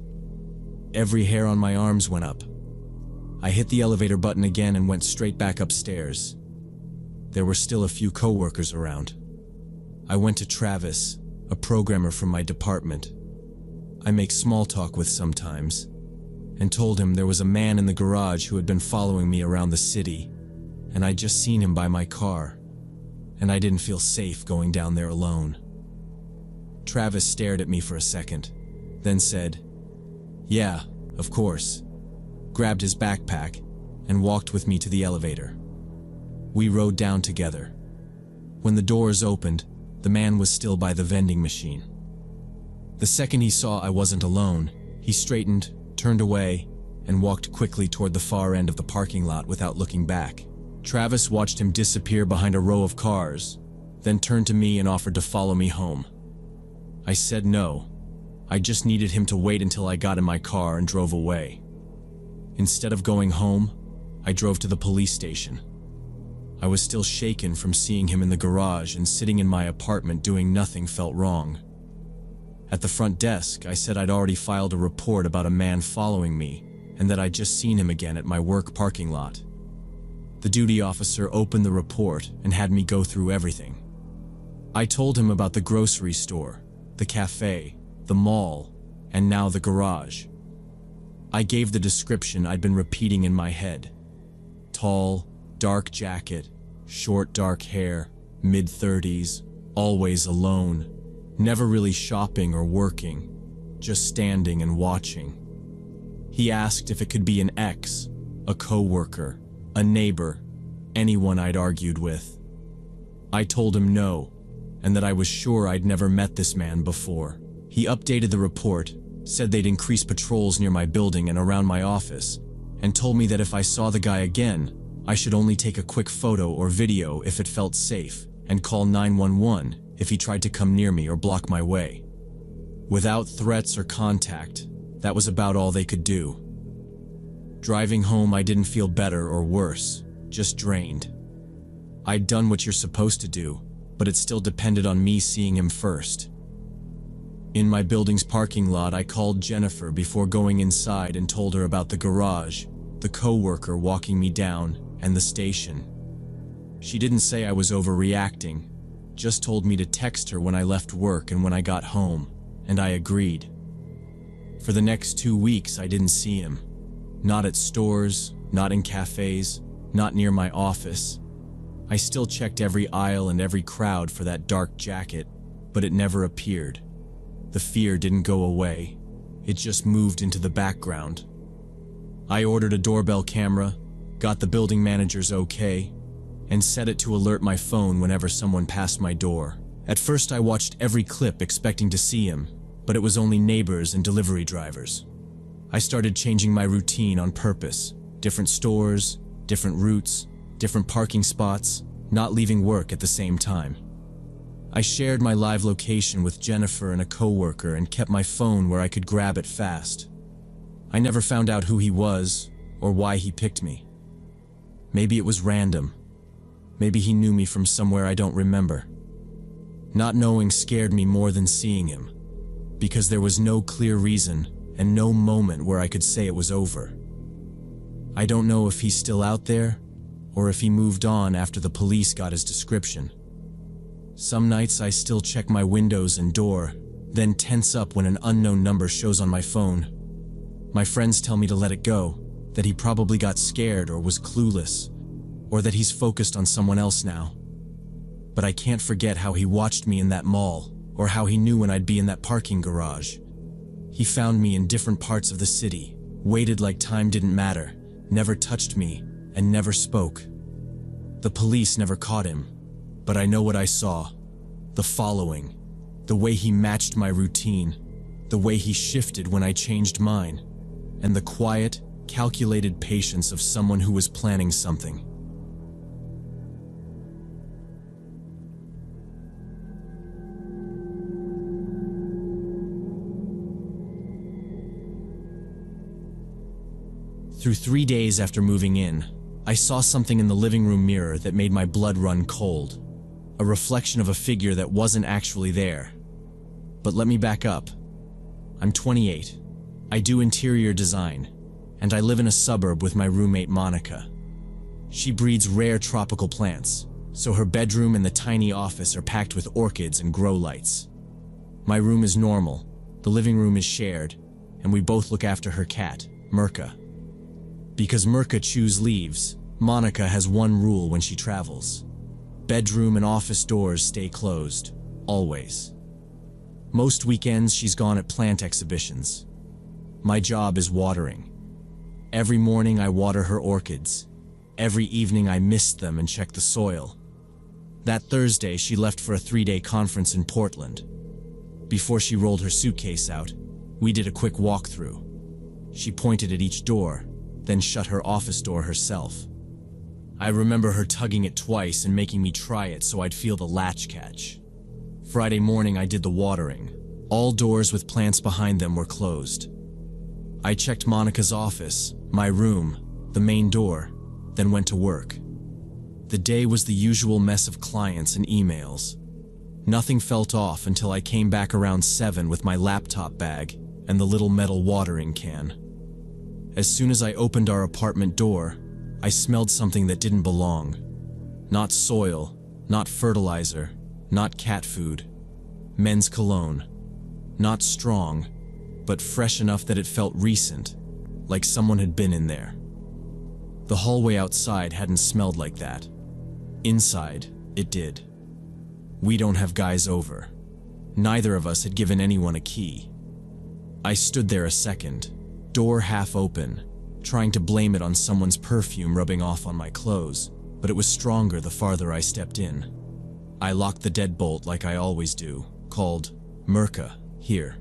Every hair on my arms went up. I hit the elevator button again and went straight back upstairs. There were still a few coworkers around. I went to Travis, a programmer from my department. I make small talk with sometimes, and told him there was a man in the garage who had been following me around the city, and I'd just seen him by my car. and I didn't feel safe going down there alone. Travis stared at me for a second, then said, "Yeah, of course," grabbed his backpack, and walked with me to the elevator. We rode down together. When the doors opened, the man was still by the vending machine. The second he saw I wasn't alone, he straightened, turned away, and walked quickly toward the far end of the parking lot without looking back. Travis watched him disappear behind a row of cars, then turned to me and offered to follow me home. I said no. I just needed him to wait until I got in my car and drove away. Instead of going home, I drove to the police station. I was still shaken from seeing him in the garage, and sitting in my apartment doing nothing felt wrong. At the front desk, I said I'd already filed a report about a man following me and that I'd just seen him again at my work parking lot. The duty officer opened the report and had me go through everything. I told him about the grocery store, the cafe, the mall, and now the garage. I gave the description I'd been repeating in my head. Tall, dark jacket, short dark hair, mid-30s, always alone, never really shopping or working, just standing and watching. He asked if it could be an ex, a co-worker, a neighbor, anyone I'd argued with. I told him no, and that I was sure I'd never met this man before. He updated the report, said they'd increase patrols near my building and around my office, and told me that if I saw the guy again, I should only take a quick photo or video if it felt safe, and call 911 if he tried to come near me or block my way. Without threats or contact, that was about all they could do. Driving home, I didn't feel better or worse, just drained. I'd done what you're supposed to do, but it still depended on me seeing him first. In my building's parking lot, I called Jennifer before going inside and told her about the garage, the co-worker walking me down, and the station. She didn't say I was overreacting, just told me to text her when I left work and when I got home, and I agreed. For the next 2 weeks, I didn't see him. Not at stores, not in cafes, not near my office. I still checked every aisle and every crowd for that dark jacket, but it never appeared. The fear didn't go away. It just moved into the background. I ordered a doorbell camera, got the building manager's okay, and set it to alert my phone whenever someone passed my door. At first, I watched every clip expecting to see him, but it was only neighbors and delivery drivers. I started changing my routine on purpose. Different stores, different routes, different parking spots, not leaving work at the same time. I shared my live location with Jennifer and a coworker and kept my phone where I could grab it fast. I never found out who he was or why he picked me. Maybe it was random. Maybe he knew me from somewhere I don't remember. Not knowing scared me more than seeing him, because there was no clear reason and no moment where I could say it was over. I don't know if he's still out there or if he moved on after the police got his description. Some nights I still check my windows and door, then tense up when an unknown number shows on my phone. My friends tell me to let it go, that he probably got scared or was clueless, or that he's focused on someone else now. But I can't forget how he watched me in that mall, or how he knew when I'd be in that parking garage. He found me in different parts of the city, waited like time didn't matter, never touched me, and never spoke. The police never caught him, but I know what I saw. The following, the way he matched my routine, the way he shifted when I changed mine, and the quiet, calculated patience of someone who was planning something. Through 3 days after moving in, I saw something in the living room mirror that made my blood run cold. A reflection of a figure that wasn't actually there. But let me back up. I'm 28. I do interior design, and I live in a suburb with my roommate Monica. She breeds rare tropical plants, so her bedroom and the tiny office are packed with orchids and grow lights. My room is normal, the living room is shared, and we both look after her cat, Mirka. Because Mirka chews leaves, Monica has one rule when she travels. Bedroom and office doors stay closed, always. Most weekends she's gone at plant exhibitions. My job is watering. Every morning I water her orchids. Every evening I mist them and check the soil. That Thursday she left for a 3-day conference in Portland. Before she rolled her suitcase out, we did a quick walkthrough. She pointed at each door, then shut her office door herself. I remember her tugging it twice and making me try it so I'd feel the latch catch. Friday morning I did the watering. All doors with plants behind them were closed. I checked Monica's office, my room, the main door, then went to work. The day was the usual mess of clients and emails. Nothing felt off until I came back around 7 with my laptop bag and the little metal watering can. As soon as I opened our apartment door, I smelled something that didn't belong. Not soil, not fertilizer, not cat food. Men's cologne. Not strong, but fresh enough that it felt recent, like someone had been in there. The hallway outside hadn't smelled like that. Inside, it did. We don't have guys over. Neither of us had given anyone a key. I stood there a second, door half open, trying to blame it on someone's perfume rubbing off on my clothes, but it was stronger the farther I stepped in. I locked the deadbolt like I always do, called Mirka, here,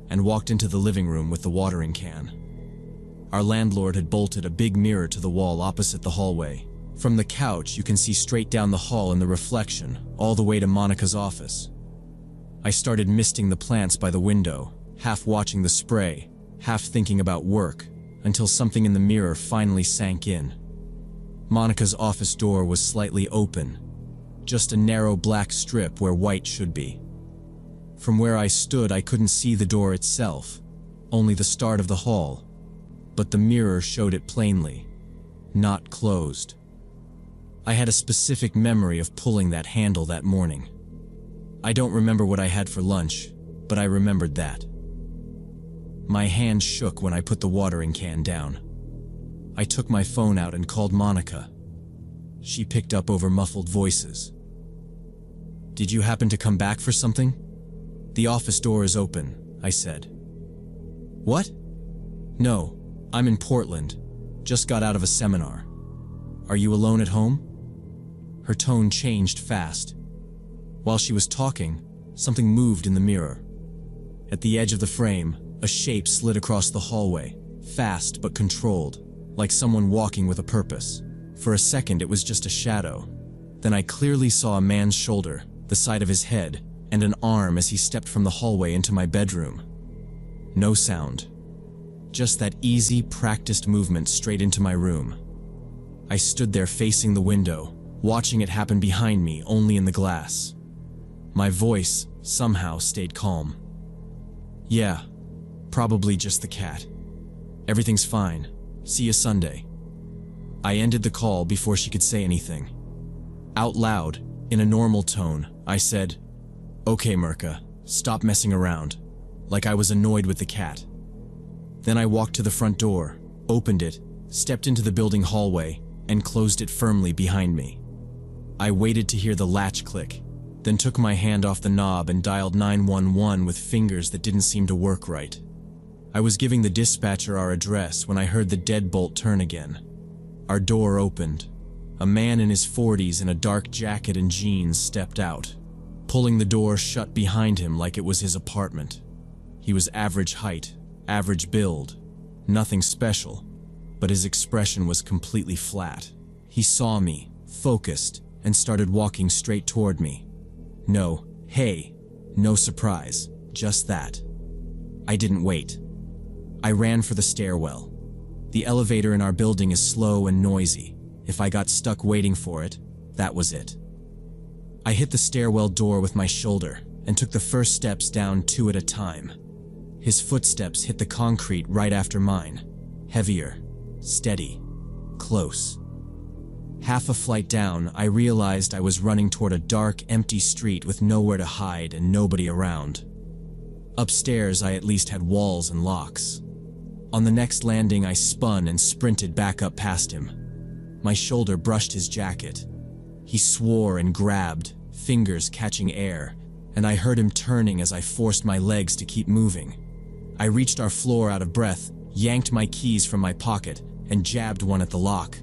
and walked into the living room with the watering can. Our landlord had bolted a big mirror to the wall opposite the hallway. From the couch, you can see straight down the hall in the reflection, all the way to Monica's office. I started misting the plants by the window, half watching the spray, half thinking about work, until something in the mirror finally sank in. Monica's office door was slightly open, just a narrow black strip where white should be. From where I stood, I couldn't see the door itself, only the start of the hall, but the mirror showed it plainly, not closed. I had a specific memory of pulling that handle that morning. I don't remember what I had for lunch, but I remembered that. My hand shook when I put the watering can down. I took my phone out and called Monica. She picked up over muffled voices. "Did you happen to come back for something?" "The office door is open," I said. "What?" "No, I'm in Portland. Just got out of a seminar. Are you alone at home?" Her tone changed fast. While she was talking, something moved in the mirror. At the edge of the frame, a shape slid across the hallway, fast but controlled, like someone walking with a purpose. For a second, it was just a shadow. Then I clearly saw a man's shoulder, the side of his head, and an arm as he stepped from the hallway into my bedroom. No sound. Just that easy, practiced movement straight into my room. I stood there facing the window, watching it happen behind me only in the glass. My voice, somehow, stayed calm. "Yeah, probably just the cat. Everything's fine. See you Sunday." I ended the call before she could say anything. Out loud, in a normal tone, I said, "Okay, Mirka, stop messing around," like I was annoyed with the cat. Then I walked to the front door, opened it, stepped into the building hallway, and closed it firmly behind me. I waited to hear the latch click, then took my hand off the knob and dialed 911 with fingers that didn't seem to work right. I was giving the dispatcher our address when I heard the deadbolt turn again. Our door opened. A man in his 40s in a dark jacket and jeans stepped out, pulling the door shut behind him like it was his apartment. He was average height, average build, nothing special, but his expression was completely flat. He saw me, focused, and started walking straight toward me. No, hey, no surprise, just that. I didn't wait. I ran for the stairwell. The elevator in our building is slow and noisy. If I got stuck waiting for it, that was it. I hit the stairwell door with my shoulder and took the first steps down 2 at a time. His footsteps hit the concrete right after mine. Heavier, steady, close. Half a flight down, I realized I was running toward a dark, empty street with nowhere to hide and nobody around. Upstairs, I at least had walls and locks. On the next landing, I spun and sprinted back up past him. My shoulder brushed his jacket. He swore and grabbed, fingers catching air, and I heard him turning as I forced my legs to keep moving. I reached our floor out of breath, yanked my keys from my pocket, and jabbed one at the lock.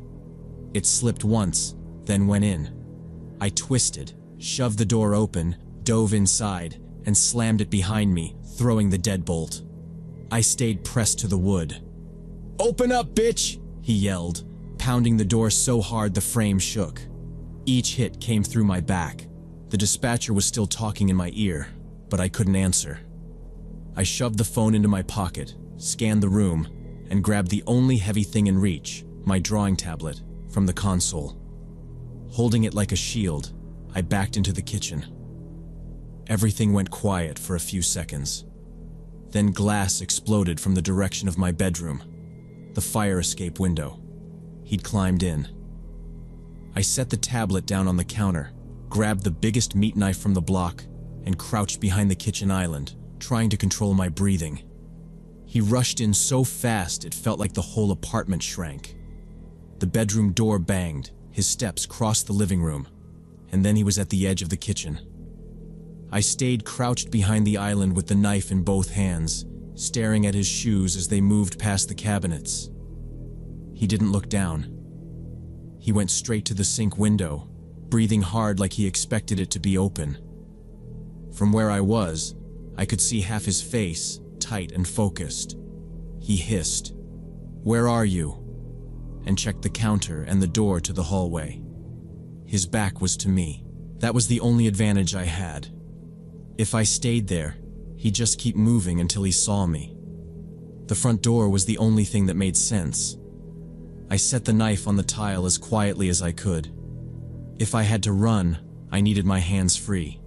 It slipped once, then went in. I twisted, shoved the door open, dove inside, and slammed it behind me, throwing the deadbolt. I stayed pressed to the wood. "Open up, bitch!" he yelled, pounding the door so hard the frame shook. Each hit came through my back. The dispatcher was still talking in my ear, but I couldn't answer. I shoved the phone into my pocket, scanned the room, and grabbed the only heavy thing in reach, my drawing tablet, from the console. Holding it like a shield, I backed into the kitchen. Everything went quiet for a few seconds. Then glass exploded from the direction of my bedroom, the fire escape window. He'd climbed in. I set the tablet down on the counter, grabbed the biggest meat knife from the block, and crouched behind the kitchen island, trying to control my breathing. He rushed in so fast it felt like the whole apartment shrank. The bedroom door banged, his steps crossed the living room, and then he was at the edge of the kitchen. I stayed crouched behind the island with the knife in both hands, staring at his shoes as they moved past the cabinets. He didn't look down. He went straight to the sink window, breathing hard like he expected it to be open. From where I was, I could see half his face, tight and focused. He hissed, "Where are you?" and checked the counter and the door to the hallway. His back was to me. That was the only advantage I had. If I stayed there, he'd just keep moving until he saw me. The front door was the only thing that made sense. I set the knife on the tile as quietly as I could. If I had to run, I needed my hands free.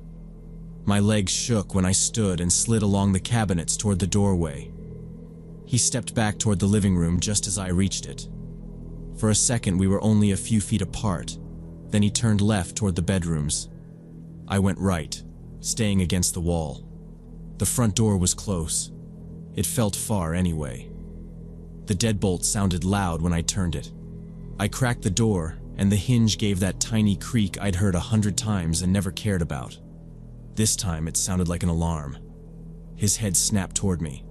My legs shook when I stood and slid along the cabinets toward the doorway. He stepped back toward the living room just as I reached it. For a second, we were only a few feet apart. Then he turned left toward the bedrooms. I went right, staying against the wall. The front door was close. It felt far anyway. The deadbolt sounded loud when I turned it. I cracked the door, and the hinge gave that tiny creak I'd heard 100 times and never cared about. This time it sounded like an alarm. His head snapped toward me.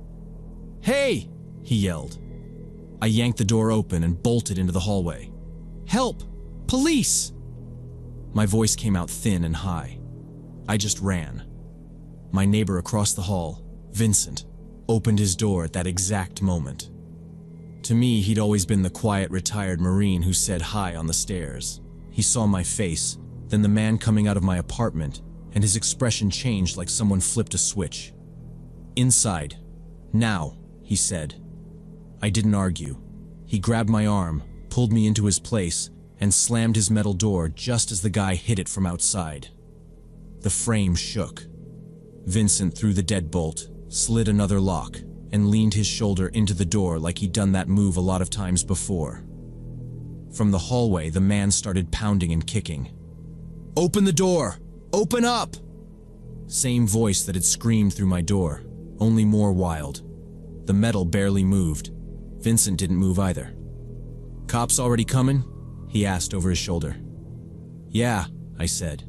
"Hey!" he yelled. I yanked the door open and bolted into the hallway. "Help! Police!" My voice came out thin and high. I just ran. My neighbor across the hall, Vincent, opened his door at that exact moment. To me, he'd always been the quiet, retired Marine who said hi on the stairs. He saw my face, then the man coming out of my apartment, and his expression changed like someone flipped a switch. "Inside. Now," he said. I didn't argue. He grabbed my arm, pulled me into his place, and slammed his metal door just as the guy hit it from outside. The frame shook. Vincent threw the deadbolt, slid another lock, and leaned his shoulder into the door like he'd done that move a lot of times before. From the hallway, the man started pounding and kicking. "Open the door! Open up!" Same voice that had screamed through my door, only more wild. The metal barely moved. Vincent didn't move either. "Cops already coming?" he asked over his shoulder. "Yeah," I said.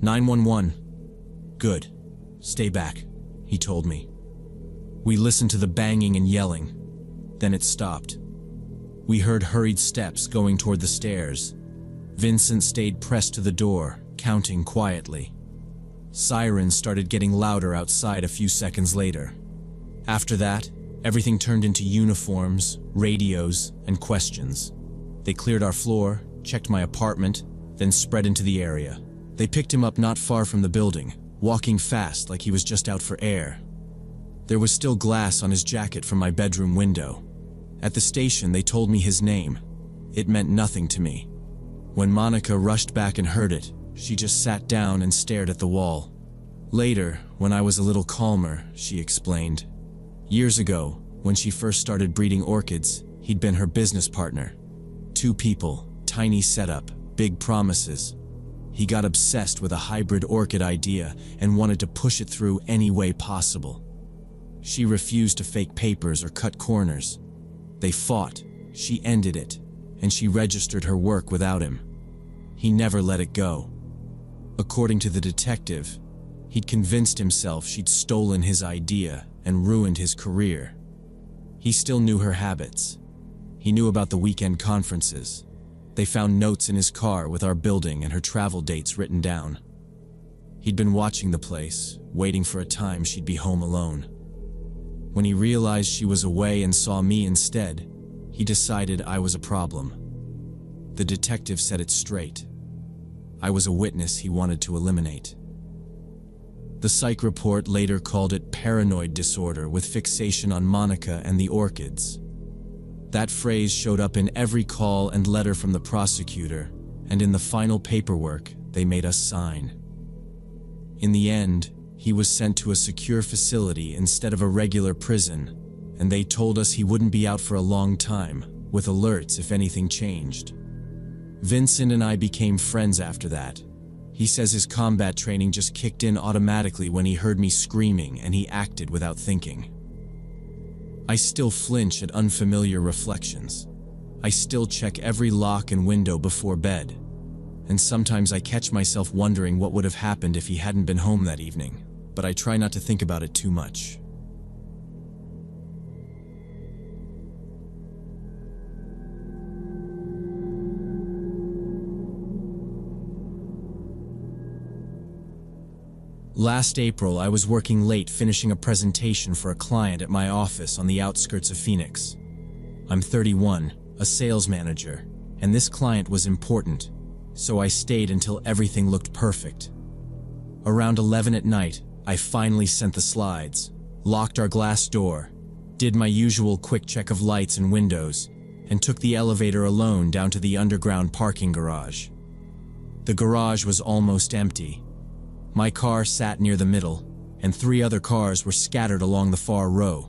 911. "Good. Stay back," he told me. We listened to the banging and yelling. Then it stopped. We heard hurried steps going toward the stairs. Vincent stayed pressed to the door, counting quietly. Sirens started getting louder outside a few seconds later. After that, everything turned into uniforms, radios, and questions. They cleared our floor, checked my apartment, then spread into the area. They picked him up not far from the building, walking fast like he was just out for air. There was still glass on his jacket from my bedroom window. At the station, they told me his name. It meant nothing to me. When Monica rushed back and heard it, she just sat down and stared at the wall. Later, when I was a little calmer, she explained. Years ago, when she first started breeding orchids, he'd been her business partner. 2 people, tiny setup, big promises. He got obsessed with a hybrid orchid idea and wanted to push it through any way possible. She refused to fake papers or cut corners. They fought, she ended it, and she registered her work without him. he never let it go. According to the detective, he'd convinced himself she'd stolen his idea and ruined his career. He still knew her habits. He knew about the weekend conferences. They found notes in his car with our building and her travel dates written down. He'd been watching the place, waiting for a time she'd be home alone. When he realized she was away and saw me instead, he decided I was a problem. The detective said it straight. I was a witness he wanted to eliminate. The psych report later called it paranoid disorder with fixation on Monica and the orchids. That phrase showed up in every call and letter from the prosecutor, and in the final paperwork they made us sign. In the end, he was sent to a secure facility instead of a regular prison, and they told us he wouldn't be out for a long time, with alerts if anything changed. Vincent and I became friends after that. He says his combat training just kicked in automatically when he heard me screaming and he acted without thinking. I still flinch at unfamiliar reflections. I still check every lock and window before bed. And sometimes I catch myself wondering what would have happened if he hadn't been home that evening, but I try not to think about it too much. Last April, I was working late finishing a presentation for a client at my office on the outskirts of Phoenix. I'm 31, a sales manager, and this client was important, so I stayed until everything looked perfect. Around 11 at night, I finally sent the slides, locked our glass door, did my usual quick check of lights and windows, and took the elevator alone down to the underground parking garage. The garage was almost empty. My car sat near the middle, and 3 other cars were scattered along the far row.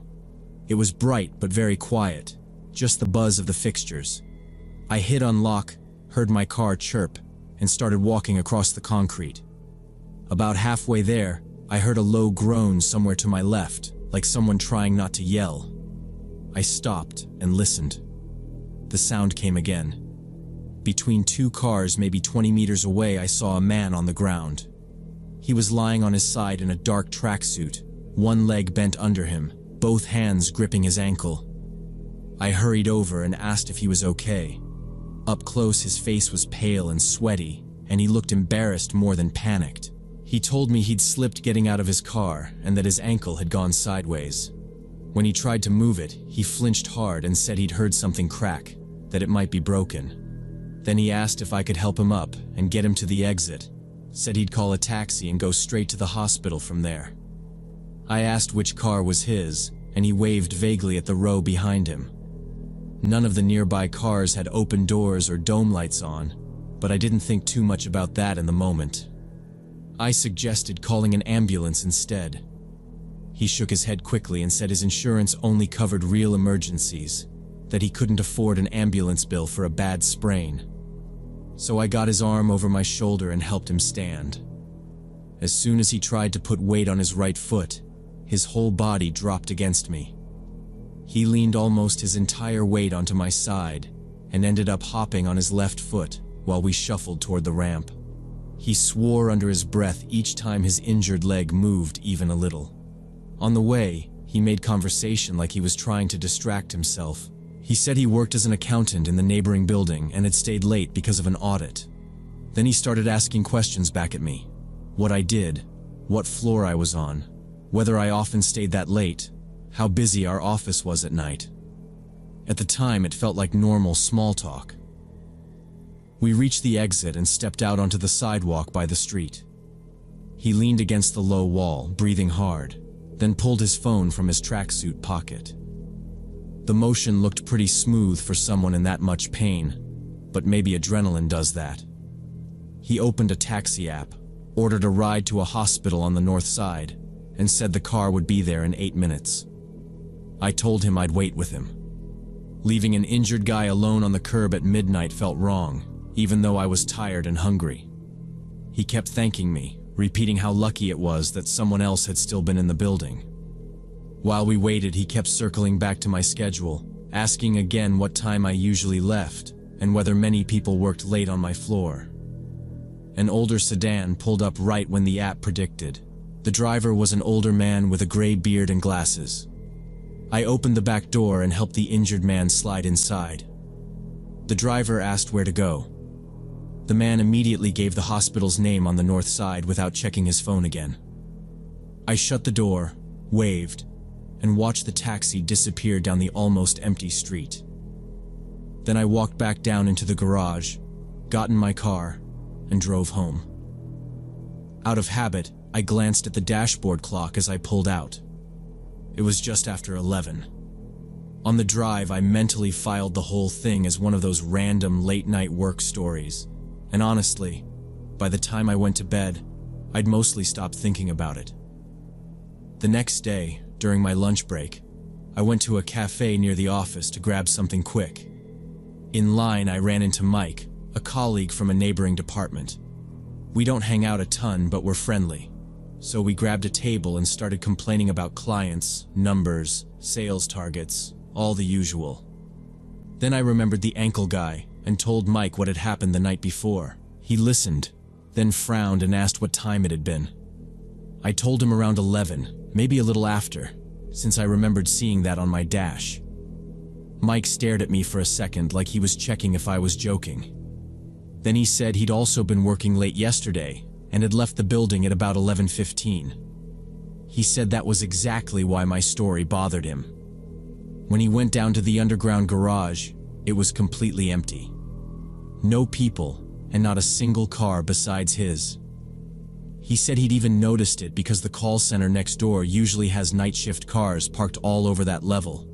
It was bright but very quiet, just the buzz of the fixtures. I hit unlock, heard my car chirp, and started walking across the concrete. About halfway there, I heard a low groan somewhere to my left, like someone trying not to yell. I stopped and listened. The sound came again. Between 2 cars, maybe 20 meters away, I saw a man on the ground. He was lying on his side in a dark tracksuit, one leg bent under him, both hands gripping his ankle. I hurried over and asked if he was okay. Up close, his face was pale and sweaty, and he looked embarrassed more than panicked. He told me he'd slipped getting out of his car and that his ankle had gone sideways. When he tried to move it, he flinched hard and said he'd heard something crack, that it might be broken. Then he asked if I could help him up and get him to the exit. Said he'd call a taxi and go straight to the hospital from there. I asked which car was his, and he waved vaguely at the row behind him. None of the nearby cars had open doors or dome lights on, but I didn't think too much about that in the moment. I suggested calling an ambulance instead. He shook his head quickly and said his insurance only covered real emergencies, that he couldn't afford an ambulance bill for a bad sprain. So I got his arm over my shoulder and helped him stand. As soon as he tried to put weight on his right foot, his whole body dropped against me. He leaned almost his entire weight onto my side and ended up hopping on his left foot while we shuffled toward the ramp. He swore under his breath each time his injured leg moved even a little. On the way, he made conversation like he was trying to distract himself. He said he worked as an accountant in the neighboring building and had stayed late because of an audit. Then he started asking questions back at me. What I did, what floor I was on, whether I often stayed that late, how busy our office was at night. At the time, it felt like normal small talk. We reached the exit and stepped out onto the sidewalk by the street. He leaned against the low wall, breathing hard, then pulled his phone from his tracksuit pocket. The motion looked pretty smooth for someone in that much pain, but maybe adrenaline does that. He opened a taxi app, ordered a ride to a hospital on the north side, and said the car would be there in 8 minutes. I told him I'd wait with him. Leaving an injured guy alone on the curb at midnight felt wrong, even though I was tired and hungry. He kept thanking me, repeating how lucky it was that someone else had still been in the building. While we waited, he kept circling back to my schedule, asking again what time I usually left and whether many people worked late on my floor. An older sedan pulled up right when the app predicted. The driver was an older man with a gray beard and glasses. I opened the back door and helped the injured man slide inside. The driver asked where to go. The man immediately gave the hospital's name on the north side without checking his phone again. I shut the door, waved, and watched the taxi disappear down the almost empty street. Then I walked back down into the garage, got in my car, and drove home. Out of habit, I glanced at the dashboard clock as I pulled out. It was just after 11. On the drive, I mentally filed the whole thing as one of those random late-night work stories. And honestly, by the time I went to bed, I'd mostly stopped thinking about it. The next day, during my lunch break, I went to a cafe near the office to grab something quick. In line, I ran into Mike, a colleague from a neighboring department. We don't hang out a ton, but we're friendly. So we grabbed a table and started complaining about clients, numbers, sales targets, all the usual. Then I remembered the ankle guy and told Mike what had happened the night before. He listened, then frowned and asked what time it had been. I told him around 11, maybe a little after, since I remembered seeing that on my dash. Mike stared at me for a second like he was checking if I was joking. Then he said he'd also been working late yesterday and had left the building at about 11:15. He said that was exactly why my story bothered him. When he went down to the underground garage, it was completely empty. No people, and not a single car besides his. He said he'd even noticed it because the call center next door usually has night shift cars parked all over that level,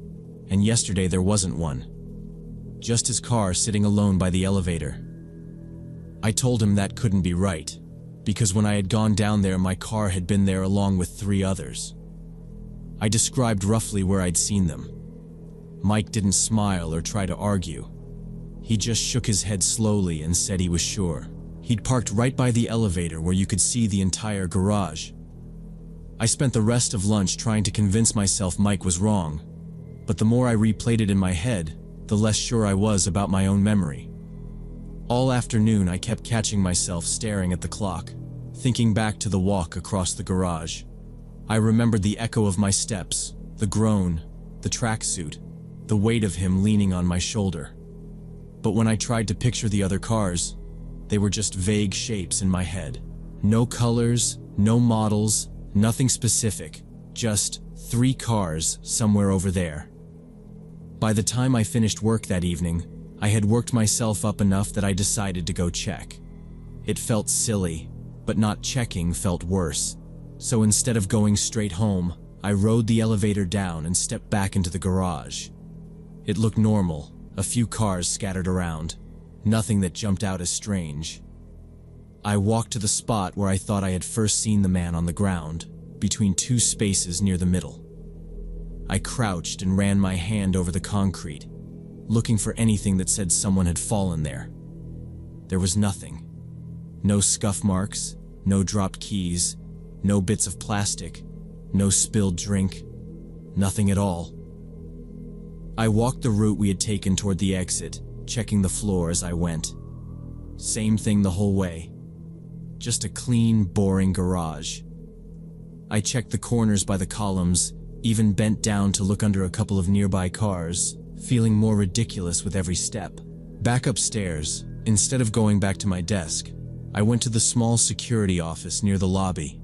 and yesterday there wasn't one. Just his car sitting alone by the elevator. I told him that couldn't be right, because when I had gone down there, my car had been there along with 3 others. I described roughly where I'd seen them. Mike didn't smile or try to argue. He just shook his head slowly and said he was sure. He'd parked right by the elevator where you could see the entire garage. I spent the rest of lunch trying to convince myself Mike was wrong, but the more I replayed it in my head, the less sure I was about my own memory. All afternoon I kept catching myself staring at the clock, thinking back to the walk across the garage. I remembered the echo of my steps, the groan, the tracksuit, the weight of him leaning on my shoulder. But when I tried to picture the other cars, they were just vague shapes in my head. No colors, no models, nothing specific, just 3 cars somewhere over there. By the time I finished work that evening, I had worked myself up enough that I decided to go check. It felt silly, but not checking felt worse. So instead of going straight home, I rode the elevator down and stepped back into the garage. It looked normal, a few cars scattered around, nothing that jumped out as strange. I walked to the spot where I thought I had first seen the man on the ground, between 2 spaces near the middle. I crouched and ran my hand over the concrete, looking for anything that said someone had fallen there. There was nothing. No scuff marks, no dropped keys, no bits of plastic, no spilled drink, nothing at all. I walked the route we had taken toward the exit, checking the floor as I went. Same thing the whole way. Just a clean, boring garage. I checked the corners by the columns, even bent down to look under a couple of nearby cars, feeling more ridiculous with every step. Back upstairs, instead of going back to my desk, I went to the small security office near the lobby.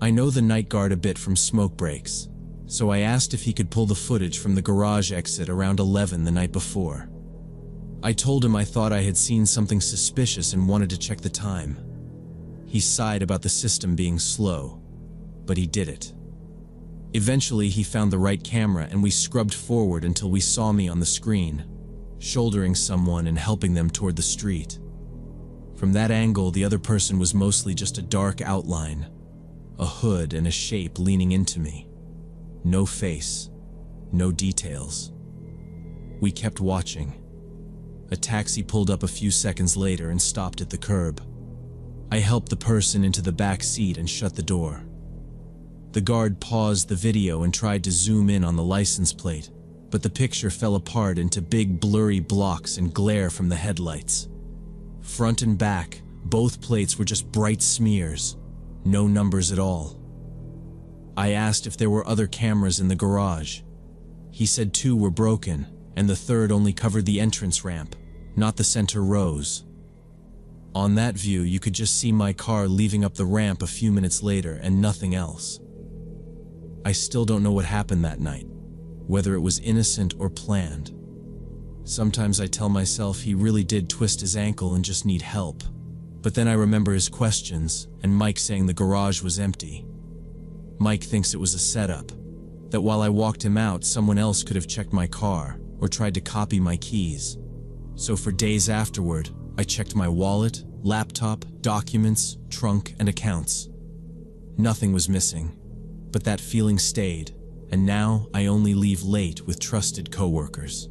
I know the night guard a bit from smoke breaks, so I asked if he could pull the footage from the garage exit around 11 the night before. I told him I thought I had seen something suspicious and wanted to check the time. He sighed about the system being slow, but he did it. Eventually, he found the right camera and we scrubbed forward until we saw me on the screen, shouldering someone and helping them toward the street. From that angle, the other person was mostly just a dark outline, a hood and a shape leaning into me. No face, no details. We kept watching. A taxi pulled up a few seconds later and stopped at the curb. I helped the person into the back seat and shut the door. The guard paused the video and tried to zoom in on the license plate, but the picture fell apart into big blurry blocks and glare from the headlights. Front and back, Both plates were just bright smears, no numbers at all. I asked if there were other cameras in the garage. He said 2 were broken, and the third only covered the entrance ramp, not the center rows. On that view, you could just see my car leaving up the ramp a few minutes later and nothing else. I still don't know what happened that night, whether it was innocent or planned. Sometimes I tell myself he really did twist his ankle and just need help. But then I remember his questions and Mike saying the garage was empty. Mike thinks it was a setup, that while I walked him out, someone else could have checked my car or tried to copy my keys. So for days afterward, I checked my wallet, laptop, documents, trunk, and accounts. Nothing was missing, but that feeling stayed, and now I only leave late with trusted coworkers.